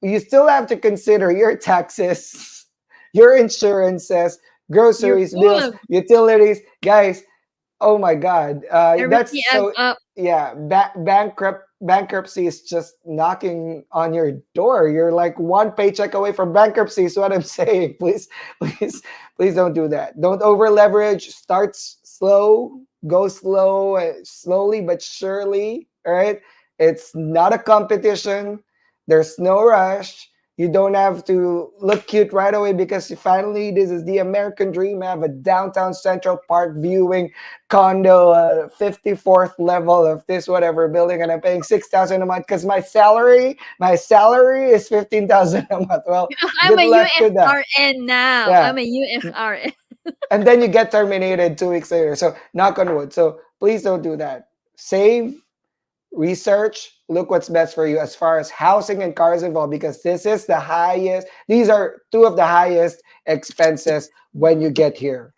Speaker 2: You still have to consider your taxes, your insurances,
Speaker 4: Your
Speaker 2: groceries, bills,
Speaker 4: food.
Speaker 2: utilities. Guys, oh my God.
Speaker 4: Everything
Speaker 2: That's
Speaker 4: adds
Speaker 2: so,
Speaker 4: up.
Speaker 2: yeah, bankruptcy is just knocking on your door. You're like one paycheck away from bankruptcy, is what I'm saying. Please, please, please don't do that. Don't over leverage. Start slow, go slow, slowly but surely. All right. It's not a competition. There's no rush. You don't have to look cute right away because finally this is the American dream. I have a downtown Central Park viewing condo, 54th level of this whatever building, and I'm paying 6,000 a month because my salary is 15,000 a month. Well,
Speaker 4: I'm
Speaker 2: good
Speaker 4: a
Speaker 2: luck to that.
Speaker 4: USRN now.
Speaker 2: Yeah,
Speaker 4: I'm a USRN.
Speaker 2: and then you get terminated 2 weeks later. So knock on wood. So please don't do that. Save, research, look what's best for you as far as housing and cars involved, because these are two of the highest expenses when you get here,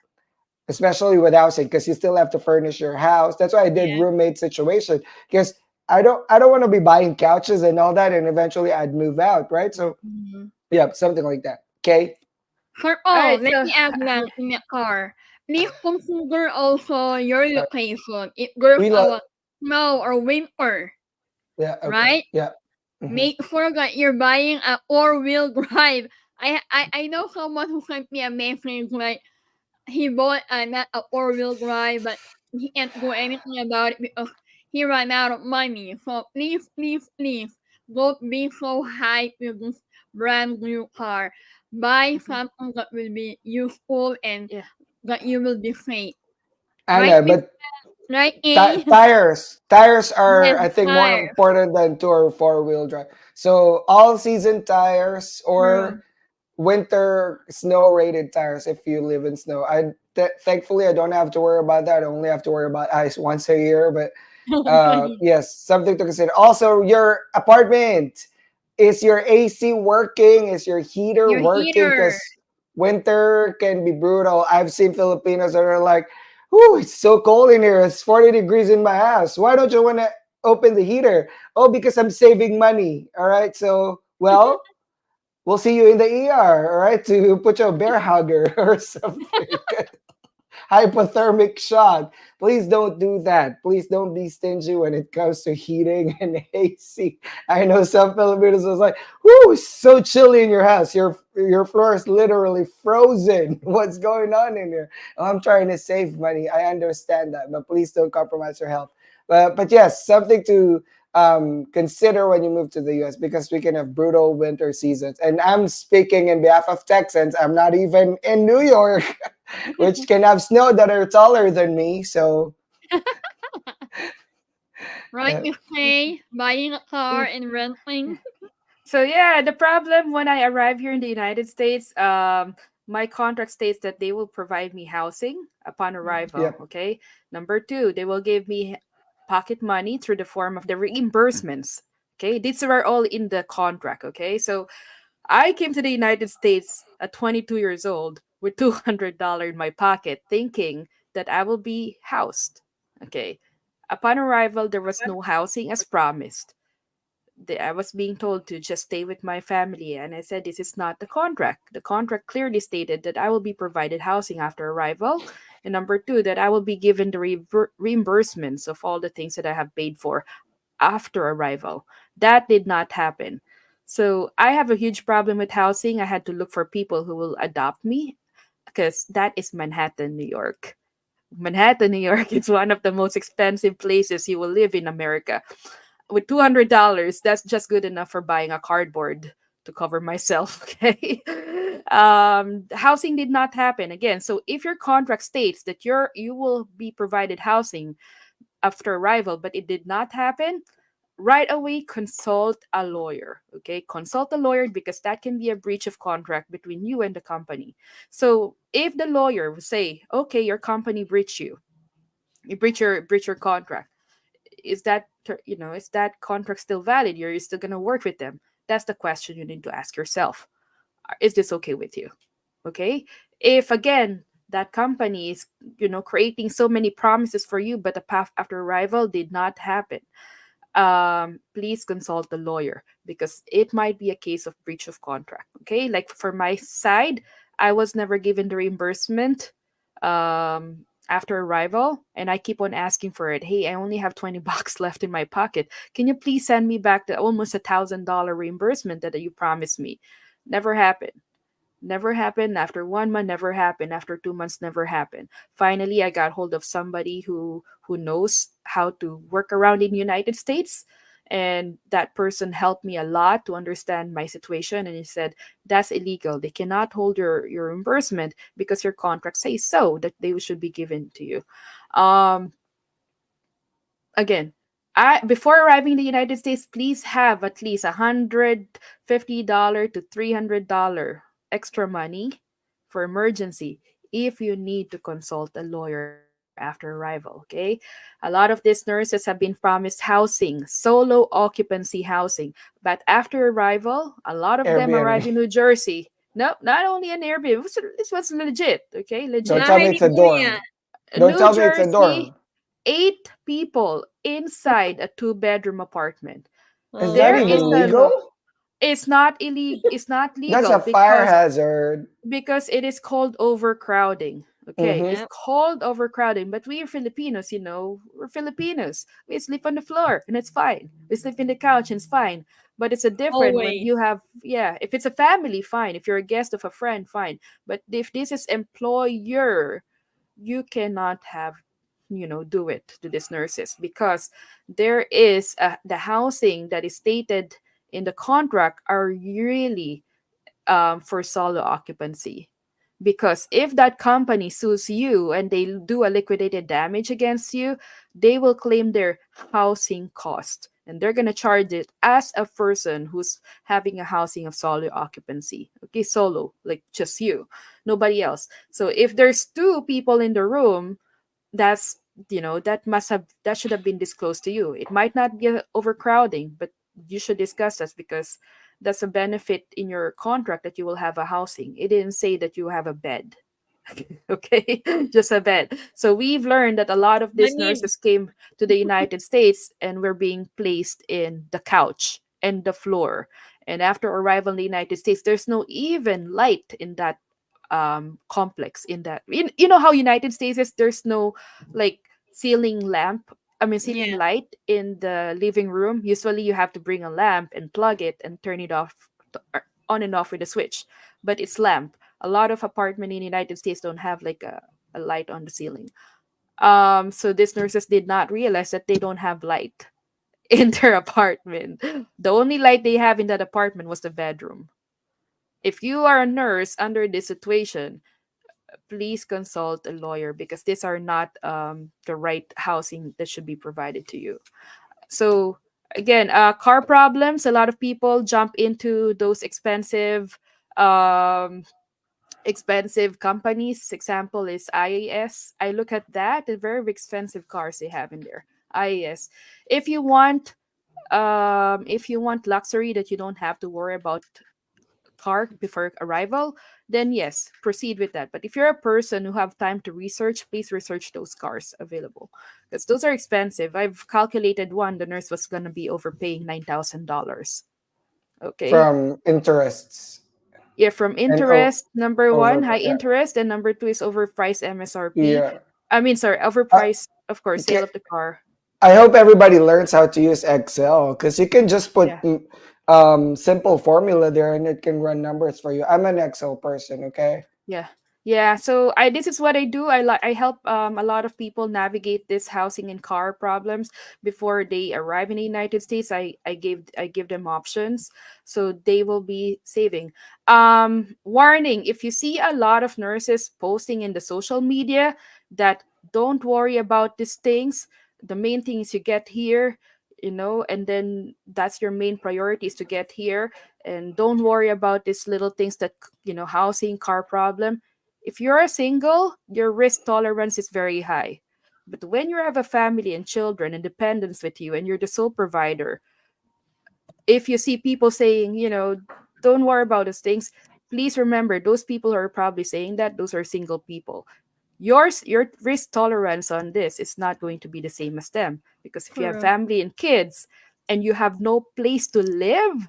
Speaker 2: especially with housing, because you still have to furnish your house. That's why I did
Speaker 4: Yeah.
Speaker 2: roommate situation, because I don't want to be buying couches and all that and eventually I'd move out, right? So
Speaker 4: Mhm.
Speaker 2: yeah, something like that. Okay.
Speaker 4: For
Speaker 3: All
Speaker 4: all,
Speaker 3: right,
Speaker 4: let
Speaker 3: so
Speaker 4: me add lang in the car. Please consider also your
Speaker 2: uh,
Speaker 4: location. If there's
Speaker 2: we
Speaker 4: a
Speaker 2: love
Speaker 4: snow or winter,
Speaker 2: Yeah, okay,
Speaker 4: right?
Speaker 2: yeah. Mhm.
Speaker 4: Make sure that you're buying a four-wheel drive. I know someone who sent me a message like he bought not a four-wheel drive, but he can't do anything about it because he ran out of money. So please, please, please, don't be so hyped with this brand new car. Buy
Speaker 3: mhm,
Speaker 4: something that will be useful and
Speaker 3: yeah.
Speaker 4: that you will be safe. Right,
Speaker 2: Anna,
Speaker 4: Miss?
Speaker 2: but
Speaker 4: Right, A?
Speaker 2: tires are,
Speaker 4: Yes,
Speaker 2: I think, more
Speaker 4: tires.
Speaker 2: important than two or four-wheel drive. So all season tires
Speaker 4: True.
Speaker 2: or winter snow rated tires if you live in snow. Thankfully I don't have to worry about that. I only have to worry about ice once a year, but
Speaker 4: Okay.
Speaker 2: yes, something to consider. Also, your apartment, is your AC working? Is your heater
Speaker 4: Your
Speaker 2: working?
Speaker 4: heater.
Speaker 2: Because winter can be brutal. I've seen Filipinos that are like, "Ooh, it's so cold in here. It's 40 degrees in my house. Why don't you want to open the heater?" Oh, because I'm saving money. All right, so well, we'll see you in the ER. All right, to put you a bear hugger or something. Hypothermic shock. Please don't do that. Please don't be stingy when it comes to heating and AC. I know some Filipinos was like, "Whoo, it's so chilly in your house. Your floor is literally frozen. What's going on in here?" I'm trying to save money. I understand that, but please don't compromise your health. But yes, something to consider when you move to the US, because we can have brutal winter seasons. And I'm speaking in behalf of Texans. I'm not even in New York, which can have snow that are taller than me. So,
Speaker 4: Right,
Speaker 2: uh,
Speaker 4: Miss A? Buying a car
Speaker 3: Yeah.
Speaker 4: and renting.
Speaker 3: So yeah, the problem when I arrive here in the United States, my contract states that they will provide me housing upon
Speaker 2: yeah,
Speaker 3: arrival. Okay. Number two, they will give me pocket money through the form of the reimbursements. Okay, these are all in the contract. Okay, so I came to the United States at 22 years old with $200 in my pocket, thinking that I will be housed. Okay. Upon arrival, there was no housing as promised. I was being told to just stay with my family, and I said this is not the contract. The contract clearly stated that I will be provided housing after arrival, And number two, that I will be given the reimbursements of all the things that I have paid for after arrival. That did not happen. So I have a huge problem with housing. I had to look for people who will adopt me because that is Manhattan, New York. Manhattan, New York is one of the most expensive places you will live in America. With $200, that's just good enough for buying a cardboard to cover myself. Okay. Housing did not happen again. So if your contract states that you will be provided housing after arrival, but it did not happen, right away consult a lawyer. Okay, consult a lawyer because that can be a breach of contract between you and the company. So if the lawyer will say, okay, your company breached you breach your contract, is that is that contract still valid? You're still going to work with them? That's the question you need to ask yourself. Is this okay with you? Okay. If again that company is creating so many promises for you, but the path after arrival did not happen, please consult the lawyer because it might be a case of breach of contract. Okay, like for my side, I was never given the reimbursement after arrival, and I keep on asking for it. Hey, I only have $20 left in my pocket. Can you please send me back the almost $1,000 reimbursement that you promised me? Never happened. Never happened. After 1 month, never happened. After 2 months, never happened. Finally, I got hold of somebody who knows how to work around in the United States. And that person helped me a lot to understand my situation. And he said, that's illegal. They cannot hold your reimbursement because your contract says so, that they should be given to you. Um, Again, I before arriving in the United States, please have at least $150 to $300 extra money for emergency if you need to consult a lawyer after arrival. Okay, a lot of these nurses have been promised housing, solo occupancy housing, but after arrival, a lot of them arrive
Speaker 2: Airbnb.
Speaker 3: in New Jersey. No, not only an Airbnb. This was legit. Okay,
Speaker 2: Don't
Speaker 3: legit.
Speaker 2: tell me
Speaker 4: Bahay
Speaker 2: it's
Speaker 4: ni
Speaker 2: a
Speaker 4: Kuya.
Speaker 2: dorm. Don't
Speaker 3: New
Speaker 2: tell me it's a
Speaker 3: Jersey,
Speaker 2: dorm.
Speaker 3: 8 people inside a two-bedroom apartment.
Speaker 2: Is that
Speaker 3: There is
Speaker 2: even
Speaker 3: a
Speaker 4: Oh.
Speaker 2: legal?
Speaker 3: It's not illegal. It's not
Speaker 2: That's a
Speaker 3: legal
Speaker 2: fire hazard.
Speaker 3: because it is called overcrowding. Okay,
Speaker 2: Mm-hmm.
Speaker 3: it's
Speaker 4: Yep.
Speaker 3: called overcrowding. But we are Filipinos, we're Filipinos. We sleep on the floor and it's fine. We sleep in the couch and it's fine. But it's a different when
Speaker 4: Always.
Speaker 3: you have, yeah, if it's a family, fine. If you're a guest of a friend, fine. But if this is employer, you cannot have do it to these nurses because there is the housing that is stated in the contract are really for solo occupancy. Because if that company sues you and they do a liquidated damage against you, they will claim their housing cost and they're going to charge it as a person who's having a housing of solo occupancy. Okay, solo, like just you, nobody else. So if there's two people in the room, that's that should have been disclosed to you. It might not be overcrowding, but you should discuss this because that's a benefit in your contract that you will have a housing. It didn't say that you have a bed. Okay, just a bed. So we've learned that a lot of
Speaker 4: I
Speaker 3: these
Speaker 4: mean,
Speaker 3: nurses came to the United States and were being placed in the couch and the floor. And after arrival in the United States, there's no even light in that complex. In that, you know how United States is, there's no like ceiling lamp, ceiling
Speaker 4: yeah.
Speaker 3: light in the living room. Usually you have to bring a lamp and plug it and turn it off on and off with a switch, but it's lamp. A lot of apartment in the United States don't have like a light on the ceiling. So these nurses did not realize that they don't have light in their apartment. The only light they have in that apartment was the bedroom. If you are a nurse under this situation, please consult a lawyer because these are not the right housing that should be provided to you. So again, car problems. A lot of people jump into those um, expensive companies. Example is IAS. I look at that. The very expensive cars they have in there. IAS. If you want, if you want luxury that you don't have to worry about car before arrival, then yes, proceed with that. But if you're a person who have time to research, please research those cars available because those are expensive. I've calculated one. The nurse was gonna be overpaying $9,000. Okay.
Speaker 2: From interests.
Speaker 3: Yeah, from
Speaker 2: and
Speaker 3: interest, number one,
Speaker 2: over.
Speaker 3: high interest, and number two is overpriced MSRP.
Speaker 2: Yeah.
Speaker 3: I mean, sorry,
Speaker 2: Uh,
Speaker 3: overpriced, of course,
Speaker 2: okay.
Speaker 3: sale of the car.
Speaker 2: I hope everybody learns how to use Excel because you can just put
Speaker 3: Yeah.
Speaker 2: simple formula there and it can run numbers for you. I'm an Excel person, okay?
Speaker 3: Yeah. Yeah, so I this is what I do. I help a lot of people navigate this housing and car problems before they arrive in the United States. I give them options so they will be saving. Warning, if you see a lot of nurses posting in the social media that don't worry about these things, the main thing is you get here, and then that's your main priority is to get here, and don't worry about these little things that housing, car problem. If you're a single, your risk tolerance is very high. But when you have a family and children and dependents with you and you're the sole provider, if you see people saying, don't worry about those things, please remember those people who are probably saying that, those are single people. Your risk tolerance on this is not going to be the same as them, because if you have
Speaker 4: Correct.
Speaker 3: family and kids and you have no place to live,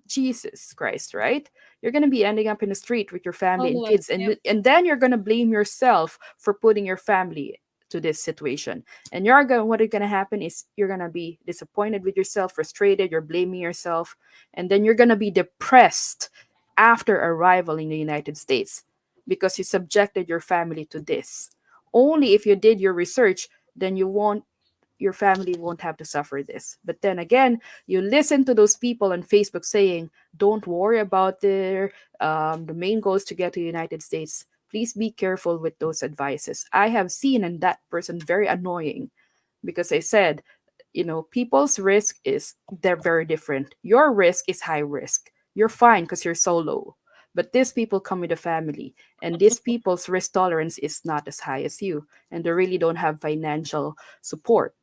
Speaker 3: Jesus Christ, right? You're going to be ending up in the street with your family and
Speaker 4: Homeless.
Speaker 3: kids,
Speaker 4: Yep.
Speaker 3: and then you're going to blame yourself for putting your family to this situation. And what is going to happen is you're going to be disappointed with yourself, frustrated, you're blaming yourself, and then you're going to be depressed after arrival in the United States because you subjected your family to this. Only if you did your research, then your family won't have to suffer this. But then again, you listen to those people on Facebook saying, "Don't worry about the main goal is to get to the United States." Please be careful with those advices. I have seen and that person very annoying because I said, people's risk is they're very different. Your risk is high risk. You're fine because you're solo. But these people come with a family, and these people's risk tolerance is not as high as you, and they really don't have financial support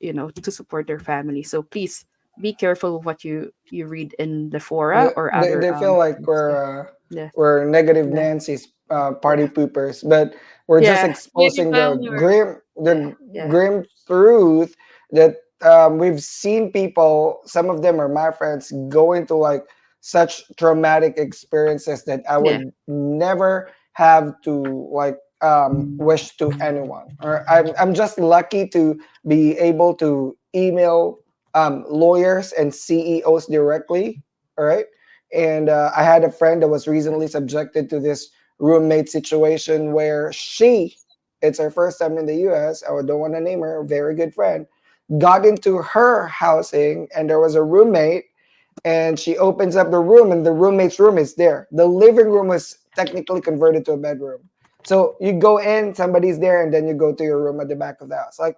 Speaker 3: to support their family. So please be careful of what you read in the fora or other
Speaker 2: They feel like
Speaker 3: yeah, yeah,
Speaker 2: we're negative
Speaker 3: yeah,
Speaker 2: Nancy's party
Speaker 3: yeah,
Speaker 2: poopers, but we're just
Speaker 3: yeah,
Speaker 4: Beauty
Speaker 2: exposing
Speaker 4: parlor.
Speaker 3: yeah, yeah,
Speaker 2: grim truth that we've seen people. Some of them are my friends go into like such traumatic experiences that I
Speaker 3: yeah,
Speaker 2: would never have to like wish to anyone. Or I'm just lucky to be able to email lawyers and CEOs directly. All right. And I had a friend that was recently subjected to this roommate situation where it's her first time in the US. I don't want to name her, a very good friend, got into her housing and there was a roommate and she opens up the room and the roommate's room is there. The living room was technically converted to a bedroom. So you go in, somebody's there, and then you go to your room at the back of the house. Like,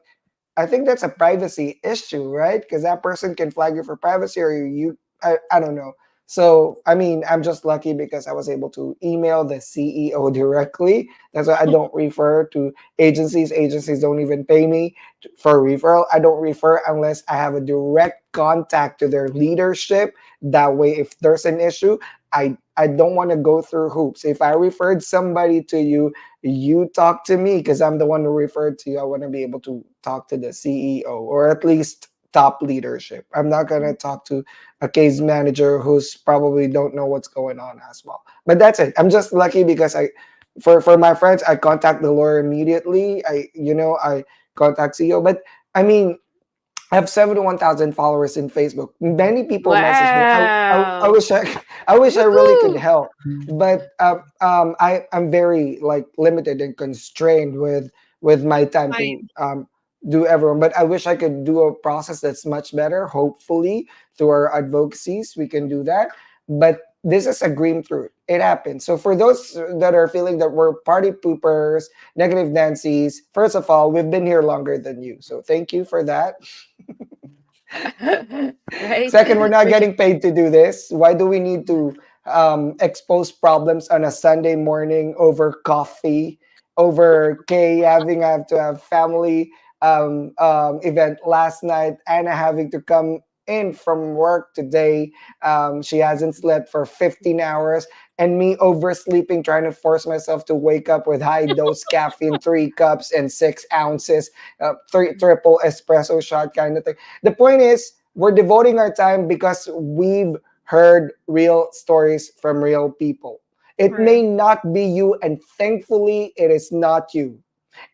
Speaker 2: I think that's a privacy issue, right? Because that person can flag you for privacy or I don't know. So, I mean, I'm just lucky because I was able to email the CEO directly. That's why I don't refer to agencies. Agencies don't even pay me for referral. I don't refer unless I have a direct contact to their leadership. That way, if there's an issue, I don't want to go through hoops. If I referred somebody to you, you talk to me because I'm the one who referred to you. I want to be able to talk to the CEO or at least top leadership. I'm not going to talk to a case manager who's probably don't know what's going on as well. But that's it. I'm just lucky because for my friends, I contact the lawyer immediately. I contact CEO. But I mean, I have 71,000 followers in Facebook. Many people message me. I
Speaker 3: wow,
Speaker 2: wish I wish I really could
Speaker 3: woohoo,
Speaker 2: help, but I'm very like limited and constrained with my time to
Speaker 4: Fine.
Speaker 2: do everyone. But I wish I could do a process that's much better. Hopefully, through our advocacies, we can do that. But this is a grim truth. It happens. So for those that are feeling that we're party poopers, negative Nancy's, first of all, we've been here longer than you. So thank you for that.
Speaker 3: right?
Speaker 2: Second, we're not
Speaker 3: We're just
Speaker 2: getting paid to do this. Why do we need to expose problems on a Sunday morning over coffee, over Kay have to have family event last night, Anna having to come in from work today. She hasn't slept for 15 hours, and me oversleeping, trying to force myself to wake up with high dose caffeine, 3 cups and 6 ounces, triple espresso shot kind of thing. The point is, we're devoting our time because we've heard real stories from real people. It
Speaker 4: Right.
Speaker 2: may not be you, and thankfully, it is not you.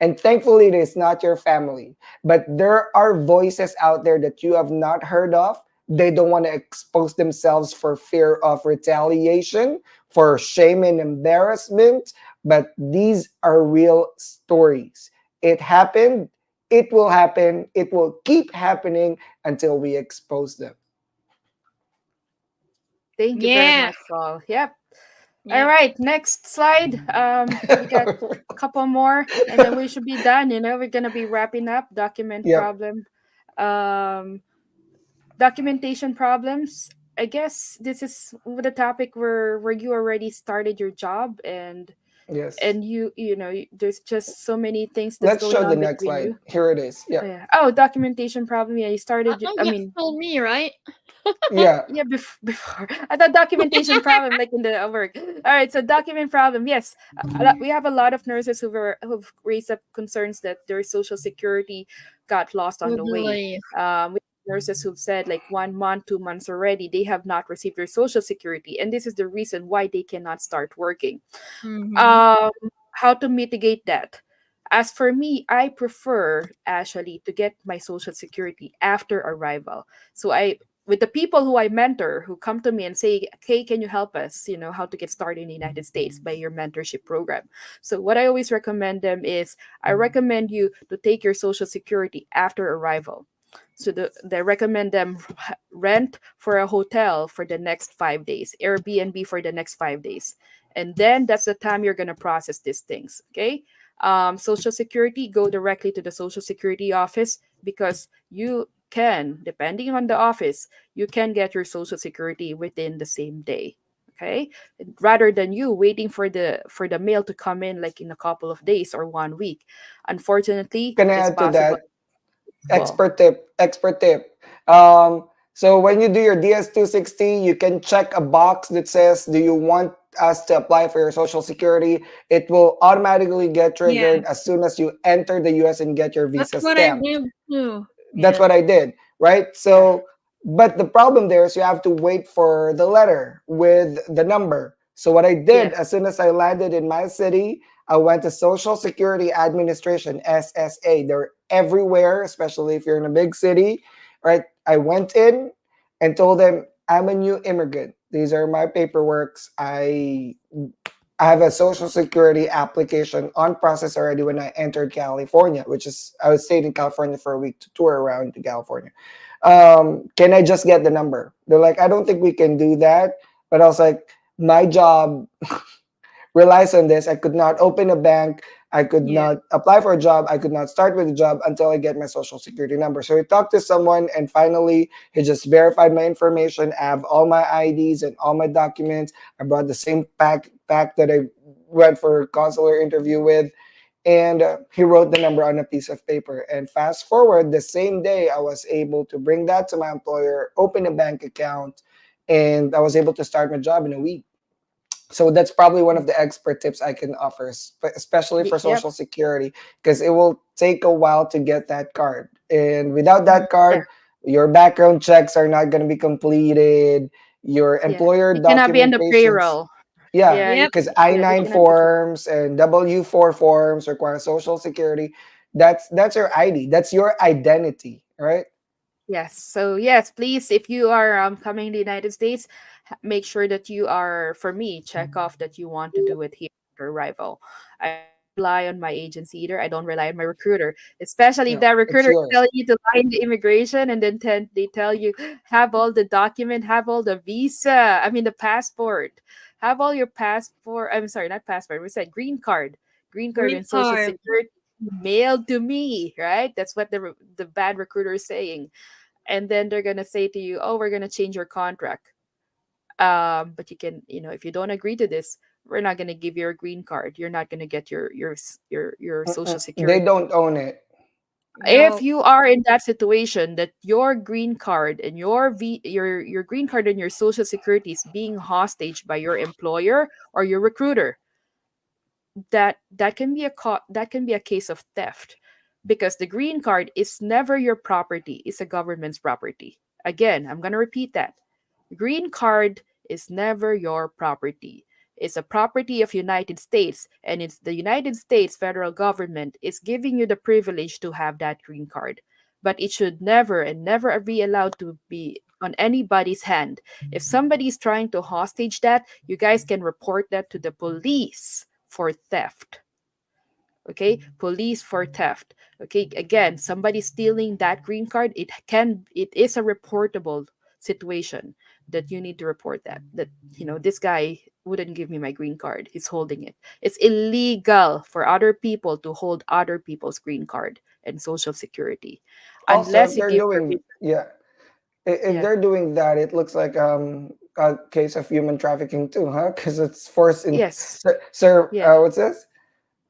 Speaker 2: And thankfully, it is not your family. But there are voices out there that you have not heard of. They don't want to expose themselves for fear of retaliation, for shame and embarrassment. But these are real stories. It happened. It will happen. It will keep happening until we expose them.
Speaker 3: Thank you very
Speaker 4: Yeah.
Speaker 3: much, Paul. Yep. All
Speaker 4: Yep.
Speaker 3: right, next slide. We got a couple more, and then we should be done. We're gonna be wrapping up.
Speaker 2: Yep.
Speaker 3: Um, Documentation problems. I guess this is the topic where you already started your job,
Speaker 2: Yes.
Speaker 3: and there's just so many things that's
Speaker 2: Let's show
Speaker 3: going
Speaker 2: the
Speaker 3: on
Speaker 2: next
Speaker 3: between
Speaker 2: slide.
Speaker 3: you.
Speaker 2: Here it is.
Speaker 3: Oh,
Speaker 2: Yeah.
Speaker 3: yeah. Oh, documentation problem. Yeah, you
Speaker 4: I
Speaker 3: started.
Speaker 4: thought
Speaker 3: I
Speaker 4: you
Speaker 3: mean,
Speaker 4: told me, right?
Speaker 2: Yeah.
Speaker 3: yeah, before I thought documentation problem like in the work. All right, so document problem. Yes, we have a lot of nurses who've raised up concerns that their social security got lost on the way.
Speaker 4: Totally.
Speaker 3: We have nurses who've said like 1 month, 2 months already they have not received their social security, and this is the reason why they cannot start working.
Speaker 4: Mm-hmm.
Speaker 3: um how to mitigate that? As for me, I prefer actually to get my social security after arrival. So I with the people who I mentor who come to me and say, "Hey, can you help us, how to get started in the United States by your mentorship program?" So what I always recommend them is I recommend you to take your social security after arrival. So they recommend them rent for a hotel for the next 5 days, Airbnb for the next 5 days, and then that's the time you're gonna process these things. Okay. Social security, go directly to the social security office, because you can, depending on the office, you can get your social security within the same day. Okay, rather than you waiting for the mail to come in like in a couple of days or 1 week. Unfortunately,
Speaker 2: Can I
Speaker 3: it is
Speaker 2: add to
Speaker 3: possible.
Speaker 2: that?
Speaker 3: Well,
Speaker 2: Expert tip. Expert tip. So when you do your DS-260, you can check a box that says, "Do you want us to apply for your social security?" It will automatically get
Speaker 4: Yeah.
Speaker 2: triggered as soon as you enter the US and get your
Speaker 4: That's
Speaker 2: visa
Speaker 4: what I
Speaker 2: stamped.
Speaker 4: did too.
Speaker 2: That's
Speaker 4: Yeah.
Speaker 2: what I did, right?
Speaker 3: yeah,
Speaker 2: So, but the problem there is you have to wait for the letter with the number. So what I did
Speaker 3: yes,
Speaker 2: as soon as I landed in my city, I went to Social Security Administration, SSA. They're everywhere, especially if you're in a big city, right? I went in and told them I'm a new immigrant. These are my paperworks. I have a social security application on process already when I entered California, which is I was stayed in California for a week to tour around to California. Can I just get the number? They're like, I don't think we can do that. But I was like, my job relies on this. I could not open a bank. I could
Speaker 4: Yeah.
Speaker 2: not apply for a job. I could not start with a job until I get my social security number. So I talked to someone, and finally, he just verified my information. I have all my IDs and all my documents. I brought the same pack that I went for a consular interview with, and he wrote the number on a piece of paper. And fast forward, the same day, I was able to bring that to my employer, open a bank account, and I was able to start my job in a week. So that's probably one of the expert tips I can offer, especially for
Speaker 3: yep,
Speaker 2: Social Security, because it will take a while to get that card. And without
Speaker 4: Mm.
Speaker 2: that
Speaker 3: yeah,
Speaker 2: card, your background checks are not going to be completed. Your
Speaker 3: yeah.
Speaker 2: employer
Speaker 3: You cannot be on the
Speaker 2: documentations,
Speaker 3: payroll.
Speaker 2: yeah,
Speaker 3: Yeah,
Speaker 4: Yep.
Speaker 2: because I
Speaker 3: you
Speaker 2: 9
Speaker 3: cannot be.
Speaker 2: forms and W4 forms require Social Security. That's your ID. That's your identity, right?
Speaker 3: Yes. So yes, please, if you are coming to the United States, make sure that you are, for me, check off that you want to do it here after arrival. I don't rely on my agency either. I don't rely on my recruiter, especially if
Speaker 2: Yeah,
Speaker 3: that
Speaker 2: it's
Speaker 3: recruiter is
Speaker 2: yours.
Speaker 3: telling you to lie in the immigration, and then they tell you have all the document, have all the visa. I mean the passport, have all your passport. I'm sorry, not passport. We said green card
Speaker 4: Green
Speaker 3: and social
Speaker 4: card.
Speaker 3: security mailed to me. Right? That's what the bad recruiter is saying, and then they're gonna say to you, "Oh, we're gonna change your contract. But you can, if you don't agree to this, we're not gonna give you a green card. You're not gonna get your social
Speaker 2: They
Speaker 3: security."
Speaker 2: don't own it.
Speaker 3: If
Speaker 4: No.
Speaker 3: you are in that situation that your green card and your green card and your social security is being hostage by your employer or your recruiter, that can be a case of theft, because the green card is never your property, it's a government's property. Again, I'm going to repeat that. Green card is never your property. It's a property of United States, and it's the United States federal government is giving you the privilege to have that green card. But it should never and never be allowed to be on anybody's hand. If somebody is trying to hostage that, you guys can report that to the police for theft. Okay, police for theft. Okay, again, somebody stealing that green card, it is a reportable situation that you need to report that this guy wouldn't give me my green card, he's holding it. It's illegal for other people to hold other people's green card and social security
Speaker 2: Also, if
Speaker 3: unless you
Speaker 2: they're
Speaker 3: give
Speaker 2: doing,
Speaker 3: permission.
Speaker 2: yeah, if
Speaker 3: Yeah.
Speaker 2: they're doing that, it looks like a case of human trafficking too, huh? Because it's forced in,
Speaker 3: Yes.
Speaker 2: sir,
Speaker 3: Yeah.
Speaker 2: what's this?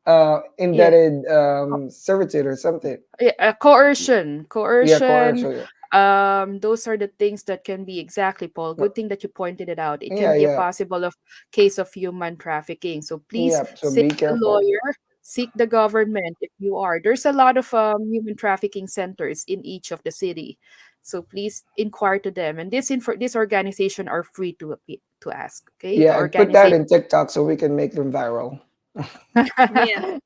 Speaker 3: Yeah.
Speaker 2: Indebted servitude or something.
Speaker 3: Yeah, coercion,
Speaker 2: Yeah,
Speaker 3: coercion.
Speaker 2: coercion. Yeah,
Speaker 3: Those are the things that can be exactly, Paul.
Speaker 2: Well,
Speaker 3: Good thing that you pointed it out. It can
Speaker 2: yeah,
Speaker 3: be a
Speaker 2: yeah,
Speaker 3: possible of case of human trafficking. So please
Speaker 2: yeah. So
Speaker 3: seek
Speaker 2: be
Speaker 3: a
Speaker 2: careful.
Speaker 3: lawyer, seek the government if you are. There's a lot of human trafficking centers in each of the city. So please inquire to them. And this organization are free to ask. Okay, the
Speaker 2: Yeah, and put that
Speaker 3: organization.
Speaker 2: in TikTok so we can make them viral.
Speaker 4: Yeah.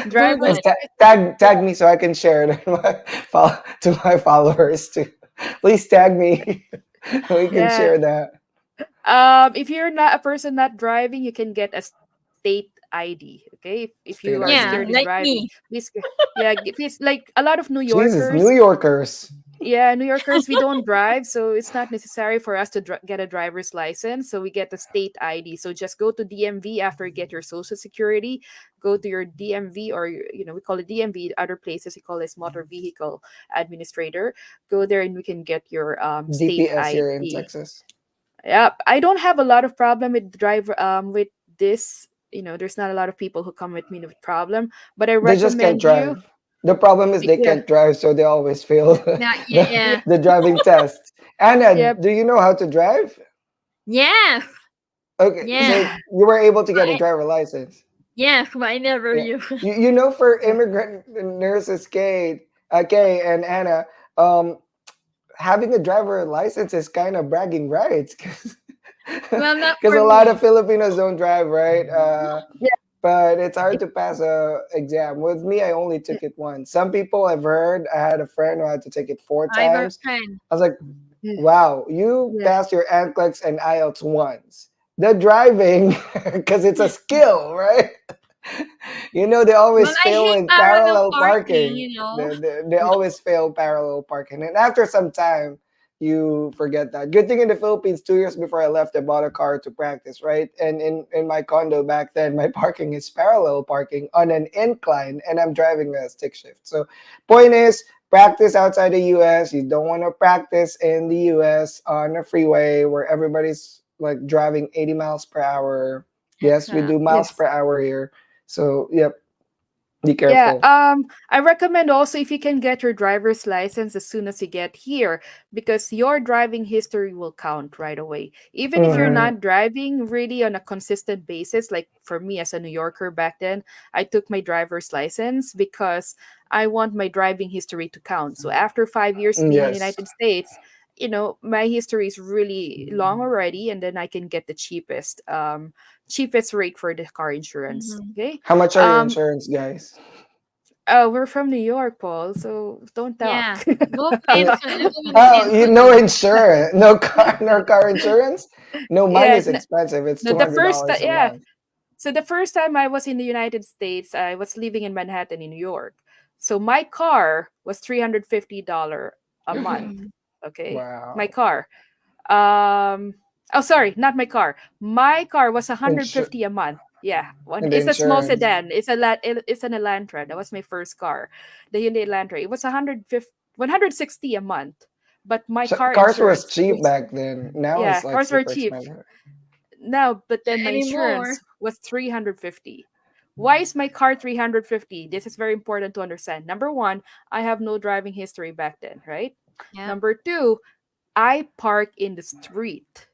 Speaker 3: Driver.
Speaker 4: Google.
Speaker 2: And tag me so I can share it to to my followers too. Please tag me. We can
Speaker 3: Yeah.
Speaker 2: share that.
Speaker 3: If you're not a person not driving, you can get a state ID. Okay, if you are
Speaker 2: State
Speaker 3: scared in
Speaker 4: Yeah,
Speaker 2: ID.
Speaker 3: driving,
Speaker 4: like me.
Speaker 3: yeah, please, like a lot of New
Speaker 2: Jesus,
Speaker 3: Yorkers.
Speaker 2: New Yorkers.
Speaker 3: Yeah, New Yorkers, we don't drive, so it's not necessary for us to get a driver's license. So we get the state ID. So just go to DMV after you get your social security. Go to your DMV, or we call it DMV. Other places we call this motor vehicle administrator. Go there and we can get your state
Speaker 2: DPS here in
Speaker 3: ID.
Speaker 2: Texas.
Speaker 3: Yeah, I don't have a lot of problem with with this. There's not a lot of people who come with me with problem, but I
Speaker 2: They just can't
Speaker 3: recommend you.
Speaker 2: drive. The problem is they
Speaker 3: Yeah,
Speaker 2: can't drive, so they always fail
Speaker 4: Yeah, yeah, yeah.
Speaker 2: the driving test. Anna,
Speaker 3: yeah,
Speaker 2: do you know how to drive?
Speaker 4: Yes,
Speaker 2: Okay, so
Speaker 4: yes,
Speaker 2: you were able to get a
Speaker 4: I,
Speaker 2: driver license.
Speaker 4: yes, but I never
Speaker 2: Yeah.
Speaker 4: use.
Speaker 2: You know, for
Speaker 3: yeah.
Speaker 2: immigrant nurses, Kay and Anna, um, having a driver license is kind of bragging rights because
Speaker 4: Well, not
Speaker 2: a
Speaker 4: for
Speaker 2: lot of
Speaker 4: me.
Speaker 2: Filipinos don't drive, right?
Speaker 3: Yeah,
Speaker 2: But it's hard
Speaker 3: it,
Speaker 2: to pass a exam. With me, I only took it once. Some people I've heard, I had a friend who had to take it four
Speaker 4: I have a
Speaker 2: times.
Speaker 4: friend.
Speaker 2: I was like,
Speaker 3: yeah,
Speaker 2: wow, you
Speaker 3: yeah.
Speaker 2: passed your NCLEX and IELTS once. The driving, because it's a skill, right? You know, they
Speaker 4: Well,
Speaker 2: always
Speaker 4: I
Speaker 2: fail
Speaker 4: hate
Speaker 2: in
Speaker 4: parallel
Speaker 2: parallel
Speaker 4: parking.
Speaker 2: parking.
Speaker 4: You know.
Speaker 2: They always fail parallel parking. And after some time, you forget that. Good thing in the Philippines, 2 years before I left, I bought a car to practice, right? And in my condo back then, my parking is parallel parking on an incline, and I'm driving a stick shift. So, point is, practice outside the US. You don't want to practice in the US on a freeway where everybody's like driving 80 miles per hour. Yes, we do miles
Speaker 3: Yes.
Speaker 2: per hour here. So, yep, be
Speaker 3: Yeah,
Speaker 2: careful.
Speaker 3: I recommend also if you can get your driver's license as soon as you get here, because your driving history will count right away. Even if you're
Speaker 2: Mhm.
Speaker 3: not driving really on a consistent basis, like for me as a New Yorker back then, I took my driver's license because I want my driving history to count. So after 5 years being in the
Speaker 2: Yes.
Speaker 3: United States, my history is really long already, and then I can get the cheapest rate for the car insurance.
Speaker 4: Mhm.
Speaker 3: Okay.
Speaker 2: How much are your
Speaker 3: Um,
Speaker 2: insurance, guys?
Speaker 3: Oh, we're from New York, Paul, so don't
Speaker 4: Yeah.
Speaker 3: talk.
Speaker 4: Both
Speaker 2: No-
Speaker 4: Enso and
Speaker 2: Oh,
Speaker 4: Enso
Speaker 2: you no
Speaker 4: too.
Speaker 2: insurance, no car insurance. No, mine
Speaker 3: Yeah,
Speaker 2: is expensive. It's
Speaker 3: no,
Speaker 2: two hundred dollars a
Speaker 3: yeah.
Speaker 2: month.
Speaker 3: So the first time I was in the United States, I was living in Manhattan, in New York. So my car was $350 a month.
Speaker 4: Mhm.
Speaker 3: Okay, my
Speaker 2: Wow.
Speaker 3: car. Oh, sorry, not my car. My car was
Speaker 2: Insur-
Speaker 3: 150 a month. Yeah, one.
Speaker 2: and the
Speaker 3: It's a small
Speaker 2: insurance.
Speaker 3: sedan. It's an Elantra. That was my first car, the Hyundai Elantra. It was 160 a month, but my
Speaker 2: So
Speaker 3: car
Speaker 2: cars was
Speaker 3: insurance
Speaker 2: cheap
Speaker 3: was,
Speaker 2: back then. Now
Speaker 3: yeah,
Speaker 2: it's like
Speaker 3: cars were
Speaker 2: super
Speaker 3: cheap.
Speaker 2: expensive.
Speaker 3: Now, but then my
Speaker 4: Anymore.
Speaker 3: insurance was 350. Why is my car 350? This is very important to understand. Number one, I have no driving history back then, right?
Speaker 4: Yeah.
Speaker 3: Number two, I park in the street.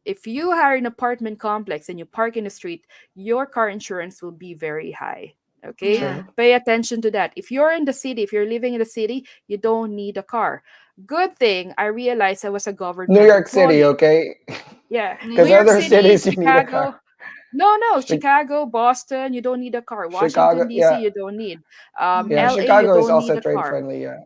Speaker 3: If you are in an apartment complex and you park in the street, your car insurance will be very high. Okay,
Speaker 4: Yeah.
Speaker 2: True.
Speaker 3: pay attention to that. If you're in the city, if you're living in the city, you don't need a car. Good thing I realized I was a
Speaker 2: New
Speaker 3: government
Speaker 2: York City,
Speaker 3: employee.
Speaker 2: okay?
Speaker 3: Yeah,
Speaker 2: Because
Speaker 3: New
Speaker 4: Yeah.
Speaker 3: York
Speaker 2: other
Speaker 3: City,
Speaker 2: cities you need a
Speaker 3: Chicago.
Speaker 2: car.
Speaker 3: No, no,
Speaker 2: Chi-
Speaker 3: Chicago, Boston, you don't need a car. Washington,
Speaker 2: Chicago,
Speaker 3: D.C.,
Speaker 2: yeah,
Speaker 3: you don't need.
Speaker 2: yeah.
Speaker 4: Mhm.
Speaker 3: LA, you
Speaker 2: Chicago is
Speaker 3: don't
Speaker 2: also
Speaker 3: need a
Speaker 2: trade
Speaker 3: car.
Speaker 2: friendly. Yeah,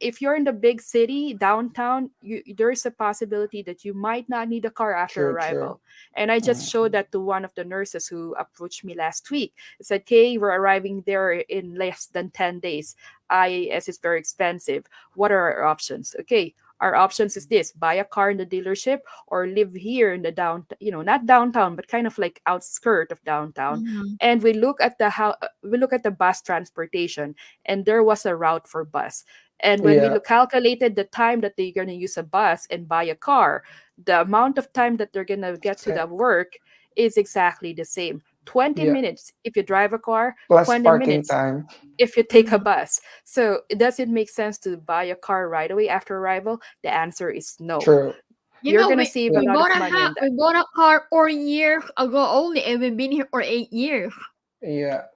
Speaker 3: If you're in the big city downtown, there is a possibility that you might not need a car after
Speaker 2: true, true.
Speaker 3: arrival. And I just
Speaker 2: Mm.
Speaker 3: showed that to one of the nurses who approached me last week. It said, "Hey, we're arriving there in less than 10 days. IAS is very expensive. What are our options?" Okay, our options is this: buy a car in the dealership or live here in the downtown. Not downtown, but kind of like outskirt of downtown.
Speaker 4: Mhm.
Speaker 3: And we look at the bus transportation, and there was a route for bus. And when we
Speaker 2: Yeah,
Speaker 3: calculated the time that they're going to use a bus and buy a car, the amount of time that they're going to get to the
Speaker 2: same.
Speaker 3: work is exactly the same. 20
Speaker 2: Yeah,
Speaker 3: minutes if you drive a car,
Speaker 2: plus
Speaker 3: 20
Speaker 2: parking
Speaker 3: minutes
Speaker 2: time.
Speaker 3: if you take a
Speaker 4: Mhm.
Speaker 3: bus. So, does it make sense to buy a car right away after arrival? The answer is no.
Speaker 2: True.
Speaker 4: You
Speaker 3: You're
Speaker 4: know,
Speaker 3: going to
Speaker 4: we
Speaker 3: save a
Speaker 2: Yeah,
Speaker 4: we
Speaker 3: lot of
Speaker 4: bought a
Speaker 3: money
Speaker 4: house.
Speaker 3: on that.
Speaker 4: We bought a car 4 years ago only, and we've been here for 8 years.
Speaker 2: yeah.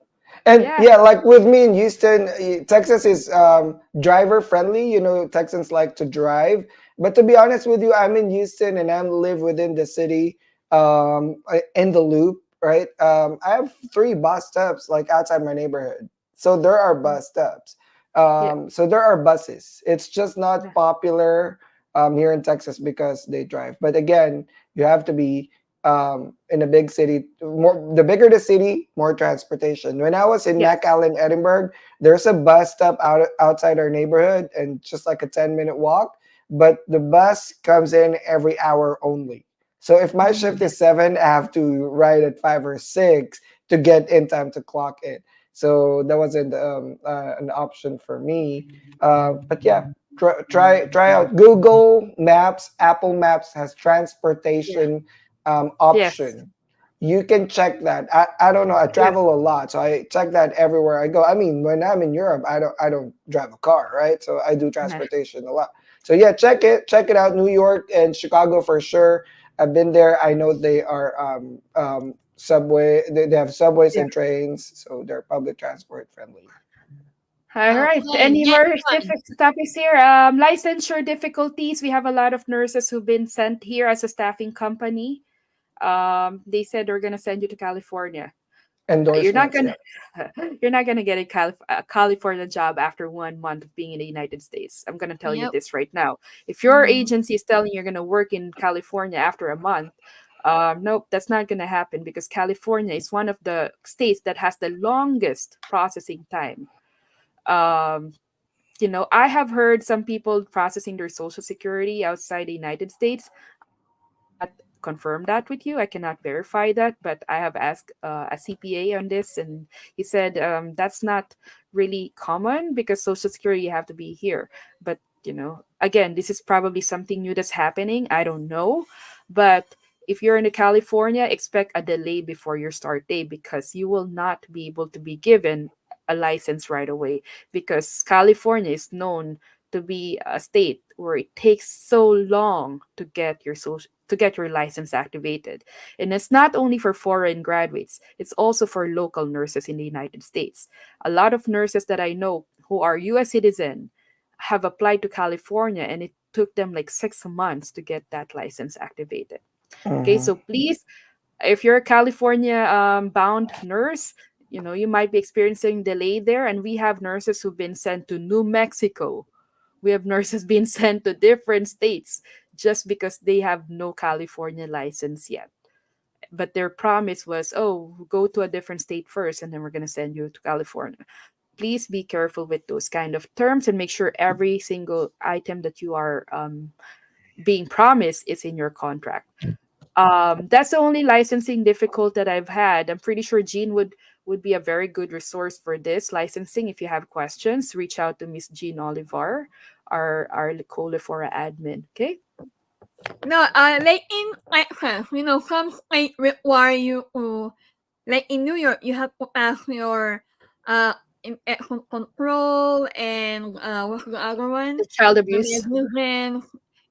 Speaker 2: And
Speaker 3: Yeah.
Speaker 2: yeah, like with me in Houston, Texas is driver friendly. You know, Texans like to drive. But to be honest with you, I'm in Houston and I live within the city, in the loop, right? I have three bus stops like outside my neighborhood. So there are
Speaker 3: Mm.
Speaker 2: bus stops.
Speaker 3: Yeah.
Speaker 2: So there are buses. It's just not
Speaker 3: Yeah.
Speaker 2: popular here in Texas because they drive. But again, you have to be in a big city. More the bigger the city, more transportation. When I was in
Speaker 3: Yes.
Speaker 2: McAllen, Edinburgh, there's a bus stop outside our neighborhood, and just like a 10-minute walk. But the bus comes in every hour only. So if my shift
Speaker 4: Mhm.
Speaker 2: is 7, I have to ride at 5 or 6 to get in time to clock in. So that wasn't an option for me. But yeah, try out Google Maps. Apple Maps has
Speaker 3: Yeah.
Speaker 2: transportation
Speaker 3: Yes.
Speaker 2: option. You can check that. I don't know. I
Speaker 3: Yeah.
Speaker 2: travel a lot, so I check that everywhere I go. I mean, when I'm in Europe, I don't drive a car, right? So I do
Speaker 3: Yeah.
Speaker 2: transportation a lot. So yeah, check it out. New York and Chicago for sure. I've been there. I know they are subway. They have subways
Speaker 3: Yeah.
Speaker 2: and trains, so they're public transport friendly.
Speaker 3: All right.
Speaker 4: Okay,
Speaker 3: Any more
Speaker 4: next one.
Speaker 3: topics here? Licensure difficulties. We have a lot of nurses who've been sent here as a staffing company. They said they're gonna send you to California. You're not
Speaker 2: Endorsements,
Speaker 3: gonna
Speaker 2: yeah.
Speaker 3: you're not gonna get a California job after 1 month of being in the United States. I'm gonna tell you
Speaker 4: Yep.
Speaker 3: this right now. If your
Speaker 4: Mhm.
Speaker 3: agency is telling you're gonna work in California after a month, nope, that's not gonna happen because California is one of the states that has the longest processing time. Um, I have heard some people processing their social security outside the United States. I cannot confirm that with you. I cannot verify that, but I have asked a CPA on this, and he said that's not really common because social security you have to be here. But again, this is probably something new that's happening. I don't know, but if you're in California, expect a delay before your start date because you will not be able to be given a license right away because California is known to be a state where it takes so long to get your license activated. And it's not only for foreign graduates, it's also for local nurses in the United States. A lot of nurses that I know who are US citizen have applied to California and it took them like 6 months to get that license activated. Okay,
Speaker 2: Hmm.
Speaker 3: so please, if you're a California bound nurse, you might be experiencing delay there. And we have nurses who've been sent to New Mexico. We have nurses being sent to different states just because they have no California license yet. But their promise was, oh, go to a different state first, and then we're going to send you to California. Please be careful with those kind of terms and make sure every single item that you are being promised is in your contract. That's the only licensing difficult that I've had. I'm pretty sure Jean would be a very good resource for this licensing. If you have questions, reach out to Miss Jean Olivar, our Colifora admin. Okay.
Speaker 4: No, like in Texas, some states require you to, like in New York, you have to pass your infection control and what's the other one?
Speaker 3: The child
Speaker 4: The
Speaker 3: abuse.
Speaker 4: negligence.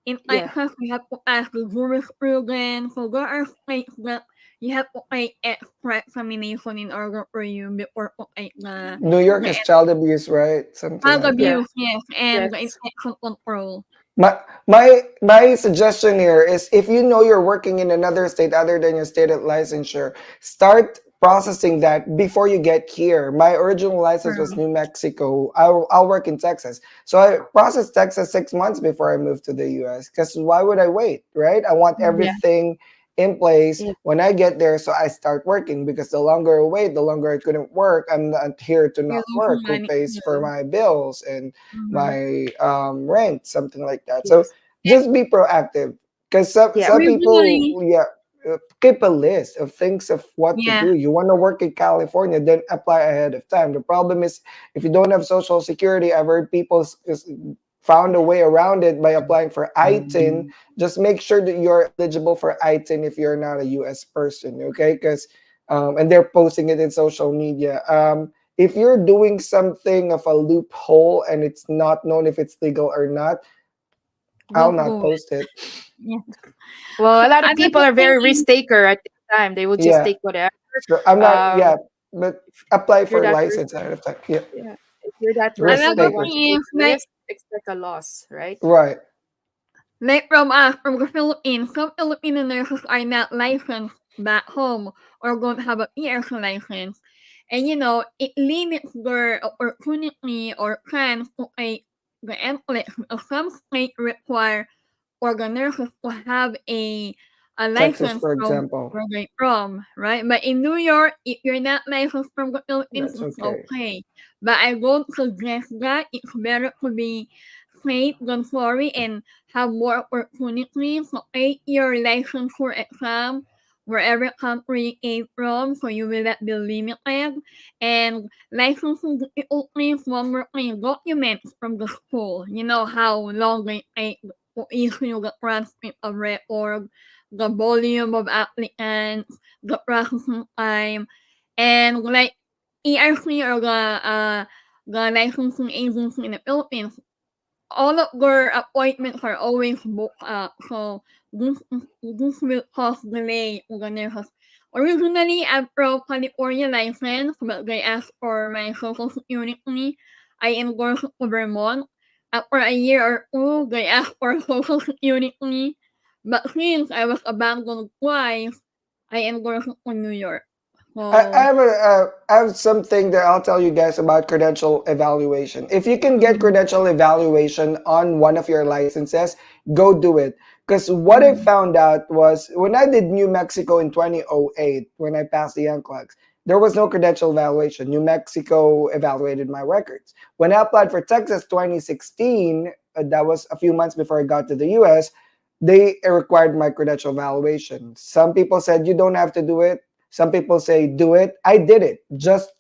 Speaker 4: In
Speaker 3: Yeah.
Speaker 4: Texas, you have to pass the jurisprudence. So there are states that you have to take extra examination in order for you before to take
Speaker 2: New York
Speaker 4: the
Speaker 2: is child abuse, right? Something
Speaker 4: child
Speaker 2: like that.
Speaker 3: Yeah.
Speaker 4: abuse, yes, and the
Speaker 3: Yes.
Speaker 4: infection control.
Speaker 2: My suggestion here is if you know you're working in another state other than your state of licensure, start processing that before you get here. My original license was
Speaker 4: True.
Speaker 2: New Mexico. I'll work in Texas. So I processed Texas 6 months before I moved to the US. Because why would I wait, right? I want
Speaker 3: Yeah.
Speaker 2: everything in place
Speaker 3: Yeah.
Speaker 2: when I get there so I start working because the longer I wait, the longer I couldn't work. I'm not here to
Speaker 4: You're
Speaker 2: not
Speaker 4: losing
Speaker 2: work. Who
Speaker 4: money
Speaker 2: pays for
Speaker 4: too.
Speaker 2: my bills and
Speaker 4: Mm-hmm.
Speaker 2: my rent, something like that. So
Speaker 3: Yes.
Speaker 2: just be proactive because
Speaker 3: Yeah.
Speaker 2: some people,
Speaker 4: Usually,
Speaker 2: yeah, keep a list of things of what to
Speaker 4: yeah,
Speaker 2: do. You want to work in California, then apply ahead of time. The problem is if you don't have social security, I've heard people found a way around it by applying for ITIN. Just make sure that you're eligible for ITIN if you're not a US person, okay? Because and they're posting it in social media. If you're doing something of a loophole and it's not known if it's legal or not, I'll
Speaker 4: don't
Speaker 2: not
Speaker 4: do it.
Speaker 2: post it.
Speaker 4: Yeah.
Speaker 3: Well, a lot of people are very
Speaker 4: Advocacy,
Speaker 3: risk taker at this time. They will just
Speaker 2: Yeah.
Speaker 3: take whatever.
Speaker 2: So I'm not,
Speaker 3: Um,
Speaker 2: yeah, but apply
Speaker 3: if you're
Speaker 2: for
Speaker 3: that risk,
Speaker 2: license ahead of time. Yeah.
Speaker 3: yeah. If you're that
Speaker 2: Risk
Speaker 3: person that
Speaker 2: taker.
Speaker 3: wants to
Speaker 4: advocacy
Speaker 3: take
Speaker 4: is like
Speaker 3: risk, expect a loss, right?
Speaker 2: Right.
Speaker 4: from us from the Philippines. Some Filipino nurses are not licensed back home or don't have a PRC license. And it limits their opportunity or chance to take the NCLEX because some states require or the nurses to have a
Speaker 2: Texas,
Speaker 4: license
Speaker 2: for
Speaker 4: from
Speaker 2: example.
Speaker 4: where they from, right? But in New York, if you're not licensed from the Philippines,
Speaker 2: That's
Speaker 4: it's
Speaker 2: okay.
Speaker 4: okay. But I don't suggest that. It's better to be safe than sorry and have more opportunities to take your licensure exam wherever country you came from, so you will not be limited. And licensing difficulties, one more thing, documents from the school. You know how long they take to issue the transcript of record, the volume of applicants, the processing time, and like ERC or the licensing agency in the Philippines, all of their appointments are always booked up. So this will cause delay to the nurses. Originally, I'm from California license, but they asked for my social security. I endorsed it to Vermont. After a year or two, they asked for social security. But since I was abandoned twice, I endorsed it to New York.
Speaker 2: I
Speaker 4: So,
Speaker 2: have I have something that I'll tell you guys about credential evaluation. If you can get
Speaker 4: mm,
Speaker 2: credential evaluation on one of your licenses, go do it. Because what I
Speaker 4: mm,
Speaker 2: found out was when I did New Mexico in 2008, when I passed the NCLEX, there was no credential evaluation. New Mexico evaluated my records. When I applied for Texas 2016, that was a few months before I got to the US, they required my credential evaluation. Some people said you don't have to do it. Some people say do it. I did it just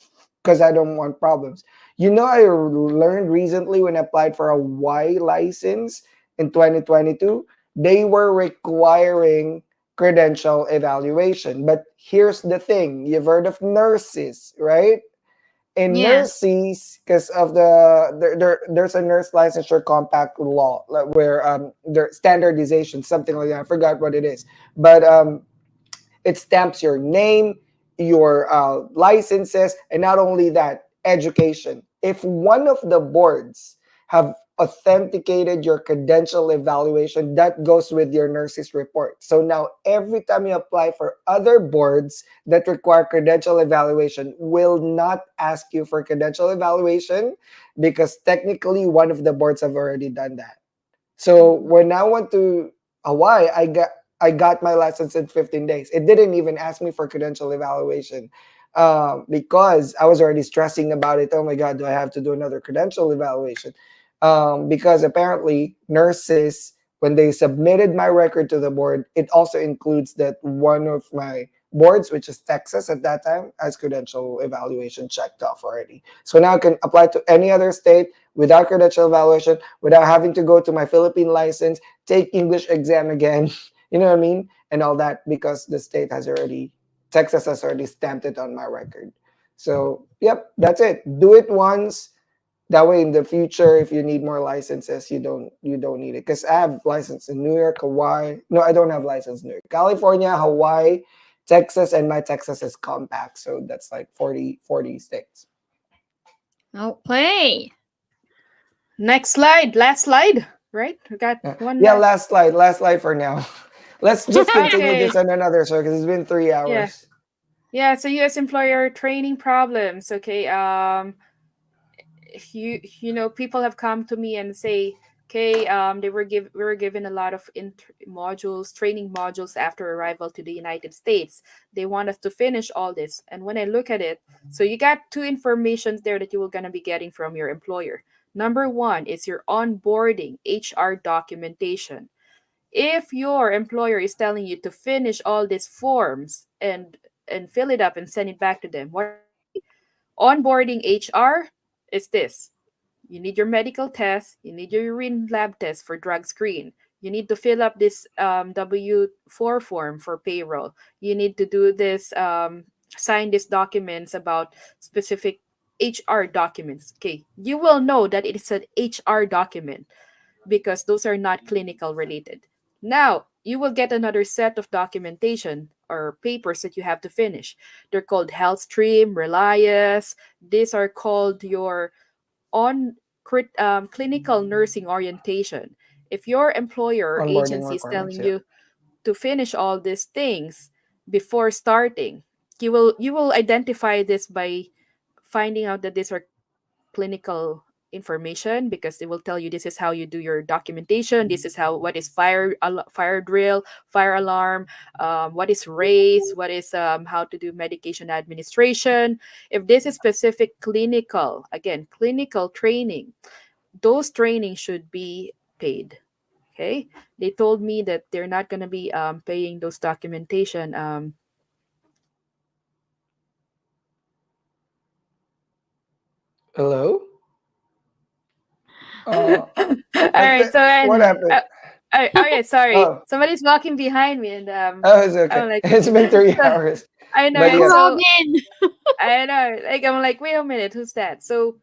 Speaker 2: because I don't want problems. I learned recently when I applied for a Y license in 2022, they were requiring credential evaluation. But here's the thing, you've heard of nurses, right? In
Speaker 4: yeah.
Speaker 2: nurses, because of there's a nurse licensure compact law like, where there standardization, something like that. I forgot what it is. But it stamps your name, your licenses, and not only that, education. If one of the boards have authenticated your credential evaluation, that goes with your nurse's report. So now every time you apply for other boards that require credential evaluation, will not ask you for credential evaluation because technically one of the boards have already done that. So when I went to Hawaii, I got my license in 15 days. It didn't even ask me for credential evaluation because I was already stressing about it. Oh my God, do I have to do another credential evaluation? Because apparently nurses, when they submitted my record to the board, it also includes that one of my boards, which is Texas at that time, has credential evaluation checked off already. So now I can apply to any other state without credential evaluation, without having to go to my Philippine license, take English exam again, you know what I mean? And all that because Texas has already stamped it on my record. So, yep, that's it. Do it once. That way in the future, if you need more licenses, you don't need it. Because I have license in New York, Hawaii. No, I don't have license in New York. California, Hawaii, Texas, and my Texas is compact, so that's like 40 states.
Speaker 4: Okay.
Speaker 3: Next slide, last slide, right? We got one
Speaker 2: Yeah,
Speaker 3: last.
Speaker 2: last slide for now. Let's just continue
Speaker 3: Okay.
Speaker 2: this on another show because it's been 3 hours.
Speaker 3: Yeah. Yeah. So U.S. employer training problems. Okay. People have come to me and say, okay, we were given a lot of modules, training modules after arrival to the United States. They want us to finish all this, and when I look at it, so you got two informations there that you were gonna be getting from your employer. Number one is your onboarding HR documentation. If your employer is telling you to finish all these forms and fill it up and send it back to them, what are they? Onboarding HR is this: you need your medical test, you need your urine lab test for drug screen, you need to fill up this W-4 form for payroll, you need to do this, sign these documents about specific HR documents. Okay, you will know that it is an HR document because those are not clinical related. Now, you will get another set of documentation or papers that you have to finish. They're called Health Stream, Relias. These are called your on clinical nursing orientation. If your employer or
Speaker 2: Onboarding
Speaker 3: agency is
Speaker 2: requirements,
Speaker 3: telling
Speaker 2: yeah.
Speaker 3: you to finish all these things before starting, you will identify this by finding out that these are clinical information, because they will tell you this is how you do your documentation, this is how what is fire drill, fire alarm, what is race, what is how to do medication administration. If this is specific clinical, again, clinical training, those trainings should be paid. Okay, they told me that they're not going to be paying those documentation.
Speaker 2: Hello.
Speaker 3: All
Speaker 2: I
Speaker 3: right,
Speaker 2: think
Speaker 3: so
Speaker 2: what
Speaker 3: and
Speaker 2: happened?
Speaker 3: okay, sorry,
Speaker 2: Oh,
Speaker 3: somebody's walking behind me, and
Speaker 2: it's okay.
Speaker 3: I'm like,
Speaker 2: It's been three
Speaker 3: so,
Speaker 2: hours,
Speaker 3: I know,
Speaker 2: but
Speaker 3: right?
Speaker 2: yeah.
Speaker 3: So
Speaker 4: Robin.
Speaker 3: I know, like I'm like, wait a minute, who's that? So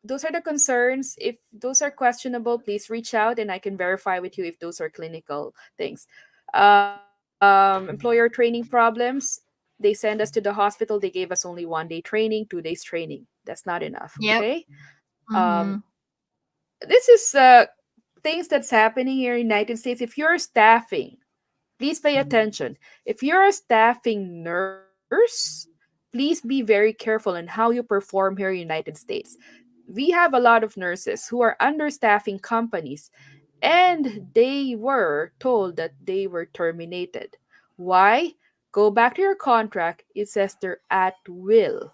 Speaker 3: those are the concerns. If those are questionable, please reach out and I can verify with you if those are clinical things. Employer training problems, they send us to the hospital, they gave us only 1 day training, 2 days training. That's not enough.
Speaker 4: Yep.
Speaker 3: Okay. um
Speaker 4: Mm-hmm.
Speaker 3: this is things that's happening here in the United States. If you're staffing, please pay attention. If you're a staffing nurse, please be very careful in how you perform here in the United States. We have a lot of nurses who are understaffing companies, and they were told that they were terminated. Why? Go back to your contract. It says they're at will.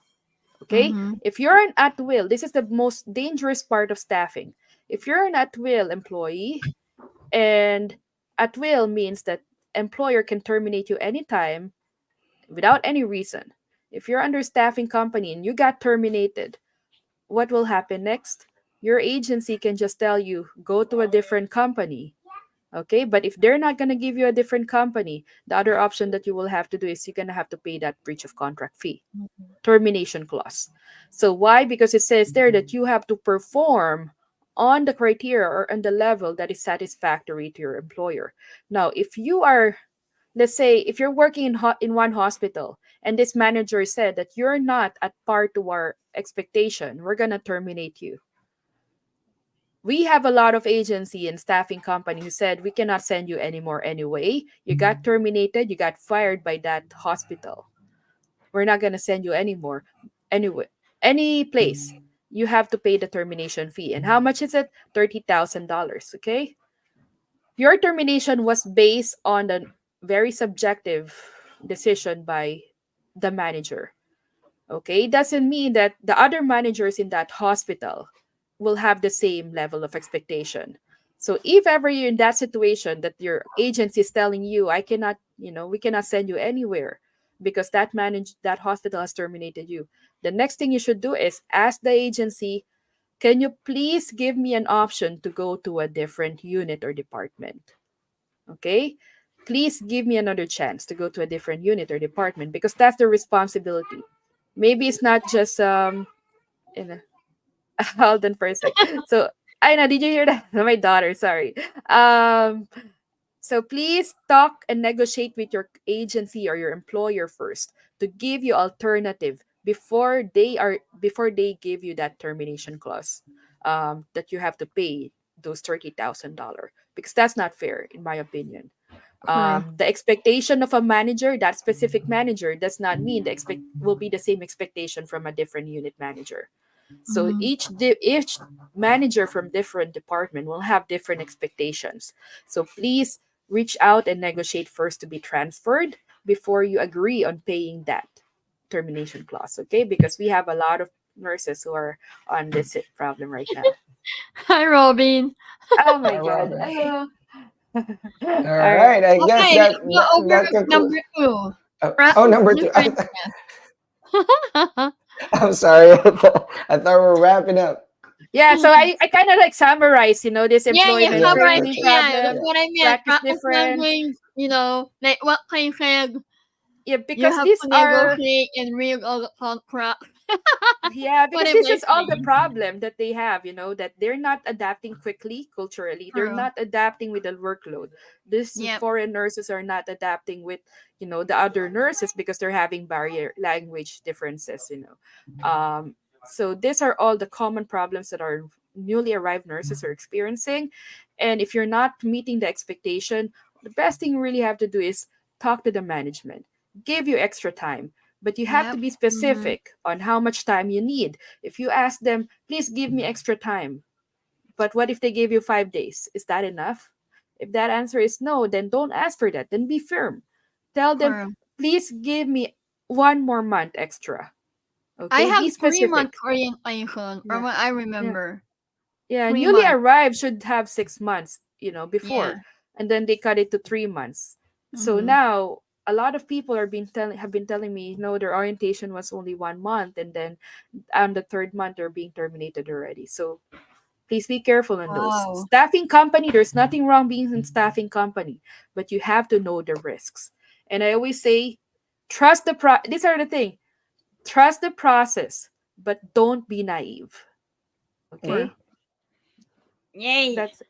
Speaker 3: Okay?
Speaker 4: Mm-hmm.
Speaker 3: If you're an at will, this is the most dangerous part of staffing. If you're an at will employee, and at will means that employer can terminate you anytime without any reason. If you're under staffing company and you got terminated, what will happen next? Your agency can just tell you go to a different company. Okay, but if they're not going to give you a different company, the other option that you will have to do is you're going to have to pay that breach of contract fee, termination clause. So why? Because it says there that you have to perform on the criteria or on the level that is satisfactory to your employer. Now, if you are, let's say, if you're working in one hospital and this manager said that you're not at par to our expectation, we're going to terminate you. We have a lot of agency and staffing company who said we cannot send you anymore anyway. You got terminated, you got fired by that hospital. We're not going to send you anymore. Anyway, any place, you have to pay the termination fee. And how much is it? $30,000. Okay. Your termination was based on the very subjective decision by the manager. Okay. It doesn't mean that the other managers in that hospital will have the same level of expectation. So if ever you're in that situation that your agency is telling you, I cannot, we cannot send you anywhere because that hospital has terminated you. The next thing you should do is ask the agency, can you please give me an option to go to a different unit or department? Okay? Please give me another chance to go to a different unit or department because that's the responsibility. Maybe it's not just in a, hold on for a sec. So I know, did you hear that? My daughter, sorry. Um So please talk and negotiate with your agency or your employer first to give you alternative before they give you that termination clause, that you have to pay those $30,000, because that's not fair in my opinion.
Speaker 4: Correct.
Speaker 3: The expectation of a manager, that specific manager, does not mean the expect will be the same expectation from a different unit manager. So
Speaker 4: Mhm.
Speaker 3: each manager from different department will have different expectations. So please reach out and negotiate first to be transferred before you agree on paying that termination clause. Okay, because we have a lot of nurses who are on this problem right now.
Speaker 4: Hi, Robin.
Speaker 3: Oh my
Speaker 2: Hi,
Speaker 3: God!
Speaker 2: Robin.
Speaker 3: Hello.
Speaker 2: All
Speaker 3: All right.
Speaker 2: right. I guess
Speaker 4: Okay, let's go over
Speaker 2: that concludes.
Speaker 4: number 2.
Speaker 2: Oh,
Speaker 4: Practice
Speaker 2: number two.
Speaker 4: differences.
Speaker 2: I'm sorry. I thought we were wrapping up.
Speaker 3: Yeah, so I kind of like summarize, this
Speaker 4: Yeah, you
Speaker 3: employment
Speaker 2: Yeah.
Speaker 4: summarize.
Speaker 3: training
Speaker 2: Okay.
Speaker 4: Yeah, that's
Speaker 3: problem,
Speaker 4: what I meant.
Speaker 3: practice
Speaker 4: Practice
Speaker 3: difference.
Speaker 4: language. Like what Clay said,
Speaker 3: Yeah,
Speaker 4: you
Speaker 3: because
Speaker 4: have
Speaker 3: these
Speaker 4: to
Speaker 3: are
Speaker 4: negotiate and read all the contract.
Speaker 3: yeah,
Speaker 4: What
Speaker 3: because
Speaker 4: am
Speaker 3: this
Speaker 4: I
Speaker 3: is all the
Speaker 4: saying?
Speaker 3: problem that they have, that they're not adapting quickly culturally. They're
Speaker 4: True.
Speaker 3: not adapting with the workload. These
Speaker 4: Yep.
Speaker 3: foreign nurses are not adapting with, the other nurses because they're having barrier language differences. So these are all the common problems that our newly arrived nurses are experiencing. And if you're not meeting the expectation, the best thing you really have to do is talk to the management. Give you extra time, but you have to
Speaker 4: Yep.
Speaker 3: be
Speaker 4: Mm-hmm.
Speaker 3: specific on how much time you need. If you ask them, please give me extra time, but what if they give you 5 days? Is that enough? If that answer is no, then don't ask for that. Then be firm. Tell them,
Speaker 4: True.
Speaker 3: please give me 1 more month extra.
Speaker 4: I
Speaker 3: Okay, be
Speaker 4: have 3 month
Speaker 3: specific.
Speaker 4: orientation from
Speaker 3: Yeah,
Speaker 4: what I
Speaker 3: yeah,
Speaker 4: remember.
Speaker 3: yeah.
Speaker 4: Three
Speaker 3: Newly
Speaker 4: months.
Speaker 3: arrived should have 6 months,
Speaker 4: Yeah.
Speaker 3: before, and then they cut it to 3 months. So
Speaker 4: Mm-hmm.
Speaker 3: now a lot of people have been telling me, no, their orientation was only 1 month, and then on the third month they're being terminated already. So please be careful on those.
Speaker 4: Wow.
Speaker 3: Staffing company, there's nothing wrong being in staffing company, but you have to know the risks. And I always say, trust the these are the thing. Trust the process, but don't be naive.
Speaker 2: Mm.
Speaker 4: True.
Speaker 3: Okay?
Speaker 4: Yay.
Speaker 3: That's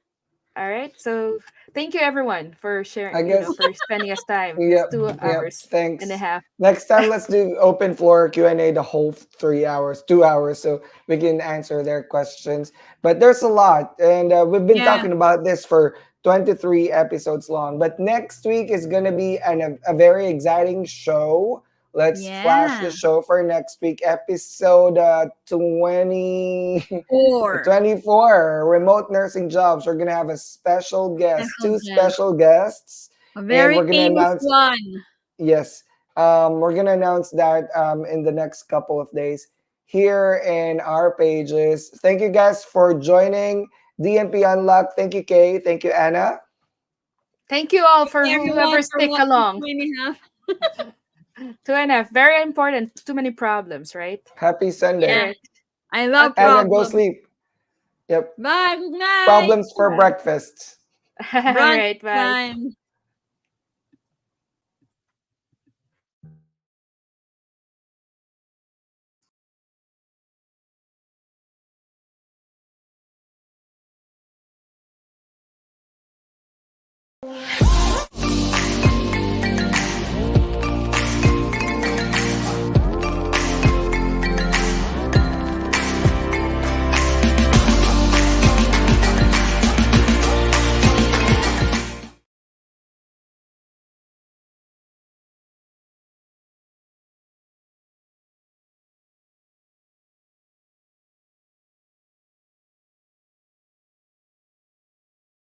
Speaker 3: all right. So thank you everyone for sharing,
Speaker 2: I guess.
Speaker 3: for spending us time. It's
Speaker 2: Yep.
Speaker 3: two
Speaker 2: Yep.
Speaker 3: hours and a
Speaker 2: Thanks.
Speaker 3: half.
Speaker 2: Next time, let's do open floor Q&A the whole 3 hours, 2 hours, so we can answer their questions. But there's a lot, and we've been
Speaker 4: Yeah.
Speaker 2: talking about this for 23 episodes long. But next week is going to be a very exciting show. Let's flash the
Speaker 4: Yeah.
Speaker 2: show for next week, episode
Speaker 4: 4.
Speaker 2: 24, remote nursing jobs. We're going to have a special guest,
Speaker 4: Special
Speaker 2: two
Speaker 4: guest.
Speaker 2: special guests,
Speaker 4: A
Speaker 2: and
Speaker 4: very
Speaker 2: we're going to
Speaker 4: famous
Speaker 2: announce.
Speaker 4: one.
Speaker 2: Yes. We're gonna announce that in the next couple of days here in our pages. Thank you guys for joining DNP Unlocked. Thank you, Kay. Thank you, Anna.
Speaker 3: Thank you all for
Speaker 4: Everyone
Speaker 3: whoever
Speaker 4: for
Speaker 3: stick
Speaker 4: watching
Speaker 3: along.
Speaker 4: 2.5.
Speaker 3: 2.5. Very important. Too many problems, right?
Speaker 2: Happy
Speaker 3: All
Speaker 2: Sunday.
Speaker 4: Yeah.
Speaker 3: right.
Speaker 4: I love
Speaker 3: Okay.
Speaker 2: Anna, go
Speaker 4: problems.
Speaker 2: sleep. Yep.
Speaker 4: Bye. Good night.
Speaker 2: Problems for breakfast.
Speaker 3: All
Speaker 4: Brunch
Speaker 3: right. Bye.
Speaker 4: time.